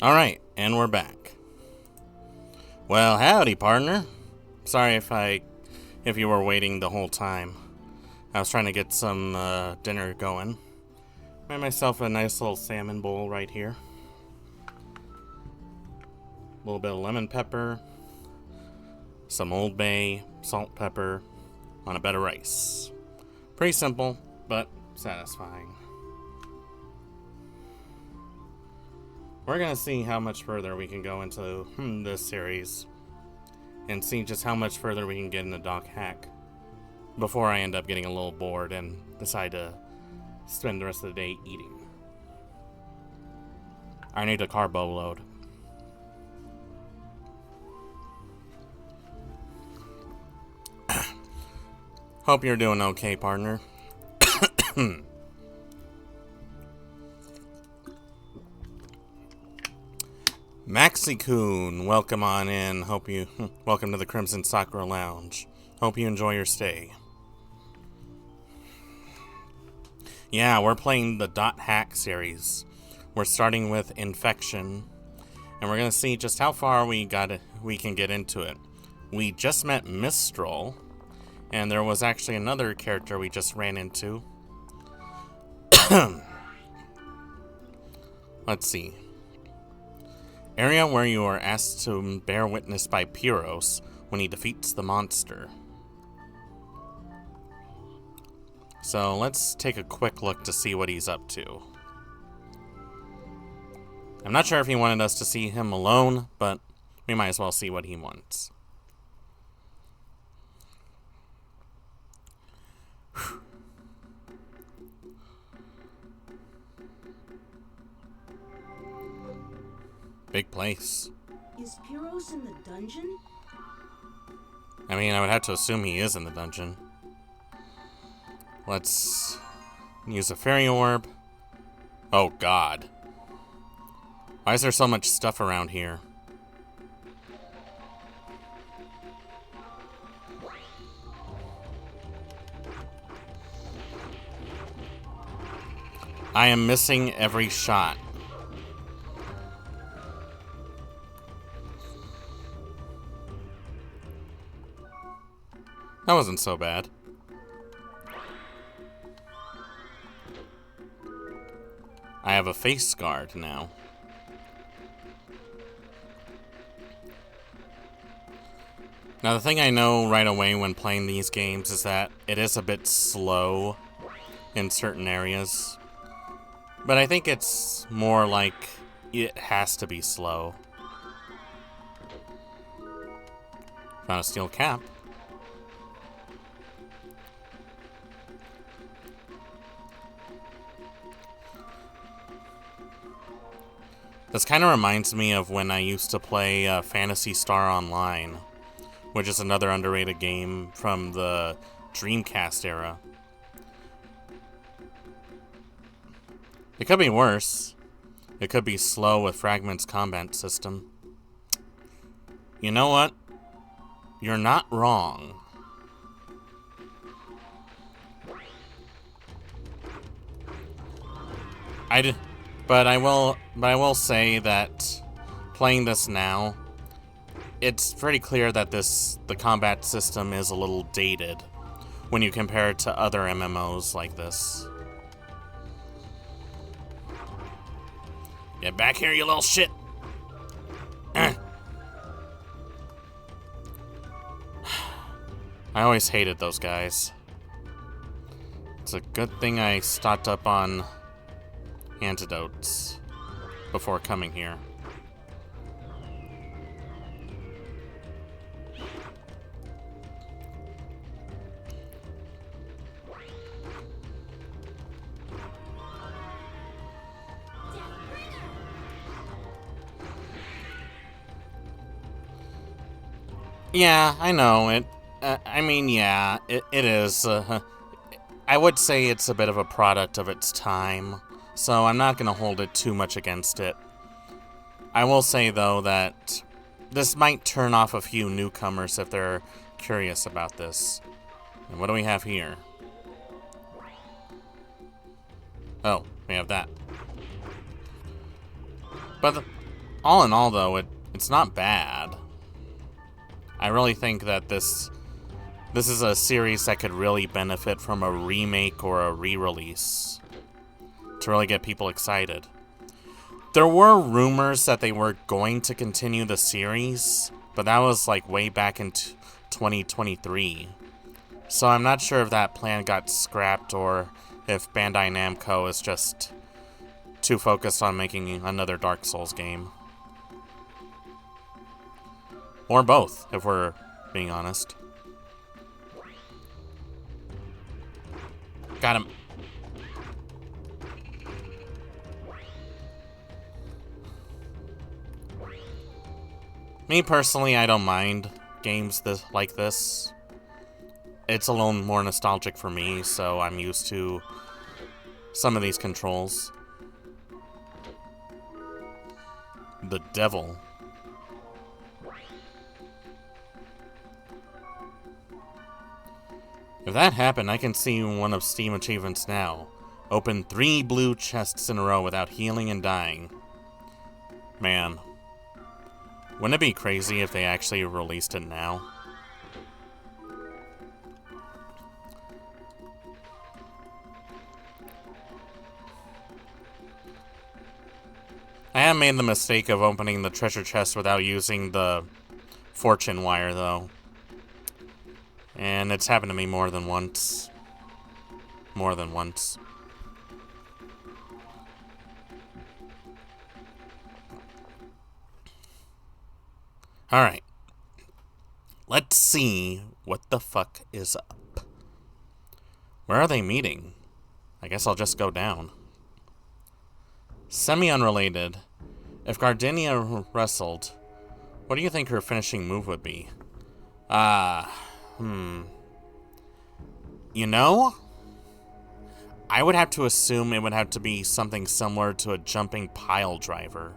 Alright, and we're back. Well, howdy, partner. Sorry if you were waiting the whole time. I was trying to get some dinner going. Made myself a nice little salmon bowl right here. A little bit of lemon pepper, some Old Bay, salt, pepper, on a bed of rice. Pretty simple, but satisfying. We're going to see how much further we can go into this series and see just how much further we can get into Dot.Hack before I end up getting a little bored and decide to spend the rest of the day eating. I need a carbo load. Hope you're doing okay, partner. Maxi-kun, welcome on in. Welcome to the Crimson Sakura Lounge. Hope you enjoy your stay. Yeah, we're playing the Dot.Hack series. We're starting with Infection, and we're gonna see just how far we can get into it. We just met Mistral, and there was actually another character we just ran into. Let's see. Area where you are asked to bear witness by Pyros when he defeats the monster. So let's take a quick look to see what he's up to. I'm not sure if he wanted us to see him alone, but we might as well see what he wants. Big place. Is Pyros in the dungeon? I mean, I would have to assume he is in the dungeon. Let's use a fairy orb. Oh, God. Why is there so much stuff around here? I am missing every shot. That wasn't so bad. I have a face guard now. Now, the thing I know right away when playing these games is that it is a bit slow in certain areas. But I think it's more like it has to be slow. Found a steel cap. This kind of reminds me of when I used to play Phantasy Star Online, which is another underrated game from the Dreamcast era. It could be worse. It could be slow with Fragment's combat system. You know what? You're not wrong. But I will say that playing this now, it's pretty clear that the combat system is a little dated when you compare it to other MMOs like this. Get back here, you little shit! I always hated those guys. It's a good thing I stocked up on antidotes before coming here. Yeah, I know it. I mean, yeah, it is. I would say it's a bit of a product of its time, so I'm not going to hold it too much against it. I will say, though, that this might turn off a few newcomers if they're curious about this. And what do we have here? Oh, we have that. But All in all, though, it's not bad. I really think that this is a series that could really benefit from a remake or a re-release to really get people excited. There were rumors that they were going to continue the series, but that was like way back in 2023. So I'm not sure if that plan got scrapped or if Bandai Namco is just too focused on making another Dark Souls game. Or both, if we're being honest. Got him. Me personally, I don't mind games like this. It's a little more nostalgic for me, so I'm used to some of these controls. The devil. If that happened, I can see one of Steam achievements now. Open 3 blue chests in a row without healing and dying. Man. Wouldn't it be crazy if they actually released it now? I have made the mistake of opening the treasure chest without using the fortune wire, though. And it's happened to me more than once. More than once. Alright. Let's see what the fuck is up. Where are they meeting? I guess I'll just go down. Semi-unrelated. If Gardenia wrestled, what do you think her finishing move would be? You know? I would have to assume it would have to be something similar to a jumping pile driver.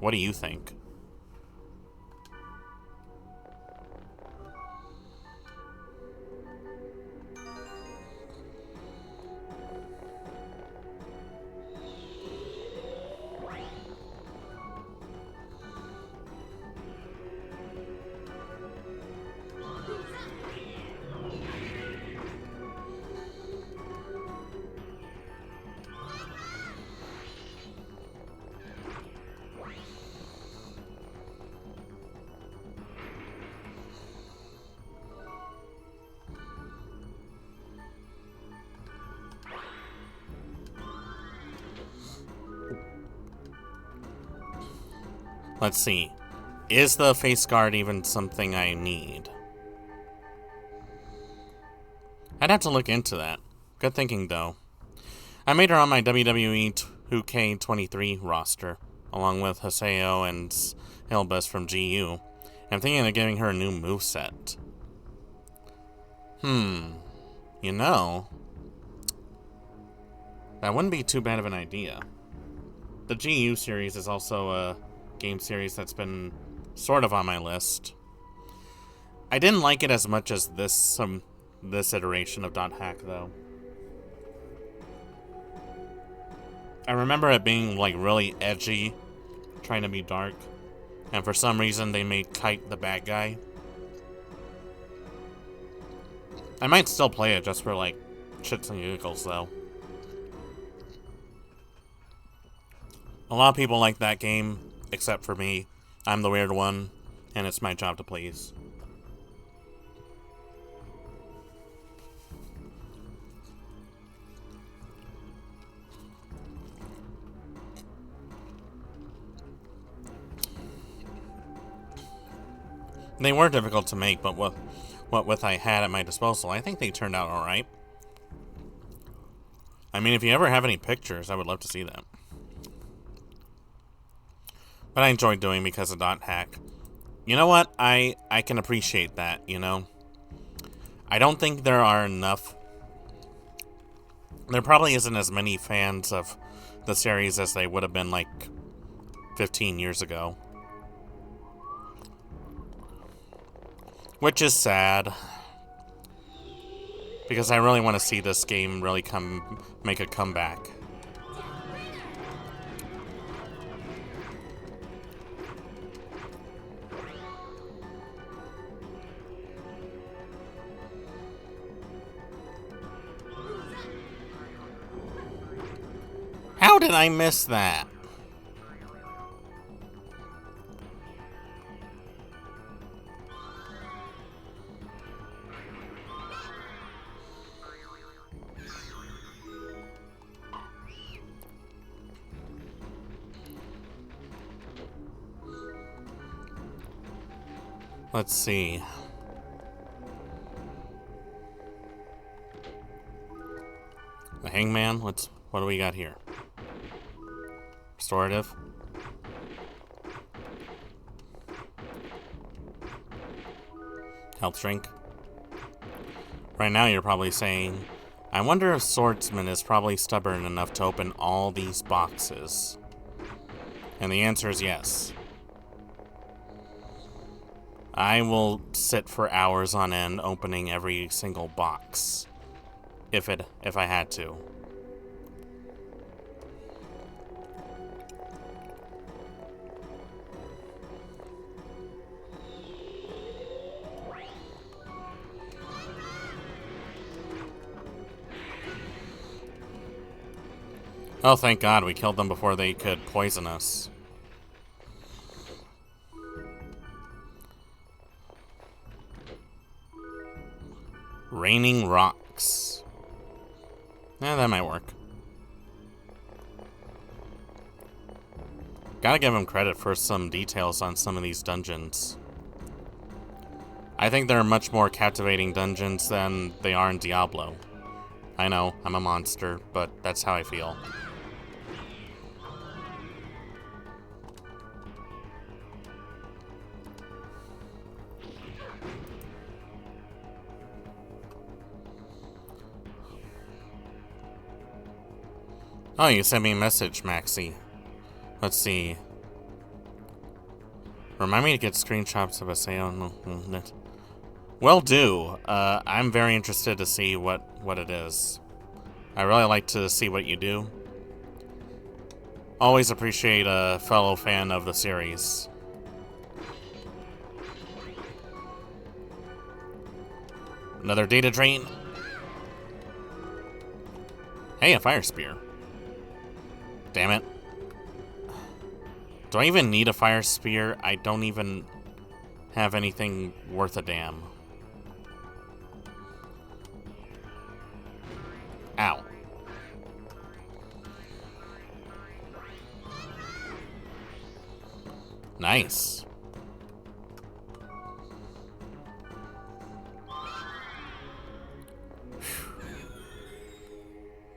What do you think? Let's see. Is the face guard even something I need? I'd have to look into that. Good thinking, though. I made her on my WWE 2K23 roster, along with Haseo and Elbus from GU. I'm thinking of giving her a new moveset. You know, that wouldn't be too bad of an idea. The GU series is also a game series that's been sort of on my list. I didn't like it as much as this iteration of Dot.Hack, though. I remember it being like really edgy, trying to be dark, and for some reason they made Kite the bad guy. I might still play it just for like shits and giggles, though. A lot of people like that game, except for me. I'm the weird one, and it's my job to please. They were difficult to make, but what with I had at my disposal, I think they turned out alright. I mean, if you ever have any pictures, I would love to see them. But I enjoyed doing because of Dot.Hack. You know what? I can appreciate that, you know? I don't think there are enough... There probably isn't as many fans of the series as they would have been, like, 15 years ago. Which is sad. Because I really want to see this game really make a comeback. How did I miss that? Let's see. The hangman, what do we got here? Restorative. Health drink. Right now you're probably saying, I wonder if Swordsman is probably stubborn enough to open all these boxes. And the answer is yes. I will sit for hours on end opening every single box. If I had to. Oh, thank God we killed them before they could poison us. Raining rocks. That might work. Gotta give him credit for some details on some of these dungeons. I think they're much more captivating dungeons than they are in Diablo. I know, I'm a monster, but that's how I feel. Oh, you sent me a message, Maxie. Let's see. Remind me to get screenshots of a sale. No. Will do. I'm very interested to see what it is. I really like to see what you do. Always appreciate a fellow fan of the series. Another data drain. Hey, a fire spear. Damn it. Do I even need a fire spear? I don't even have anything worth a damn. Ow. Nice.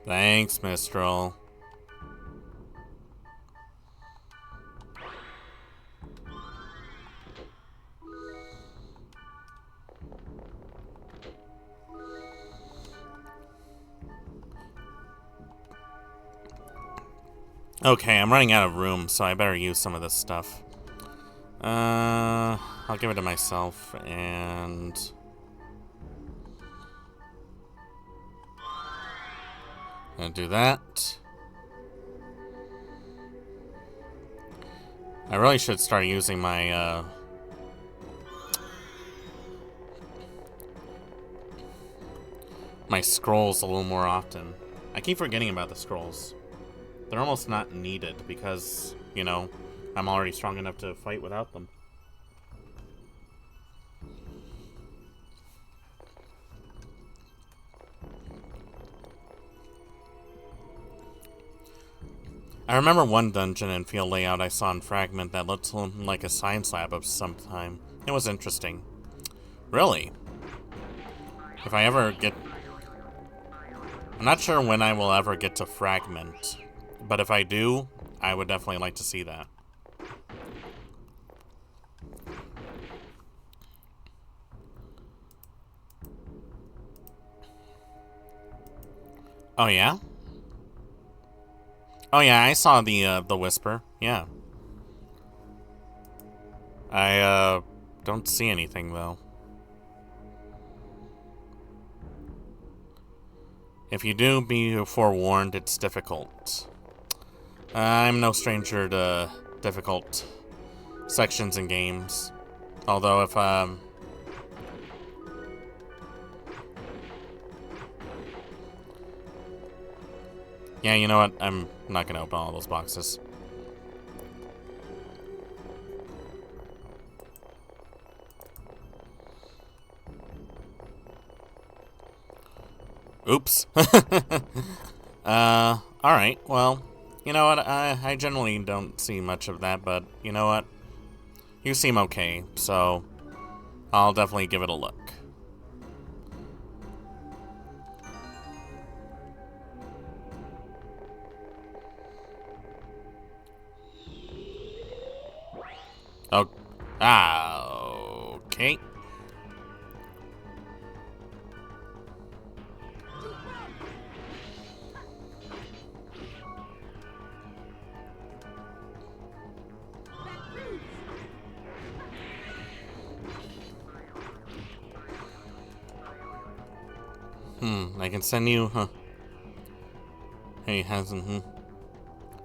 Thanks, Mistral. Okay, I'm running out of room, so I better use some of this stuff. I'll give it to myself, and... Gonna do that. I really should start using my, my scrolls a little more often. I keep forgetting about the scrolls. They're almost not needed because, you know, I'm already strong enough to fight without them. I remember one dungeon and field layout I saw in Fragment that looked like a science lab of some time. It was interesting. Really? If I ever get... I'm not sure when I will ever get to Fragment. But if I do, I would definitely like to see that. Oh yeah? Oh yeah, I saw the Whisper. Yeah. I don't see anything though. If you do, be forewarned, it's difficult. I'm no stranger to difficult sections in games. Although if, Yeah, you know what? I'm not gonna open all those boxes. Oops. Alright, well, you know what? I generally don't see much of that, but you know what? You seem okay, so I'll definitely give it a look. Oh, okay. I can send you, huh? Hey, hasn't,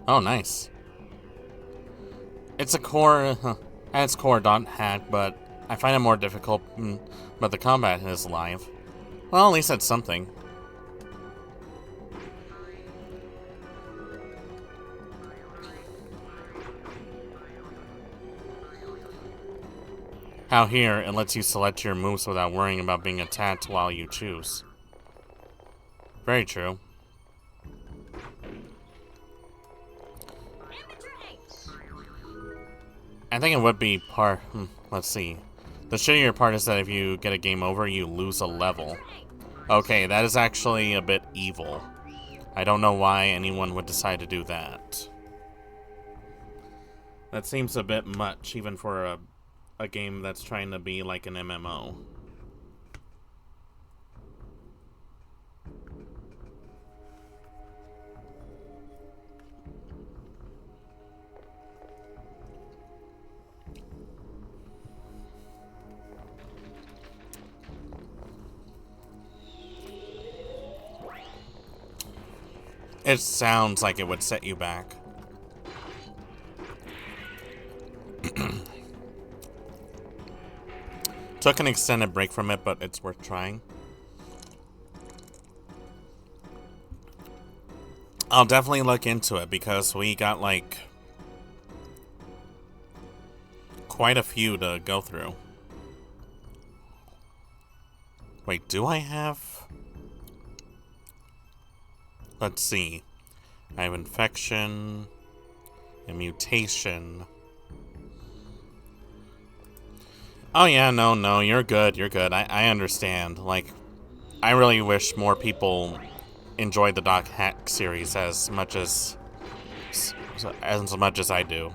Oh, nice. It's a core, at its core Dot.Hack, but I find it more difficult, but the combat is live. Well, at least that's something. How here, it lets you select your moves without worrying about being attacked while you choose. Very true. I think it would be part... let's see. The shittier part is that if you get a game over, you lose a level. Okay, that is actually a bit evil. I don't know why anyone would decide to do that. That seems a bit much, even for a game that's trying to be like an MMO. It sounds like it would set you back. Took an extended break from it, but it's worth trying. I'll definitely look into it because we got like quite a few to go through. Wait, do I have... Let's see. I have infection, a mutation. Oh yeah, no, you're good, I understand. Like, I really wish more people enjoyed the Dot.Hack series as much as I do.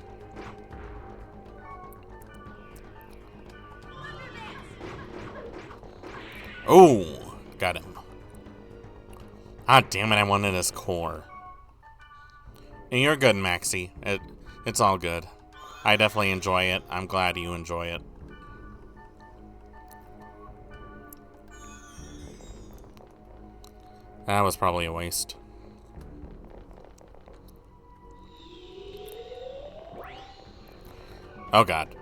Oh, got him. Ah, damn it, I wanted his core. And you're good, Maxie. It's all good. I definitely enjoy it. I'm glad you enjoy it. That was probably a waste. Oh god.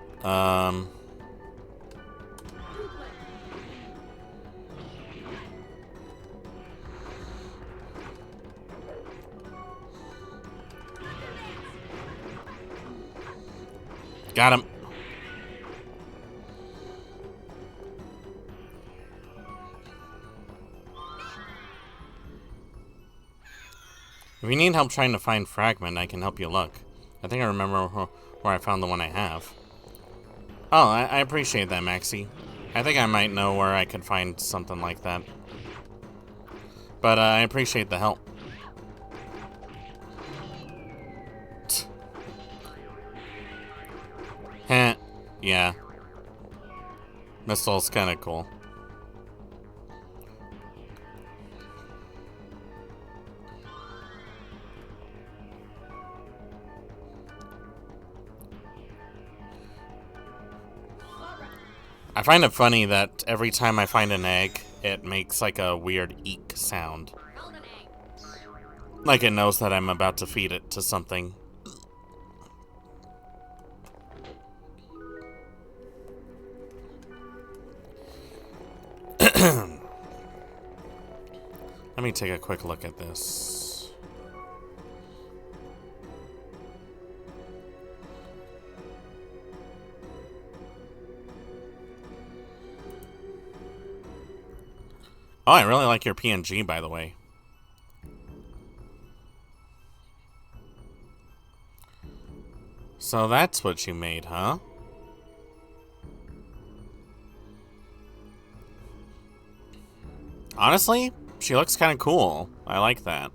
Got him. If you need help trying to find Fragment, I can help you look. I think I remember where I found the one I have. Oh, I appreciate that, Maxie. I think I might know where I could find something like that. But I appreciate the help. Heh. Yeah. Missile's kinda cool. I find it funny that every time I find an egg, it makes like a weird eek sound. Like it knows that I'm about to feed it to something. Let me take a quick look at this. Oh, I really like your PNG, by the way. So that's what you made, huh? Honestly, she looks kind of cool. I like that.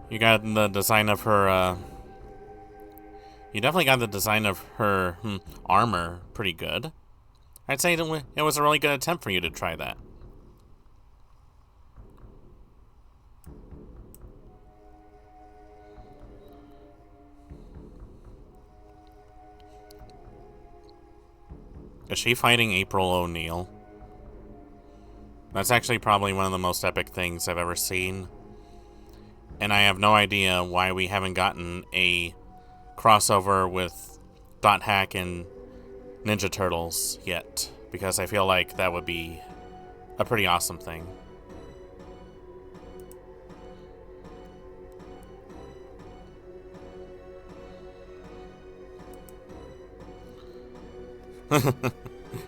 You got the design of her, you definitely got the design of her armor pretty good. I'd say it was a really good attempt for you to try that. Is she fighting April O'Neil? That's actually probably one of the most epic things I've ever seen. And I have no idea why we haven't gotten a crossover with Dot.Hack and Ninja Turtles yet. Because I feel like that would be a pretty awesome thing.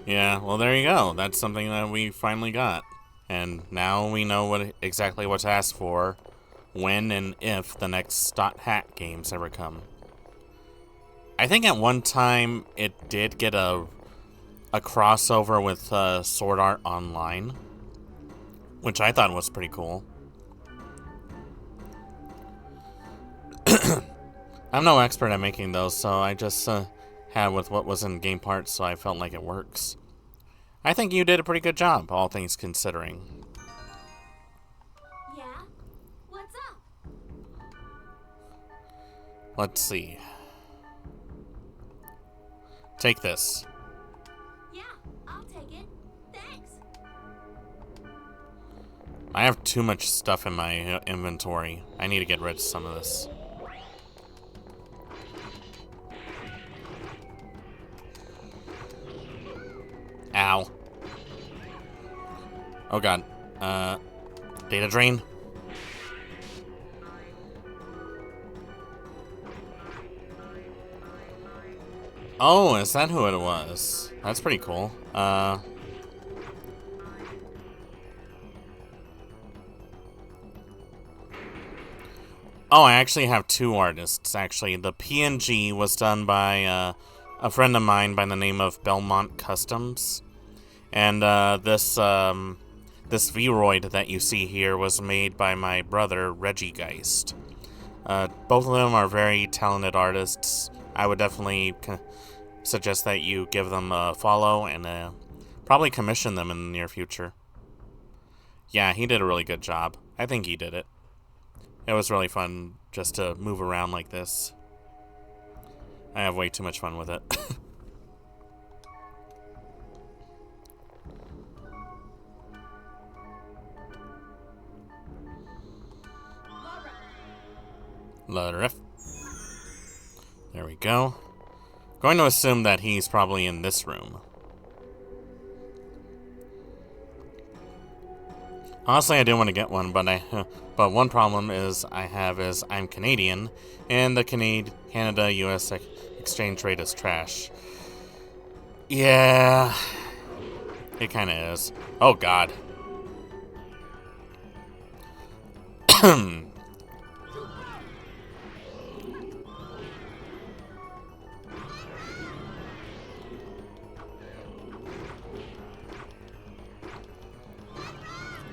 Yeah, well there you go. That's something that we finally got. And now we know exactly what to ask for when and if the next Dot.Hack games ever come. I think at one time it did get a crossover with Sword Art Online, which I thought was pretty cool. I'm no expert at making those, so I just had with what was in game parts, so I felt like it works. I think you did a pretty good job, all things considering. Yeah? What's up? Let's see. Take this. Yeah, I'll take it. Thanks. I have too much stuff in my inventory. I need to get rid of some of this. Ow. Oh god. Data drain? Oh, is that who it was? That's pretty cool. Oh, I actually have two artists, actually. The PNG was done by a friend of mine by the name of Belmont Customs. And this Vroid that you see here was made by my brother, Reggie Geist. Both of them are very talented artists. I would definitely suggest that you give them a follow and probably commission them in the near future. Yeah, he did a really good job. I think he did it. It was really fun just to move around like this. I have way too much fun with it. Larif. There we go. Going to assume that he's probably in this room. Honestly, I do want to get one, but one problem is I'm Canadian, and the Canada-US exchange rate is trash. Yeah, it kind of is. Oh God.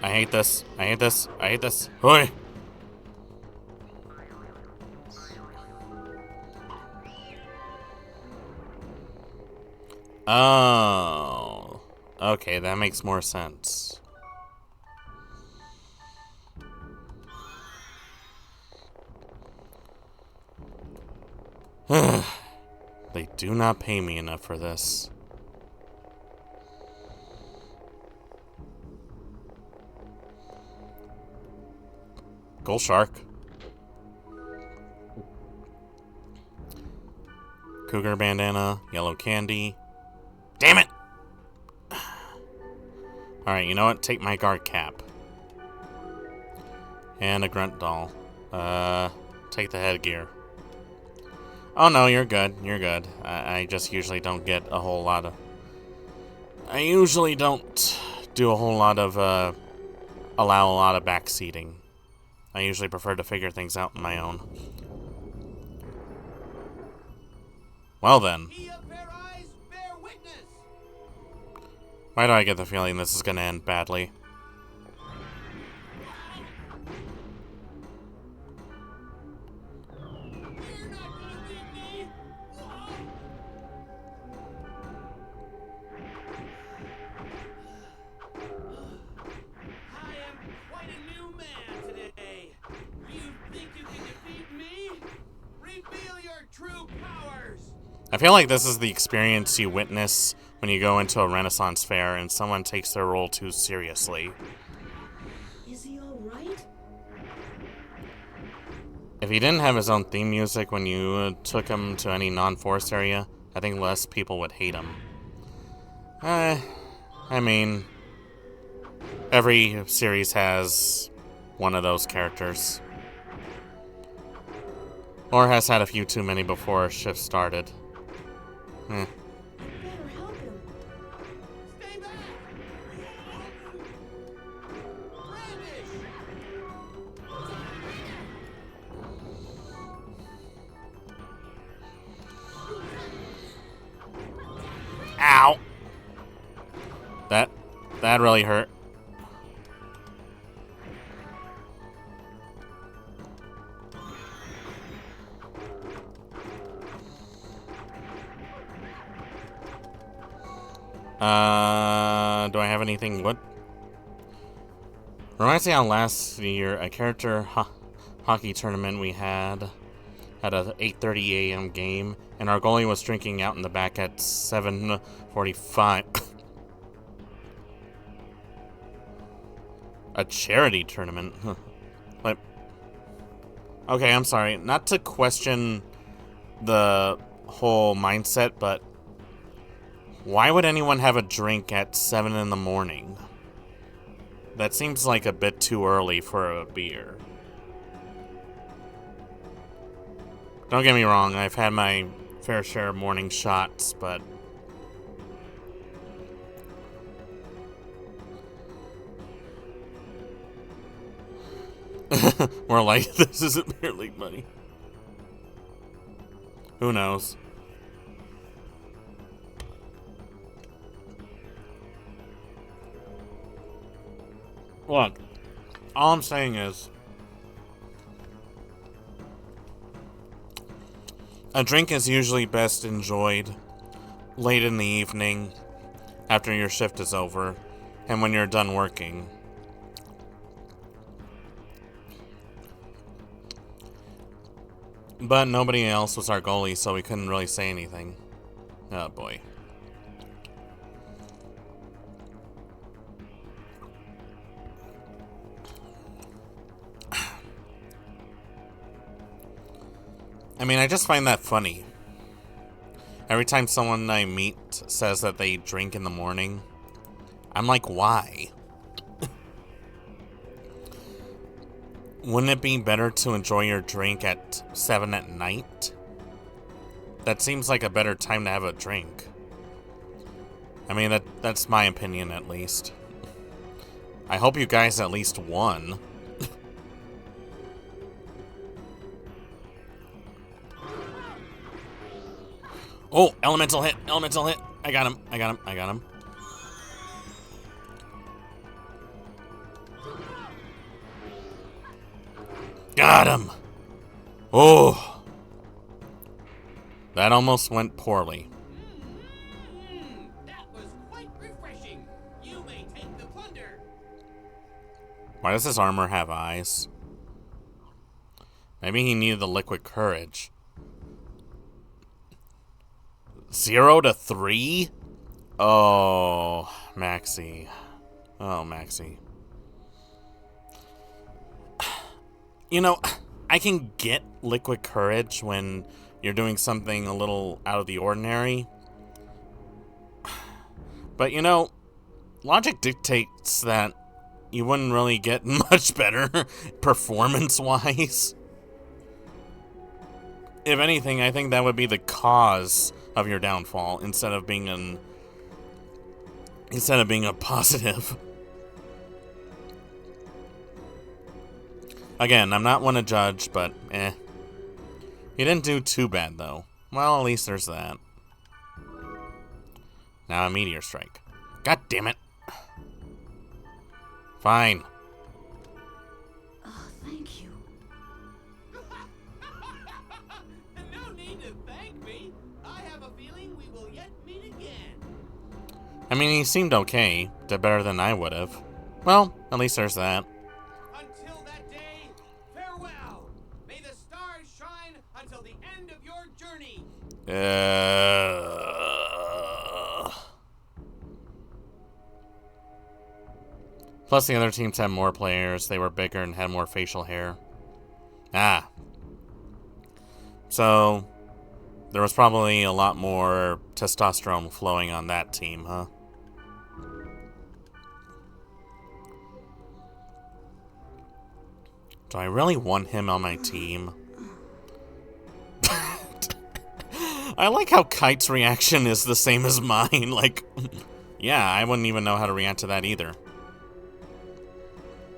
I hate this. I hate this. I hate this. Hoi! Oh. Okay, that makes more sense. They do not pay me enough for this. Gold shark. Cougar bandana, yellow candy. Damn it! Alright, you know what? Take my guard cap. And a grunt doll. Take the headgear. Oh no, you're good. You're good. I just usually don't get a whole lot of... I usually don't do a whole lot of, allow a lot of backseating. I usually prefer to figure things out on my own. Well then. He of fair eyes, bear witness. Why do I get the feeling this is gonna end badly? You're not gonna beat me. I am quite a new man today. You think you can defeat me? Reveal your true powers. I feel like this is the experience you witness when you go into a Renaissance fair and someone takes their role too seriously. Is he all right? If he didn't have his own theme music when you took him to any non-forest area, I think less people would hate him. I mean, every series has one of those characters. Or has had a few too many before a shift started. Eh. I better help him. Stay back. Brandish. Ow! That really hurt. Do I have anything? What? Reminds me how last year a character hockey tournament we had a 8:30 a.m. game, and our goalie was drinking out in the back at 7:45. A charity tournament. Like, okay, I'm sorry. Not to question the whole mindset, but why would anyone have a drink at 7 in the morning? That seems like a bit too early for a beer. Don't get me wrong, I've had my fair share of morning shots, but we're like, this isn't beer league money. Who knows? Look, all I'm saying is, a drink is usually best enjoyed late in the evening after your shift is over and when you're done working. But nobody else was our goalie, so we couldn't really say anything. Oh boy. I mean, I just find that funny. Every time someone I meet says that they drink in the morning, I'm like, why? Wouldn't it be better to enjoy your drink at 7 at night? That seems like a better time to have a drink. I mean, that's my opinion at least. I hope you guys at least won. Oh, elemental hit, elemental hit. I got him, I got him, I got him. Got him! Oh! That almost went poorly. That was quite refreshing. You may take the plunder. Why does his armor have eyes? Maybe he needed the liquid courage. 0 to 3? Oh, Maxie. Oh, Maxie. You know, I can get liquid courage when you're doing something a little out of the ordinary. But, you know, logic dictates that you wouldn't really get much better performance-wise. If anything, I think that would be the cause of your downfall instead of being instead of being a positive. Again, I'm not one to judge, but eh. He didn't do too bad, though. Well, at least there's that. Now a meteor strike. God damn it. Fine. Oh, thank you. No need to thank me. I have a feeling we will yet meet again. I mean, he seemed okay. Did better than I would have. Well, at least there's that. Until that day, farewell. May the stars shine until the end of your journey. Plus, the other teams had more players. They were bigger and had more facial hair. Ah. So, there was probably a lot more testosterone flowing on that team, huh? Do I really want him on my team? I like how Kite's reaction is the same as mine. Like, yeah, I wouldn't even know how to react to that either.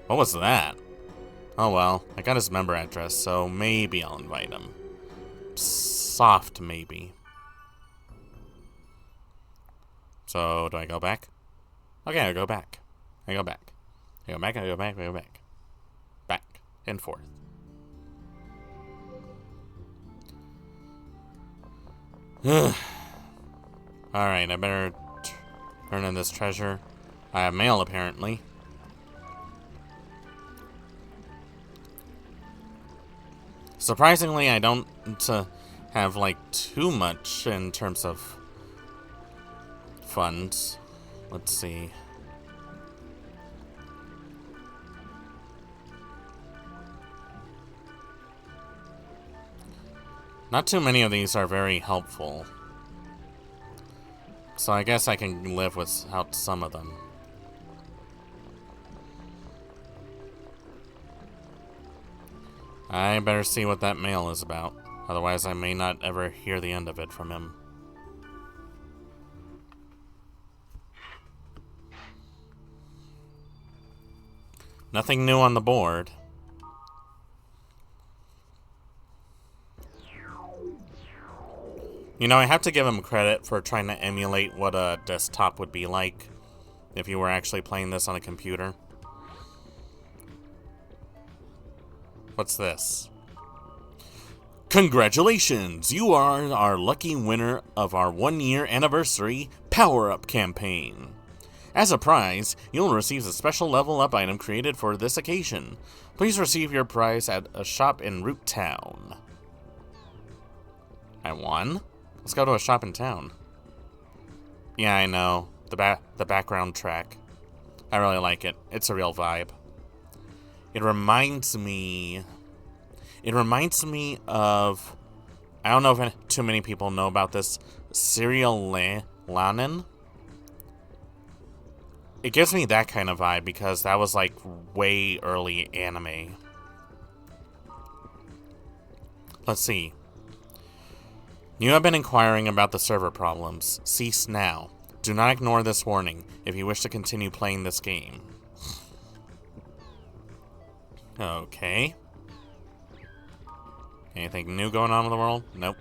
What was that? Oh well, I got his member address, so maybe I'll invite him. Soft, maybe. So, do I go back? Okay, I go back. I go back. I go back, I go back, I go back. Back and forth. Alright, I better turn in this treasure. I have mail, apparently. Surprisingly, I don't have, like, too much in terms of funds. Let's see. Not too many of these are very helpful. So I guess I can live without some of them. I better see what that mail is about. Otherwise, I may not ever hear the end of it from him. Nothing new on the board. You know, I have to give him credit for trying to emulate what a desktop would be like if you were actually playing this on a computer. What's this? Congratulations! You are our lucky winner of our 1-year anniversary power-up campaign. As a prize, you'll receive a special level-up item created for this occasion. Please receive your prize at a shop in Root Town. I won? Let's go to a shop in town. Yeah, I know. The background track. I really like it. It's a real vibe. It reminds me of, I don't know if too many people know about this, Serial Lanin. It gives me that kind of vibe because that was like way early anime. Let's see. You have been inquiring about the server problems. Cease now. Do not ignore this warning if you wish to continue playing this game. Okay. Anything new going on in the world? Nope.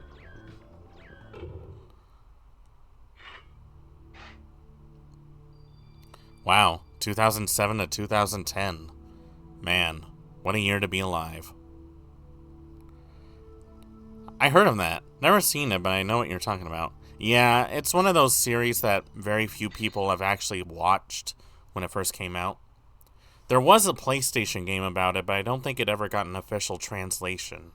Wow, 2007 to 2010. Man, what a year to be alive. I heard of that. Never seen it, but I know what you're talking about. Yeah, it's one of those series that very few people have actually watched when it first came out. There was a PlayStation game about it, but I don't think it ever got an official translation.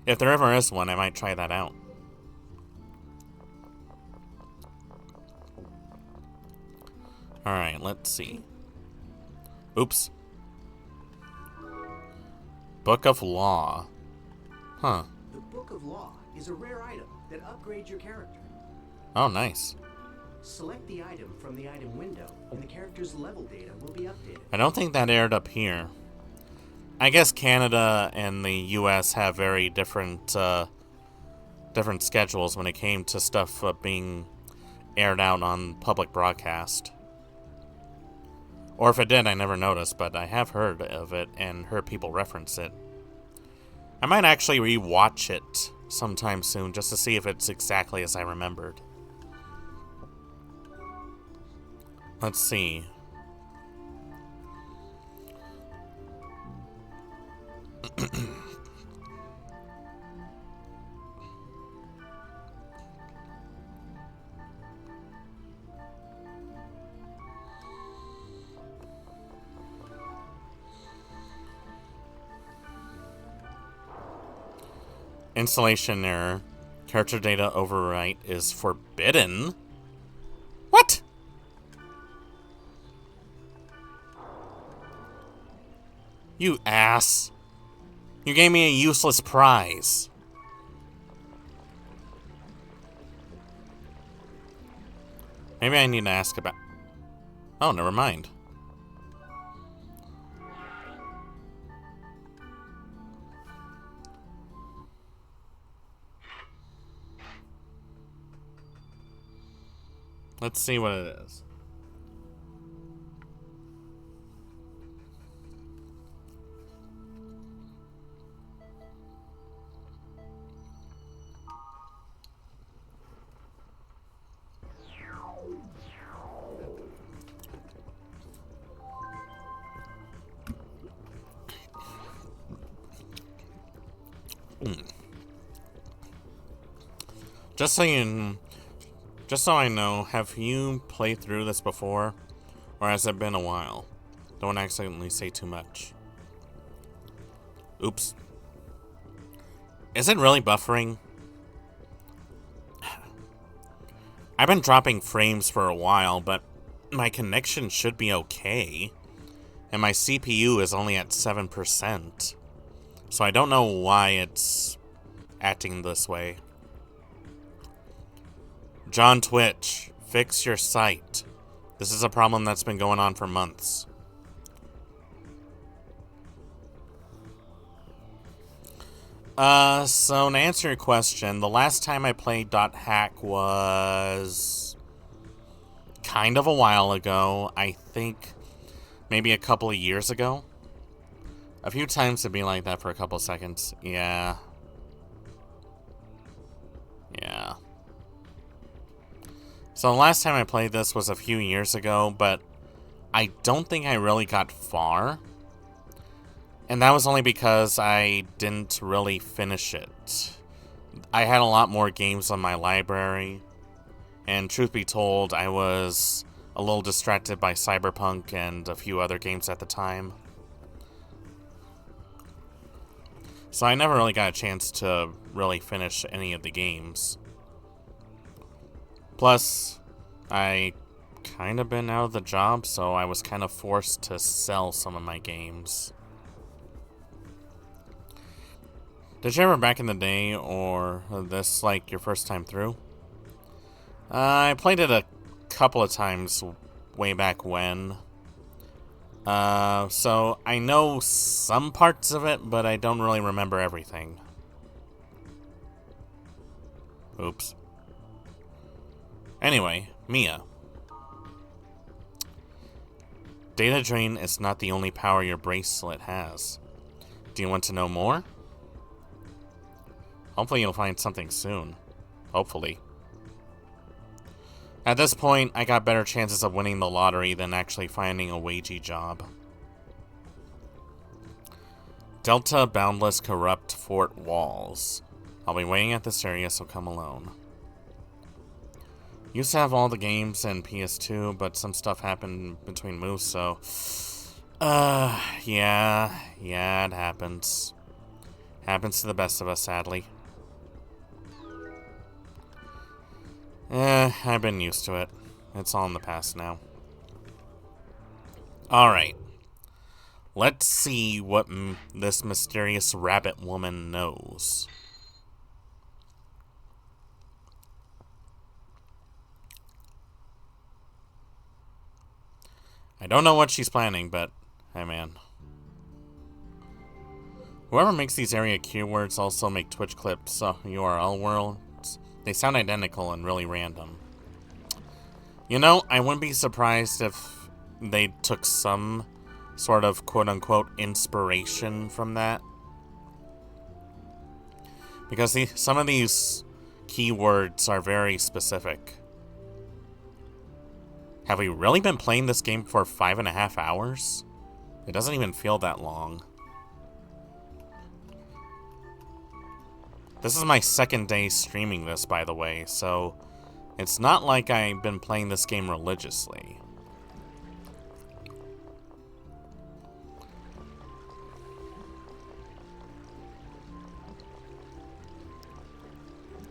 If there ever is one, I might try that out. Alright, let's see. Oops. Book of Law. Huh. The Book of Law is a rare item that upgrades your character. Oh, nice. Select the item from the item window, and the character's level data will be updated. I don't think that aired up here. I guess Canada and the US have very different schedules when it came to stuff being aired out on public broadcast. Or if it did, I never noticed, but I have heard of it and heard people reference it. I might actually re-watch it sometime soon just to see if it's exactly as I remembered. Let's see. Installation error. Character data overwrite is forbidden? What? You ass. You gave me a useless prize. Maybe I need to ask about... Oh, never mind. Let's see what it is. Just so I know, have you played through this before? Or has it been a while? Don't accidentally say too much. Oops. Is it really buffering? I've been dropping frames for a while, but my connection should be okay. And my CPU is only at 7%. So I don't know why it's acting this way. John Twitch, fix your site. This is a problem that's been going on for months. So to answer your question, the last time I played Dot.Hack was kind of a while ago. I think maybe a couple of years ago. A few times it'd be like that for a couple of seconds. Yeah. Yeah. So the last time I played this was a few years ago, but I don't think I really got far. And that was only because I didn't really finish it. I had a lot more games on my library, and truth be told, I was a little distracted by Cyberpunk and a few other games at the time. So I never really got a chance to really finish any of the games. Plus, I kind of been out of the job, so I was kind of forced to sell some of my games. Did you ever back in the day, or this like your first time through? I played it a couple of times way back when. So I know some parts of it, but I don't really remember everything. Oops. Anyway, Mia. Data drain is not the only power your bracelet has. Do you want to know more? Hopefully you'll find something soon. Hopefully. At this point, I got better chances of winning the lottery than actually finding a wagey job. Delta Boundless Corrupt Fort Walls. I'll be waiting at this area, so come alone. Used to have all the games and PS2, but some stuff happened between moves, so... yeah, it happens. Happens to the best of us, sadly. I've been used to it. It's all in the past now. Alright. Let's see what this mysterious rabbit woman knows. I don't know what she's planning, but hey man. Whoever makes these area keywords also make Twitch clips URL worlds. They sound identical and really random. You know, I wouldn't be surprised if they took some sort of quote-unquote inspiration from that. Because some of these keywords are very specific. Have we really been playing this game for 5.5 hours? It doesn't even feel that long. This is my second day streaming this, by the way, so it's not like I've been playing this game religiously.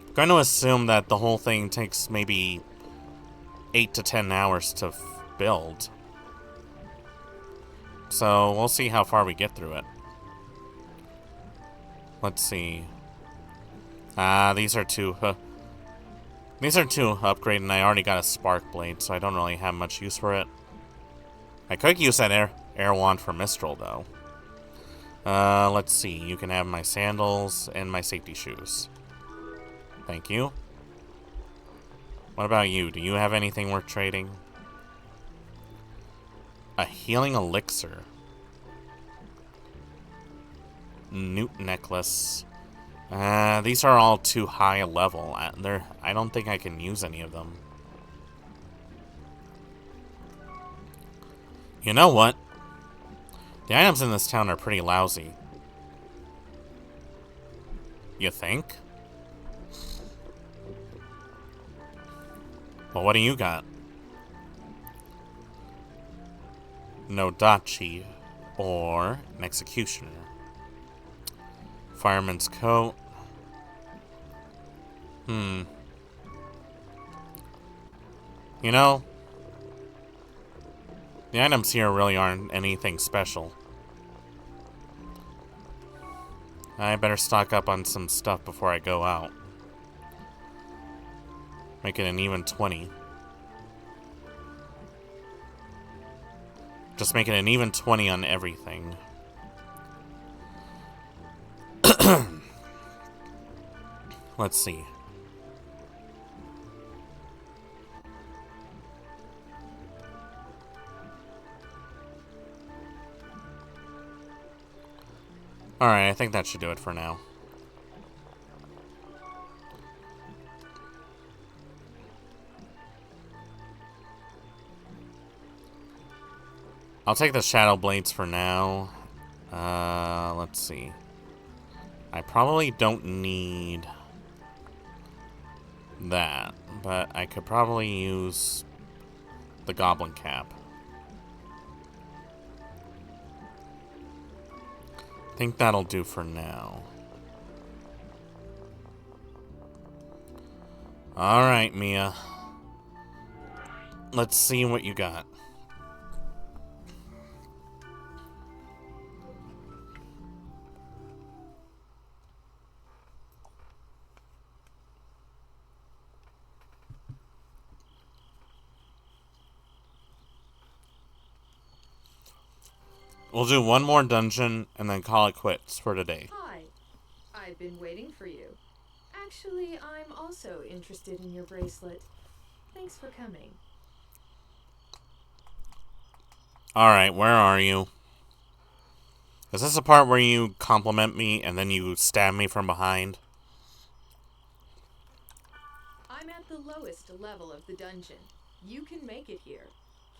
I'm going to assume that the whole thing takes maybe 8 to 10 hours to build. So we'll see how far we get through it. Let's see. These are two upgrade, and I already got a spark blade, so I don't really have much use for it. I could use that air wand for Mistral, though. Let's see. You can have my sandals and my safety shoes. Thank you. What about you? Do you have anything worth trading? A healing elixir. Newt necklace. These are all too high a level. I don't think I can use any of them. You know what? The items in this town are pretty lousy. You think? Well, what do you got? No dachi or an executioner. Fireman's coat. You know, the items here really aren't anything special. I better stock up on some stuff before I go out. Make it an even 20. Just make it an even 20 on everything. Let's see. Alright, I think that should do it for now. I'll take the Shadow Blades for now. Let's see. I probably don't need that, but I could probably use the Goblin Cap. I think that'll do for now. Alright, Mia. Let's see what you got. We'll do one more dungeon and then call it quits for today. Hi. I've been waiting for you. Actually, I'm also interested in your bracelet. Thanks for coming. Alright, where are you? Is this the part where you compliment me and then you stab me from behind? I'm at the lowest level of the dungeon. You can make it here,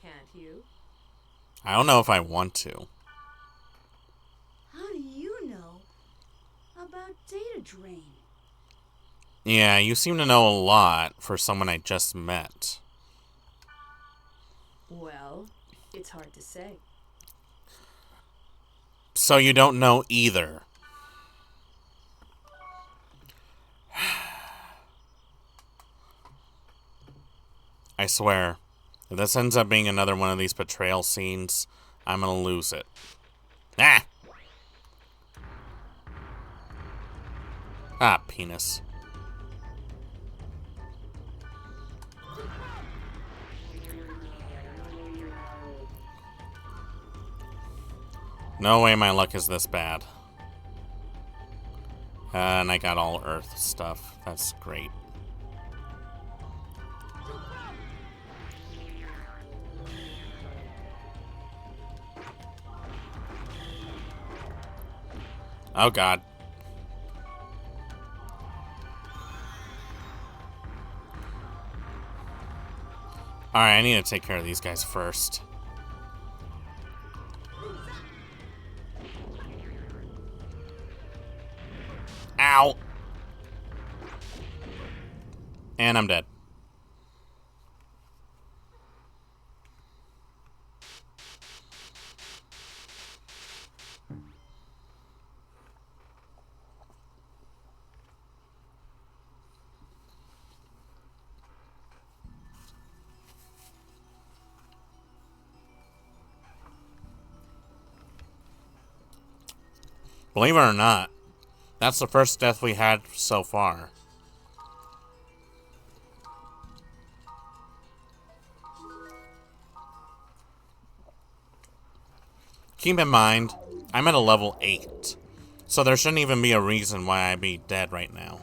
can't you? I don't know if I want to. How do you know about data drain? Yeah, you seem to know a lot for someone I just met. Well, it's hard to say. So you don't know either. I swear, if this ends up being another one of these betrayal scenes, I'm gonna lose it. Ah! Ah, penis. No way my luck is this bad. And I got all Earth stuff. That's great. Oh, God. Alright, I need to take care of these guys first. Ow! And I'm dead. Believe it or not, that's the first death we had so far. Keep in mind, I'm at a level 8, so there shouldn't even be a reason why I'd be dead right now.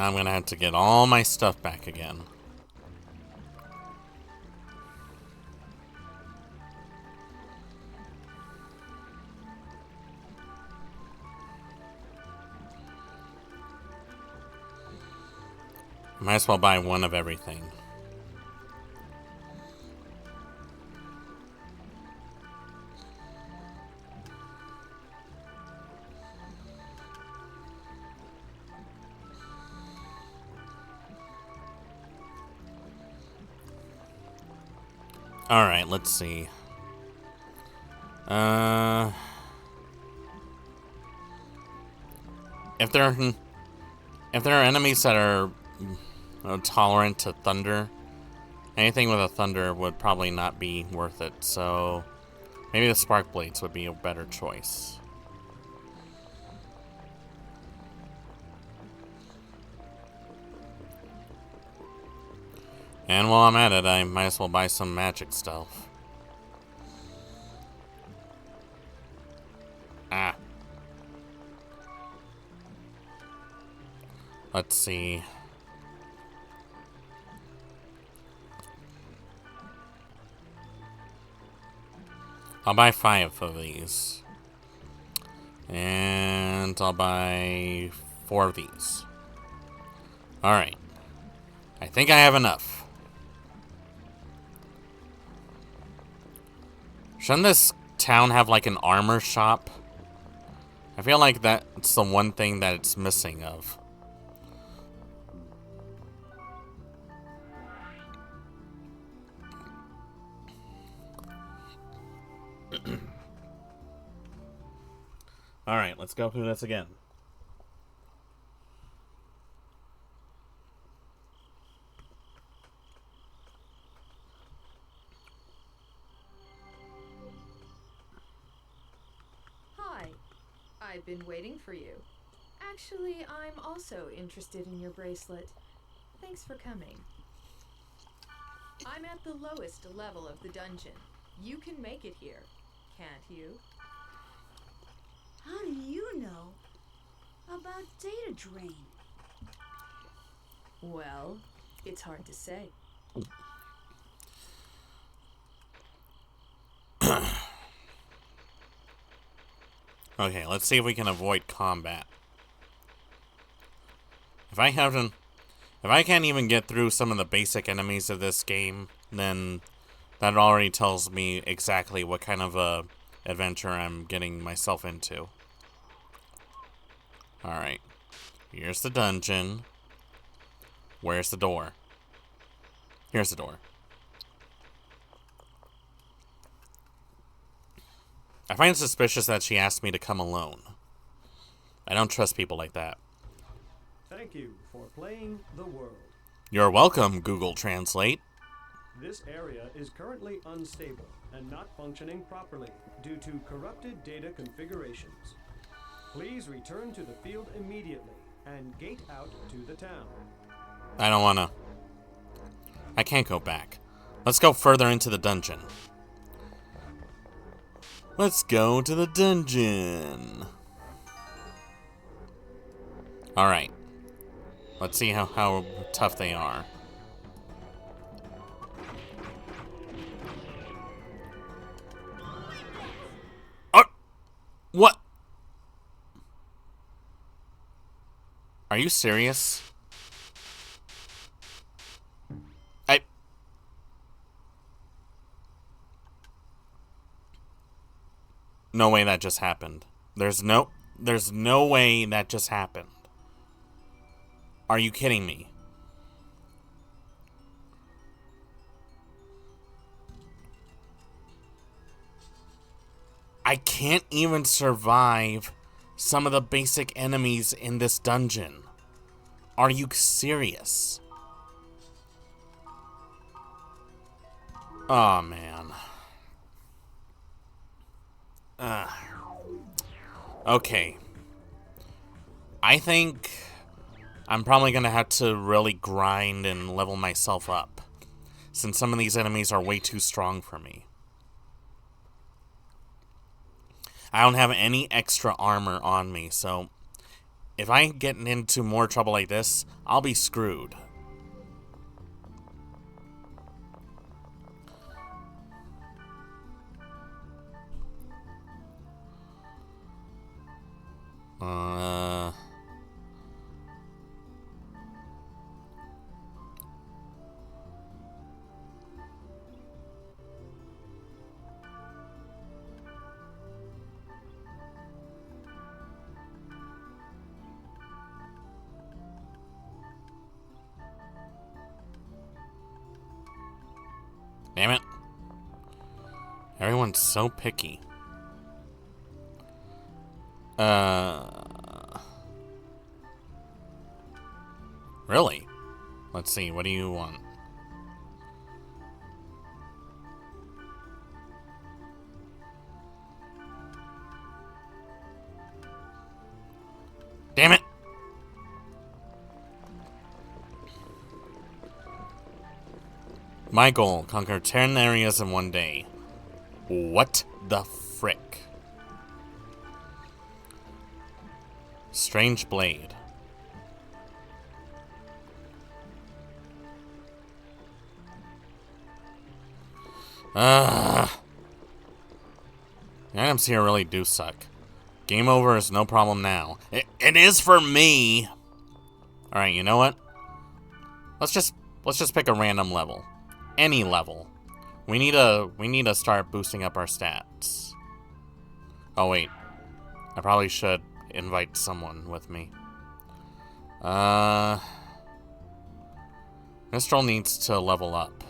I'm gonna have to get all my stuff back again. Might as well buy one of everything. Alright, let's see. If there are enemies that are tolerant to thunder, anything with a thunder would probably not be worth it, so maybe the spark blades would be a better choice. And while I'm at it, I might as well buy some magic stuff. Ah. Let's see. I'll buy 5 of these. And I'll buy 4 of these. Alright. I think I have enough. Shouldn't this town have like an armor shop? I feel like that's the one thing that it's missing of. Alright, let's go through this again. I've been waiting for you. Actually, I'm also interested in your bracelet. Thanks for coming. I'm at the lowest level of the dungeon. You can make it here, can't you? How do you know about data drain? Well, it's hard to say. Okay, let's see if we can avoid combat. If I can't even get through some of the basic enemies of this game, then that already tells me exactly what kind of a adventure I'm getting myself into. Alright. Here's the dungeon. Where's the door? Here's the door. I find it suspicious that she asked me to come alone. I don't trust people like that. Thank you for playing the world. You're welcome, Google Translate. This area is currently unstable and not functioning properly due to corrupted data configurations. Please return to the field immediately and gate out to the town. I don't wanna. I can't go back. Let's go further into the dungeon. Let's go to the dungeon. Alright. Let's see how tough they are. Oh! What? Are you serious? No way that just happened. There's no way that just happened. Are you kidding me? I can't even survive some of the basic enemies in this dungeon. Are you serious? Oh, man. Okay. I think I'm probably gonna have to really grind and level myself up, since some of these enemies are way too strong for me. I don't have any extra armor on me, so if I get into more trouble like this, I'll be screwed. Damn it. Everyone's so picky. Really? Let's see, what do you want? Damn it! My goal, conquer 10 areas in one day. What the frick? Strange blade. The items here really do suck. Game over is no problem now. It is for me! Alright, you know what? Let's just pick a random level. Any level. We need to start boosting up our stats. Oh wait. I probably should invite someone with me. Mistral needs to level up.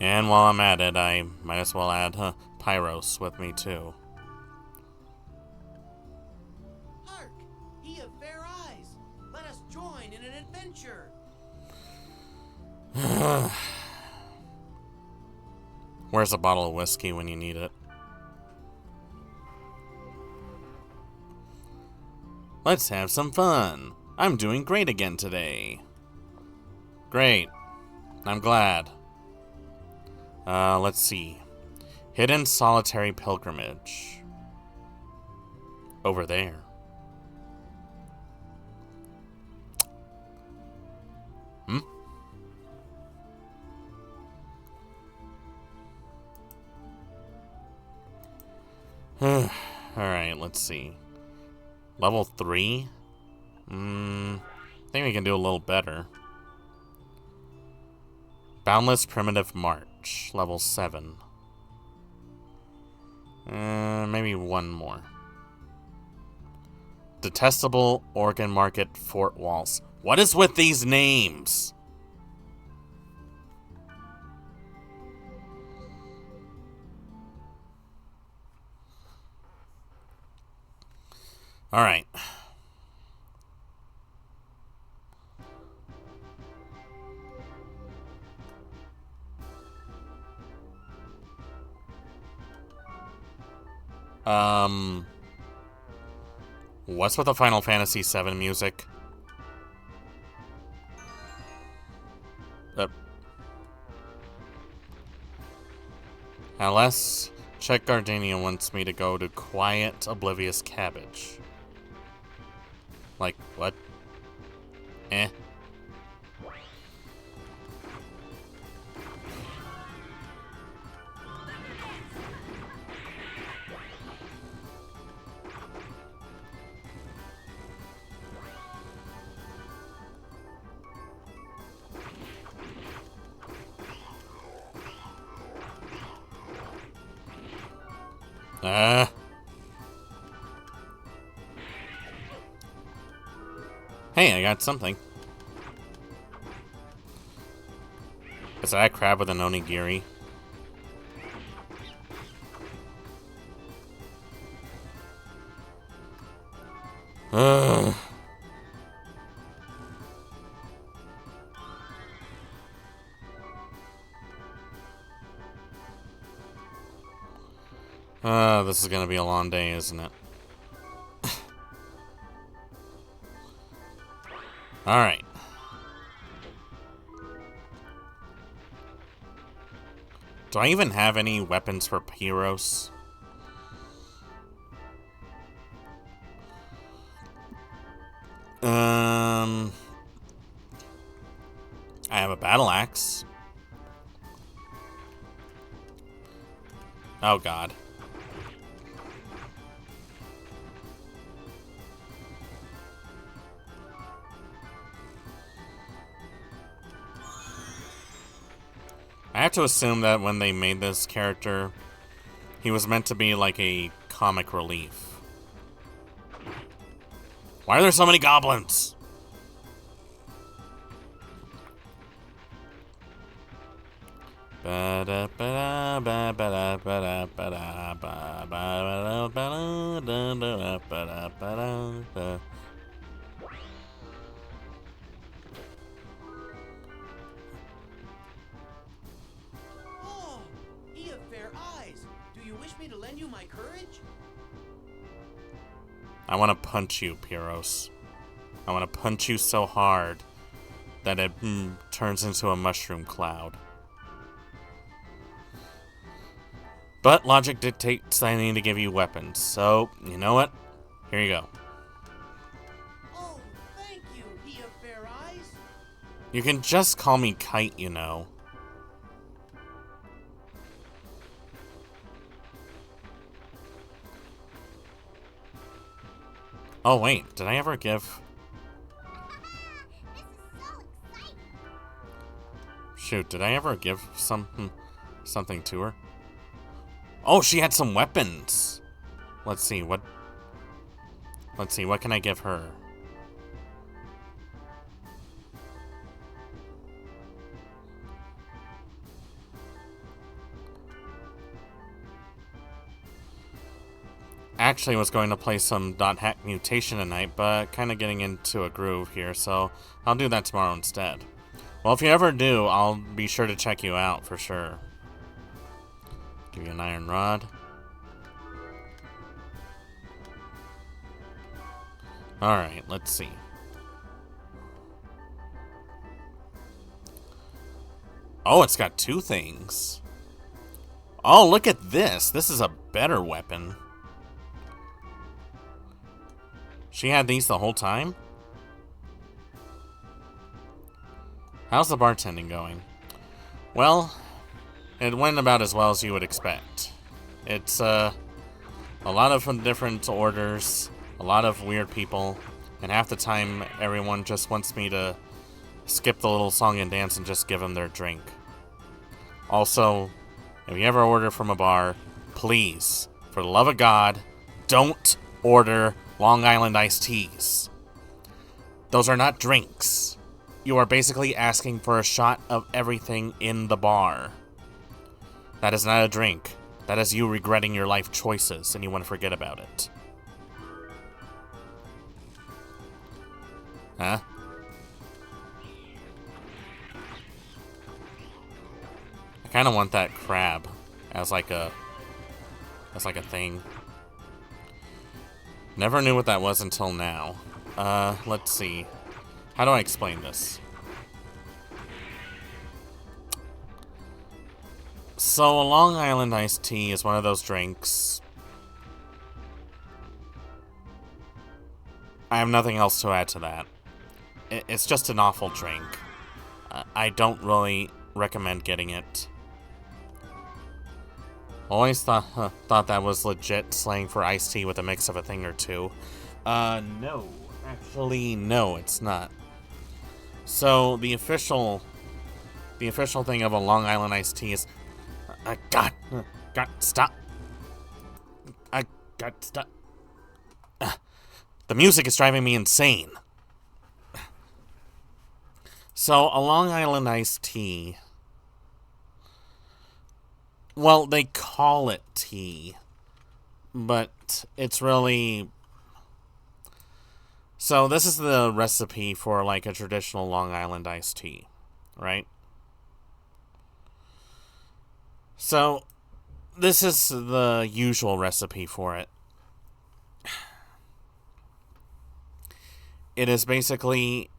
And while I'm at it, I might as well add Pyros with me too. Hark! He of fair eyes! Let us join in an adventure! Where's a bottle of whiskey when you need it? Let's have some fun. I'm doing great again today. Great. I'm glad. Let's see. Hidden Solitary Pilgrimage. Over there. Alright, let's see. Level 3? I think we can do a little better. Boundless Primitive March, level 7. Maybe one more. Detestable Organ Market Fort Walls. What is with these names? Alright. What's with the Final Fantasy VII music? Unless Check Gardenia wants me to go to Quiet Oblivious Cabbage. Like, what? Eh. Hey, I got something. Is that a crab with an onigiri? This is gonna be a long day, isn't it? Alright. Do I even have any weapons for Pyros? I have a battle axe. Oh god. I have to assume that when they made this character, he was meant to be like a comic relief. Why are there so many goblins? Oh, ye of fair eyes, do you wish me to lend you my courage? I want to punch you, Pyros. I want to punch you so hard that it turns into a mushroom cloud. But logic dictates that I need to give you weapons, so, you know what? Here you go. Oh, thank you, he of fair eyes. You can just call me Kite, you know. Oh wait, did I ever give... Shoot, did I ever give something to her? Oh, she had some weapons! Let's see, what can I give her? Actually was going to play some Dot.Hack Mutation tonight, but kind of getting into a groove here, so I'll do that tomorrow instead. Well, if you ever do, I'll be sure to check you out for sure. Give you an iron rod. Alright, let's see. Oh, it's got two things. Oh, look at this. This is a better weapon. She had these the whole time? How's the bartending going? Well, it went about as well as you would expect. It's a lot of different orders, a lot of weird people, and half the time everyone just wants me to skip the little song and dance and just give them their drink. Also, if you ever order from a bar, please, for the love of God, don't order Long Island iced teas. Those are not drinks. You are basically asking for a shot of everything in the bar. That is not a drink. That is you regretting your life choices and you want to forget about it. Huh? I kind of want that crab as like a thing. Never knew what that was until now. Let's see. How do I explain this? So, a Long Island iced tea is one of those drinks. I have nothing else to add to that. It's just an awful drink. I don't really recommend getting it. Always thought that was legit slang for iced tea with a mix of a thing or two. No. Actually, no, it's not. So, the official thing of a Long Island iced tea is... stop. Stop. The music is driving me insane. So, a Long Island iced tea... Well, they call it tea, but it's really... So, this is the recipe for, like, a traditional Long Island iced tea, right? So, this is the usual recipe for it. It is basically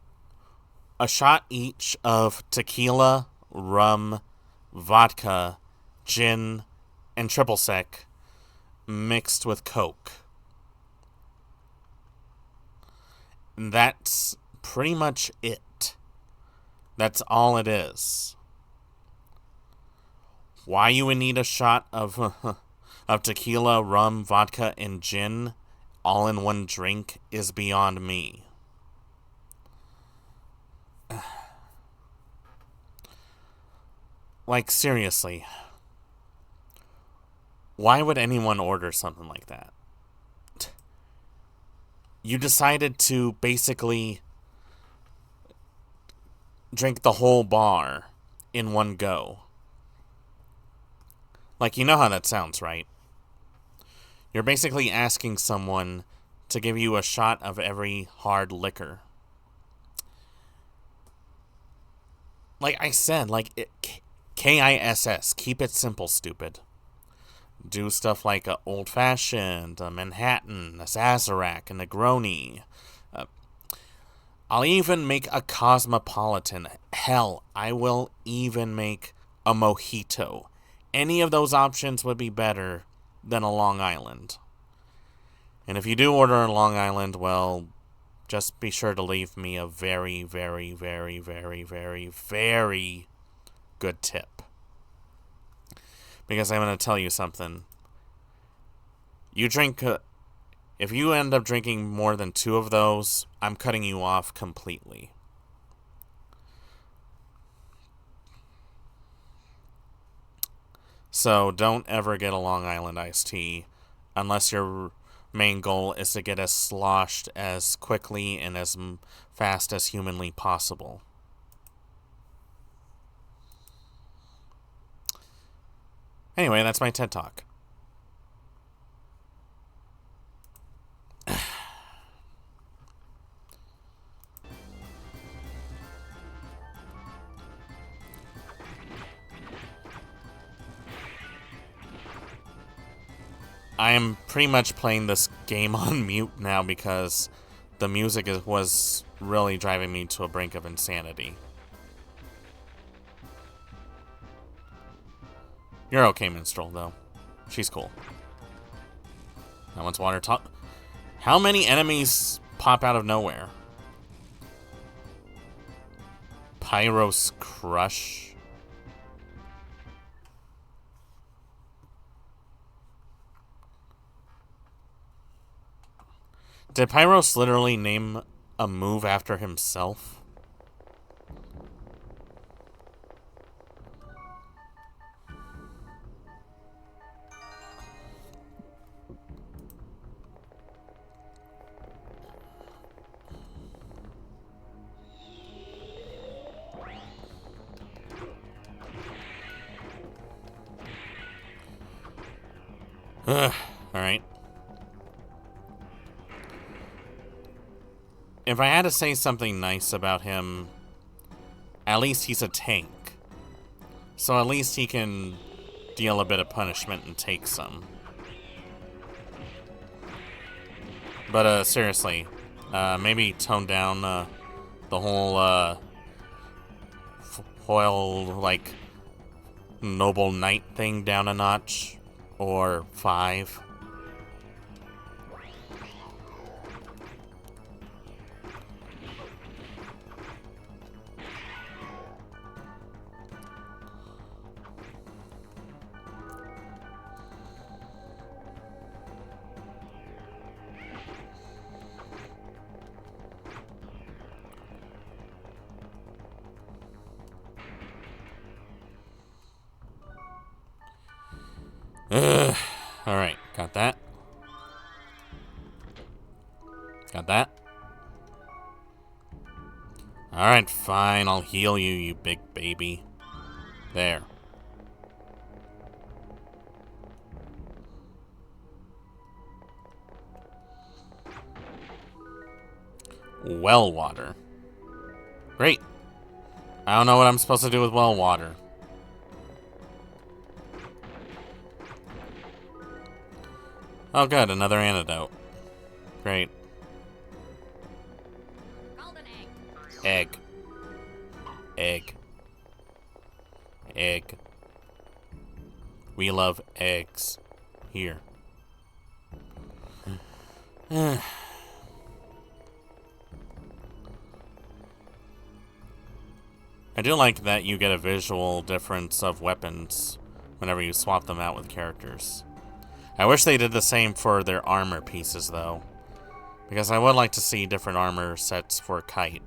a shot each of tequila, rum, vodka, gin, and triple sec mixed with Coke. And that's pretty much it. That's all it is. Why you would need a shot of tequila, rum, vodka, and gin all in one drink is beyond me. Like, seriously. Why would anyone order something like that? You decided to basically drink the whole bar in one go. Like, you know how that sounds, right? You're basically asking someone to give you a shot of every hard liquor. Like I said, KISS, keep it simple, stupid. Do stuff like a Old Fashioned, a Manhattan, a Sazerac, a Negroni. I'll even make a Cosmopolitan. Hell, I will even make a Mojito. Any of those options would be better than a Long Island. And if you do order a Long Island, well, just be sure to leave me a very, very, very, very, very, very good tip. Because I'm going to tell you something. You drink... if you end up drinking more than 2 of those, I'm cutting you off completely. So don't ever get a Long Island iced tea unless your main goal is to get as sloshed as quickly and as fast as humanly possible. Anyway, that's my TED Talk. I am pretty much playing this game on mute now because the music was really driving me to a brink of insanity. You're okay, Minstrel, though. She's cool. That one's water top. How many enemies pop out of nowhere? Pyros Crush. Did Pyros literally name a move after himself? Alright. If I had to say something nice about him, at least he's a tank. So at least he can deal a bit of punishment and take some. But seriously, maybe tone down the whole foil, like, noble knight thing down a notch, or 5. Alright, got that. Got that. Alright, fine, I'll heal you, you big baby. There. Well water. Great. I don't know what I'm supposed to do with well water. Oh good, another antidote. Great. Golden Egg. Egg. Egg. We love eggs. Here. I do like that you get a visual difference of weapons whenever you swap them out with characters. I wish they did the same for their armor pieces, though. Because I would like to see different armor sets for Kite.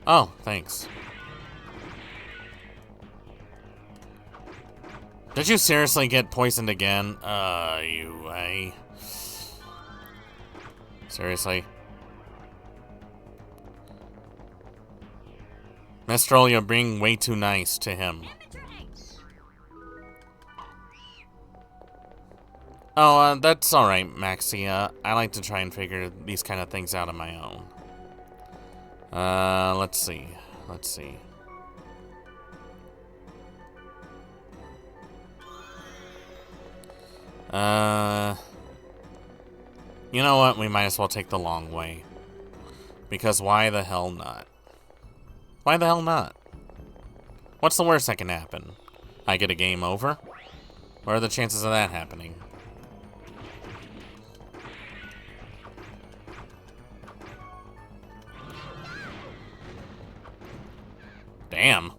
Oh, thanks. Did you seriously get poisoned again? Seriously? Mistral, you're being way too nice to him. Oh, that's alright, Maxia. I like to try and figure these kind of things out on my own. Let's see. Let's see. You know what? We might as well take the long way. Because why the hell not? Why the hell not? What's the worst that can happen? I get a game over? What are the chances of that happening? Damn.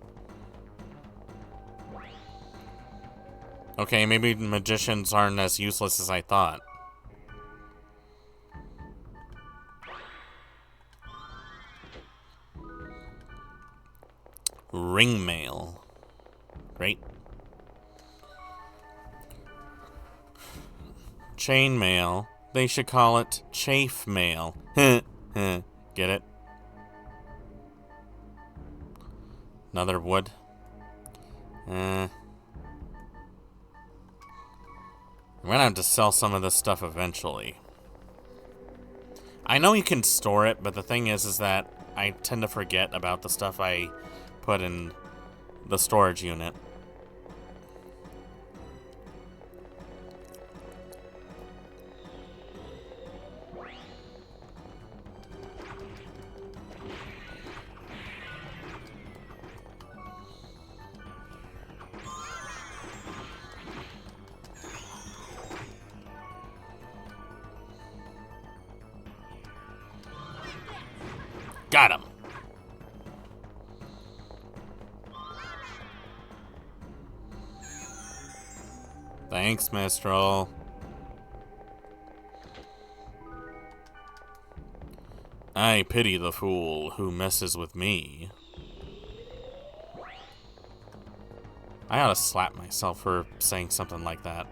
Okay, maybe magicians aren't as useless as I thought. Ring mail. Great. Chain mail. They should call it chafe mail. Get it? Another wood. I'm gonna have to sell some of this stuff eventually. I know you can store it, but the thing is that I tend to forget about the stuff I put in the storage unit. Got him. Thanks, Mistral. I pity the fool who messes with me. I ought to slap myself for saying something like that.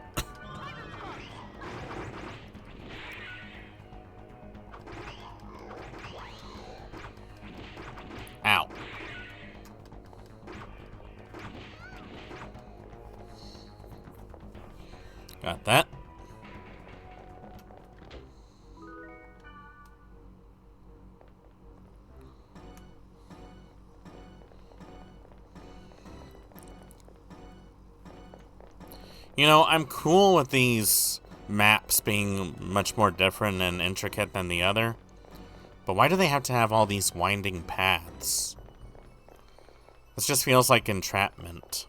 Ow. Got that. You know, I'm cool with these maps being much more different and intricate than the other. But why do they have to have all these winding paths? This just feels like entrapment.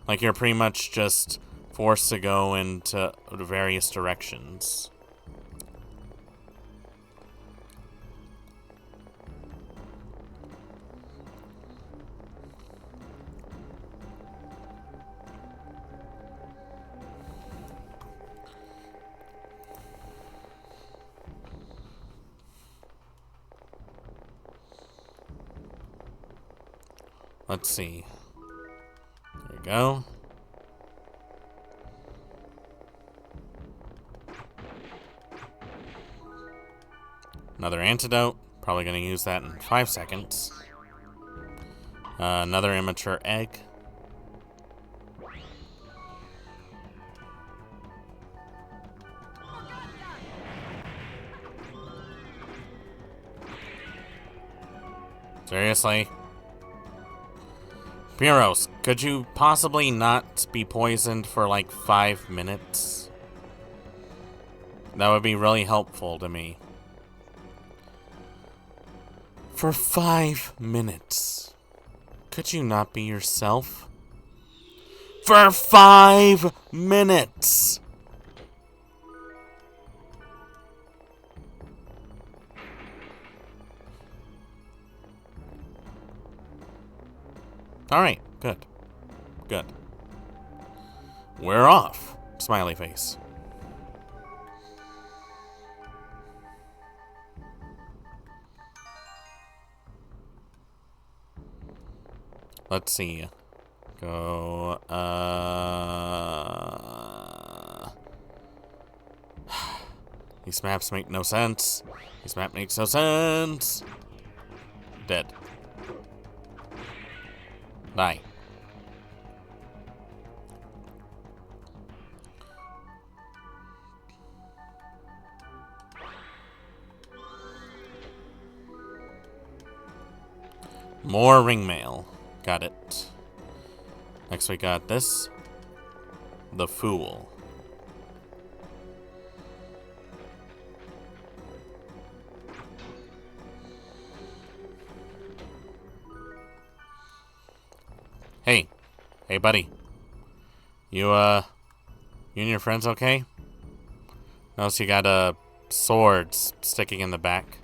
Like you're pretty much just forced to go into various directions. Let's see. There we go. Another antidote. Probably going to use that in 5 seconds. Another immature egg. Seriously? Piros, could you possibly not be poisoned for like 5 minutes? That would be really helpful to me. For 5 minutes. Could you not be yourself? For 5 minutes! Alright, good. Good. We're off. Smiley face. Let's see. Go, These maps make no sense. This map makes no sense. Dead. Die. More ring mail. Got it. Next we got this. The Fool. Hey. Hey, buddy. You and your friends okay? Notice you got, swords sticking in the back.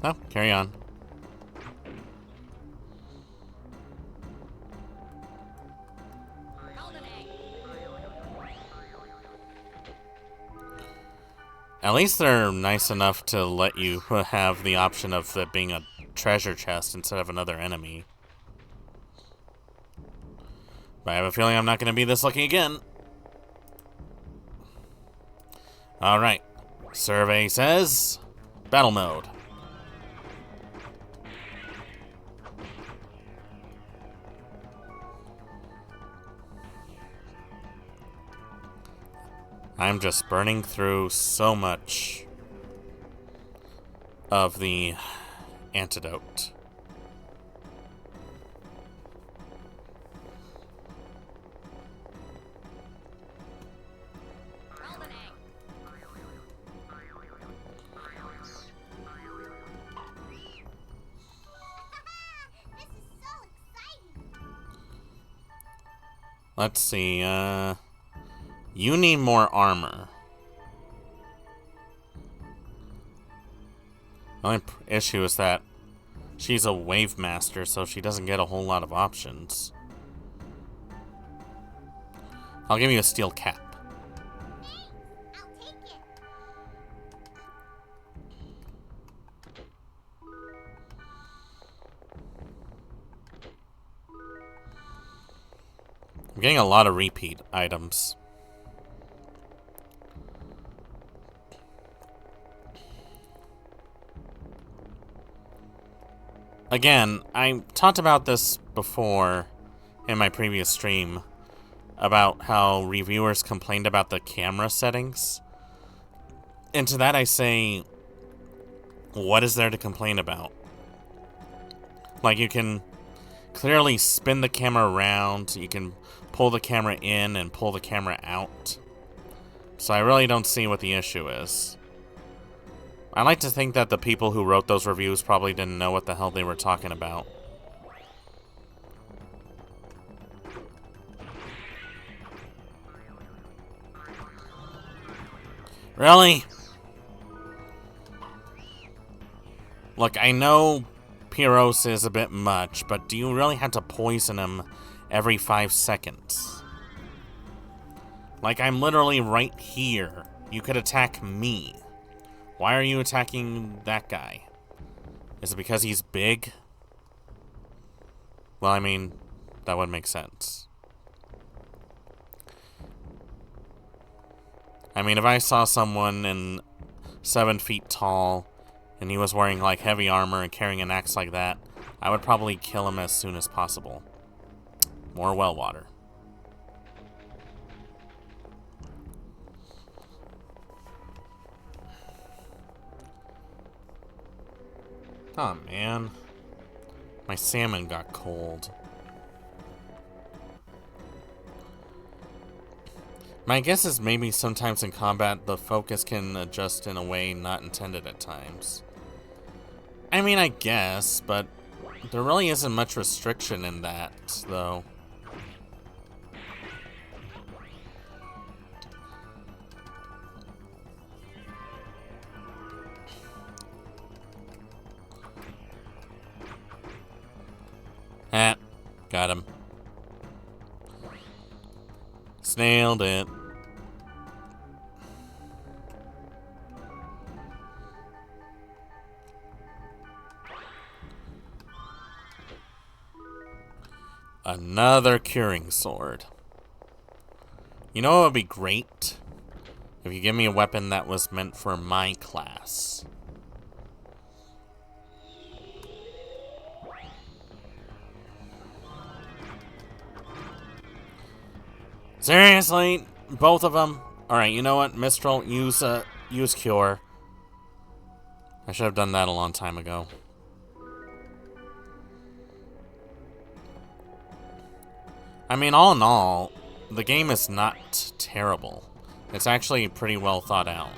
Oh, carry on. At least they're nice enough to let you have the option of it being a treasure chest instead of another enemy. But I have a feeling I'm not going to be this lucky again. Alright. Survey says battle mode. I'm just burning through so much of the antidote. Let's see, you need more armor. The only issue is that she's a wave master, so she doesn't get a whole lot of options. I'll give you a steel cap. I'm getting a lot of repeat items. Again, I talked about this before in my previous stream about how reviewers complained about the camera settings. And to that I say, what is there to complain about? Like, you can clearly spin the camera around. You can pull the camera in and pull the camera out. So I really don't see what the issue is. I like to think that the people who wrote those reviews probably didn't know what the hell they were talking about. Really? Look, I know Pyros is a bit much, but do you really have to poison him every 5 seconds? Like, I'm literally right here. You could attack me. Why are you attacking that guy? Is it because he's big? Well, I mean, that would make sense. I mean, if I saw someone in 7 feet tall and he was wearing like heavy armor and carrying an axe like that, I would probably kill him as soon as possible. More well water. Oh man, my salmon got cold. My guess is maybe sometimes in combat the focus can adjust in a way not intended at times. I mean, I guess, but there really isn't much restriction in that, though. Ah, got him. Snailed it. Another curing sword. You know what would be great? If you give me a weapon that was meant for my class. Seriously? Both of them? Alright, you know what? Mistral, use Cure. I should have done that a long time ago. I mean, all in all, the game is not terrible. It's actually pretty well thought out.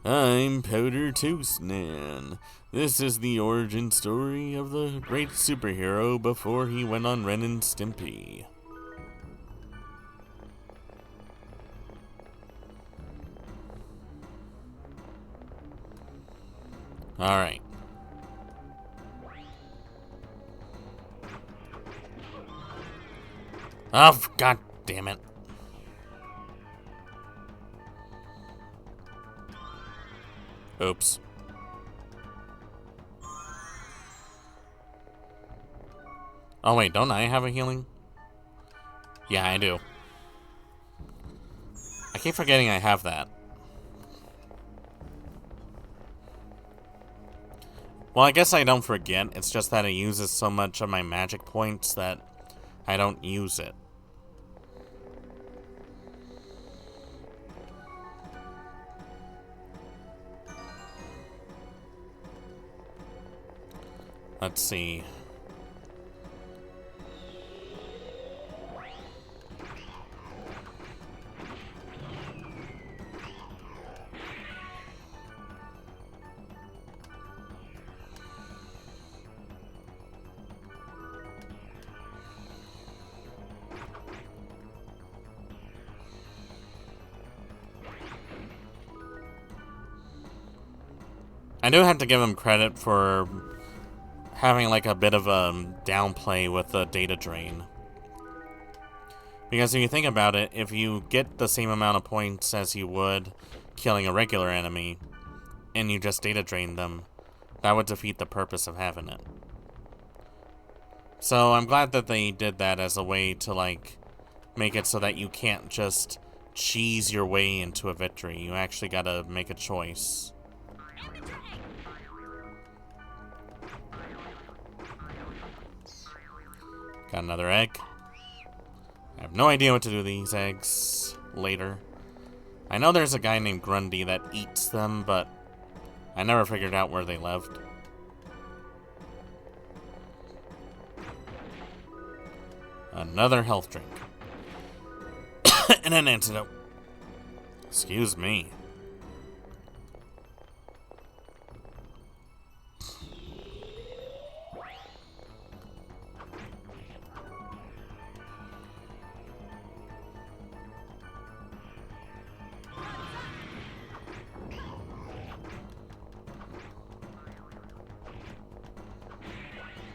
I'm Powder Toast Man. This is the origin story of the great superhero before he went on Ren and Stimpy. Alright. Oh, god damn it. Oops. Oh wait, don't I have a healing? Yeah, I do. I keep forgetting I have that. Well, I guess I don't forget. It's just that it uses so much of my magic points that I don't use it. Let's see. I do have to give him credit for having like a bit of a downplay with the data drain. Because if you think about it, if you get the same amount of points as you would killing a regular enemy, and you just data drain them, that would defeat the purpose of having it. So I'm glad that they did that as a way to like make it so that you can't just cheese your way into a victory. You actually gotta make a choice. Got another egg. I have no idea what to do with these eggs. later. I know there's a guy named Grundy that eats them, but I never figured out where they lived. Another health drink. And an antidote. Excuse me.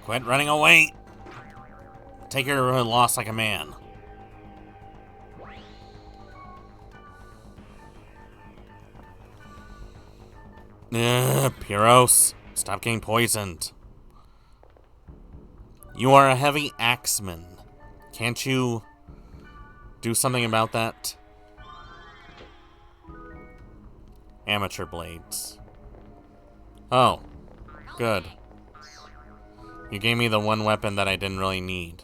Quit running away. Take your loss like a man. Pyros, stop getting poisoned. You are a heavy axeman. Can't you do something about that? Amateur blades. Oh, good. You gave me the one weapon that I didn't really need.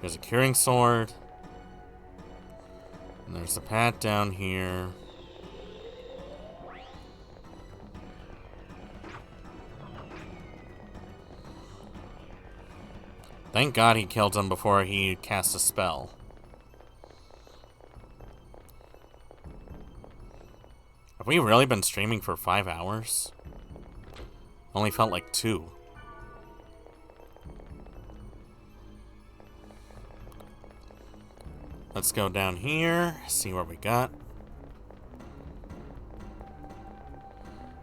There's a curing sword. And there's a pad down here. Thank God he killed him before he cast a spell. Have we really been streaming for 5 hours? Only felt like 2. Let's go down here, see what we got.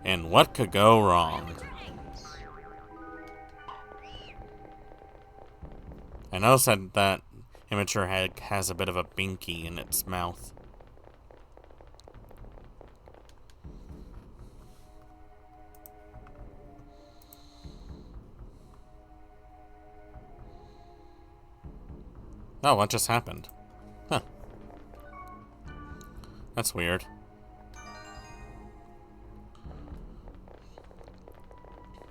And what could go wrong? I noticed that immature head has a bit of a binky in its mouth. Oh, what just happened? Huh. That's weird.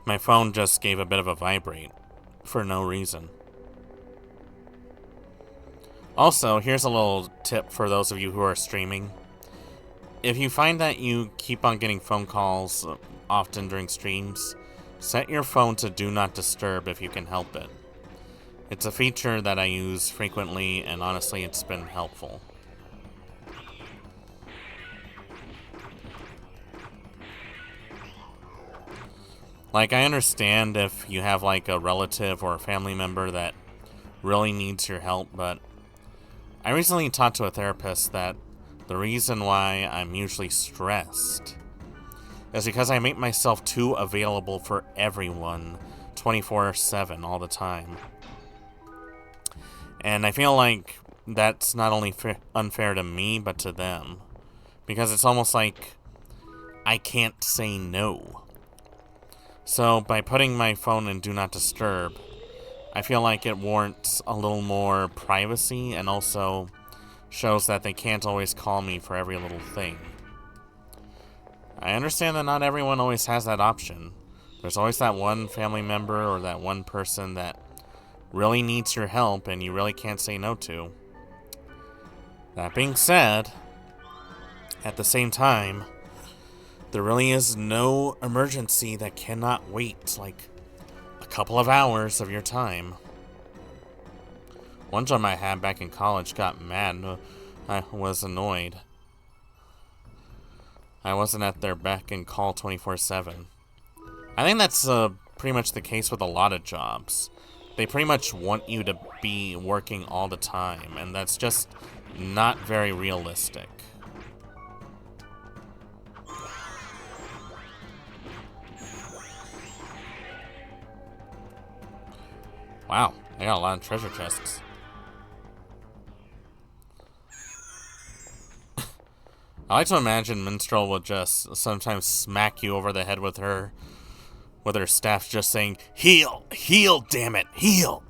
My phone just gave a bit of a vibrate for no reason. Also, here's a little tip for those of you who are streaming. If you find that you keep on getting phone calls often during streams, set your phone to Do Not Disturb if you can help it. It's a feature that I use frequently, and honestly, it's been helpful. Like, I understand if you have, like, a relative or a family member that really needs your help, but I recently talked to a therapist that the reason why I'm usually stressed is because I make myself too available for everyone 24/7 all the time. And I feel like that's not only unfair to me, but to them. Because it's almost like I can't say no. So by putting my phone in Do Not Disturb, I feel like it warrants a little more privacy and also shows that they can't always call me for every little thing. I understand that not everyone always has that option. There's always that one family member or that one person that really needs your help and you really can't say no to. That being said, at the same time, there really is no emergency that cannot wait like a couple of hours of your time. One job I had back in college got mad. I was annoyed. I wasn't at their beck and call 24/7. I think that's pretty much the case with a lot of jobs. They pretty much want you to be working all the time, and that's just not very realistic. Wow, I got a lot of treasure chests. I like to imagine Minstrel will just sometimes smack you over the head with her staff just saying, "Heal! Heal, damn it! Heal!"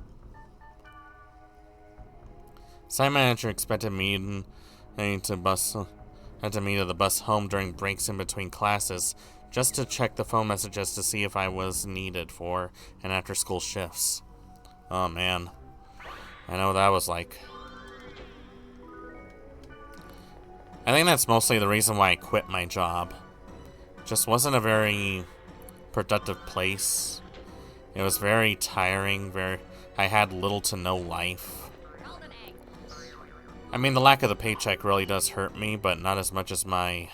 Site manager expected me to meet at the bus home during breaks in between classes just to check the phone messages to see if I was needed for an after-school shifts. Oh man, I know what that was like. I think that's mostly the reason why I quit my job. Just wasn't a very productive place. It was very tiring, I had little to no life. I mean, the lack of the paycheck really does hurt me, but not as much as my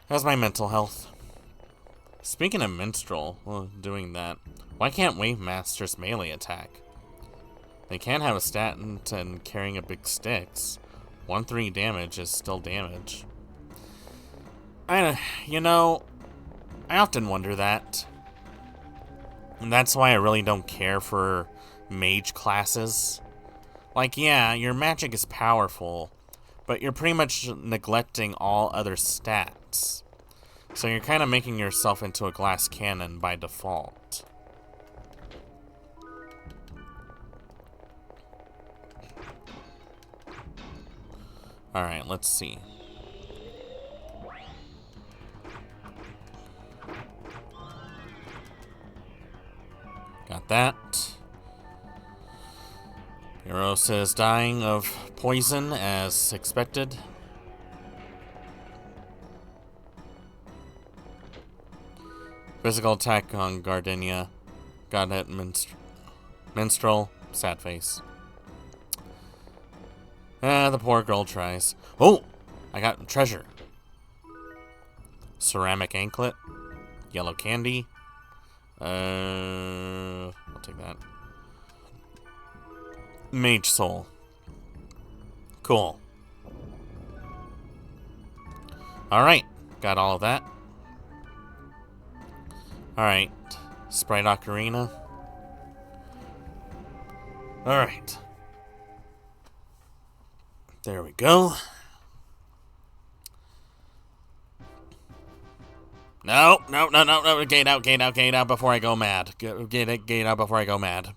mental health. Speaking of minstrel, well, doing that, why can't Wave Masters melee attack? They can't have a stat and carrying a big sticks. 1-3 damage is still damage. You know, I often wonder that. And that's why I really don't care for mage classes. Like, yeah, your magic is powerful, but you're pretty much neglecting all other stats. So you're kind of making yourself into a glass cannon by default. Alright, let's see. Got that. Eros is dying of poison as expected. Physical attack on Gardenia. Godhead Minstrel. Sad face. The poor girl tries. Oh! I got treasure. Ceramic anklet. Yellow candy. I'll take that. Mage soul. Cool. Alright. Got all of that. Alright. Sprite Ocarina. Alright. There we go. No. Gate out before I go mad. Gate out before I go mad.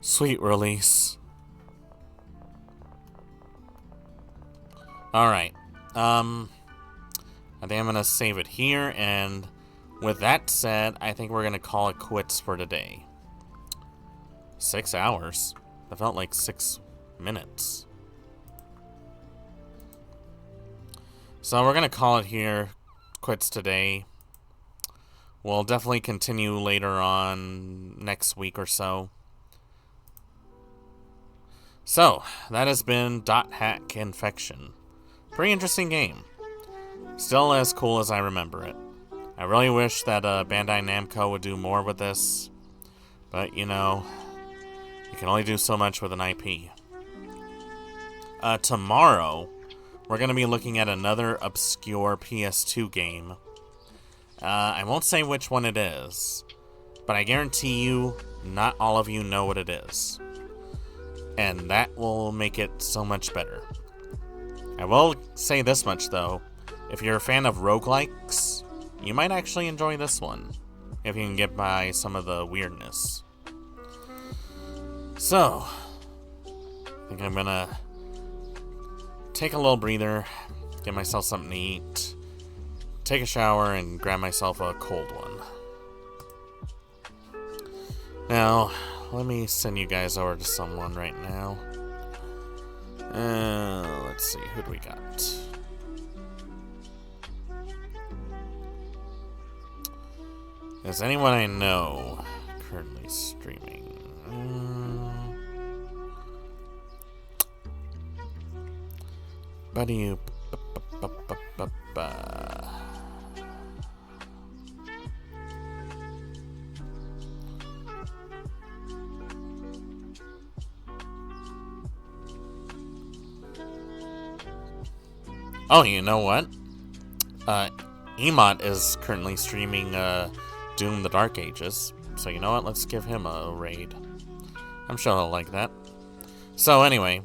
Sweet release. Alright. I think I'm gonna save it here, and with that said, I think we're gonna call it quits for today. 6 hours? That felt like 6 minutes. So we're gonna call it here, quits today. We'll definitely continue later on next week or so. So, that has been Dot.Hack Infection. Pretty interesting game. Still as cool as I remember it. I really wish that Bandai Namco would do more with this. But, you know, you can only do so much with an IP. Tomorrow, we're going to be looking at another obscure PS2 game. I won't say which one it is, but I guarantee you, not all of you know what it is. And that will make it so much better. I will say this much, though. If you're a fan of roguelikes, you might actually enjoy this one, if you can get by some of the weirdness. So, I think I'm gonna take a little breather, get myself something to eat, take a shower, and grab myself a cold one. Now, let me send you guys over to someone right now. Let's see, who do we got? Is anyone I know currently streaming? Buddy, oh, you know what? Emot is currently streaming Doom the Dark Ages. So you know what? Let's give him a raid. I'm sure he'll like that. So anyway,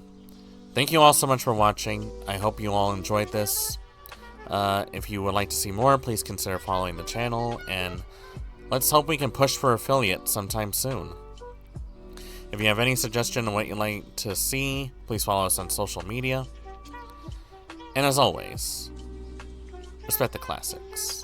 thank you all so much for watching. I hope you all enjoyed this. If you would like to see more, please consider following the channel. And let's hope we can push for affiliate sometime soon. If you have any suggestion on what you'd like to see, please follow us on social media. And as always, respect the classics.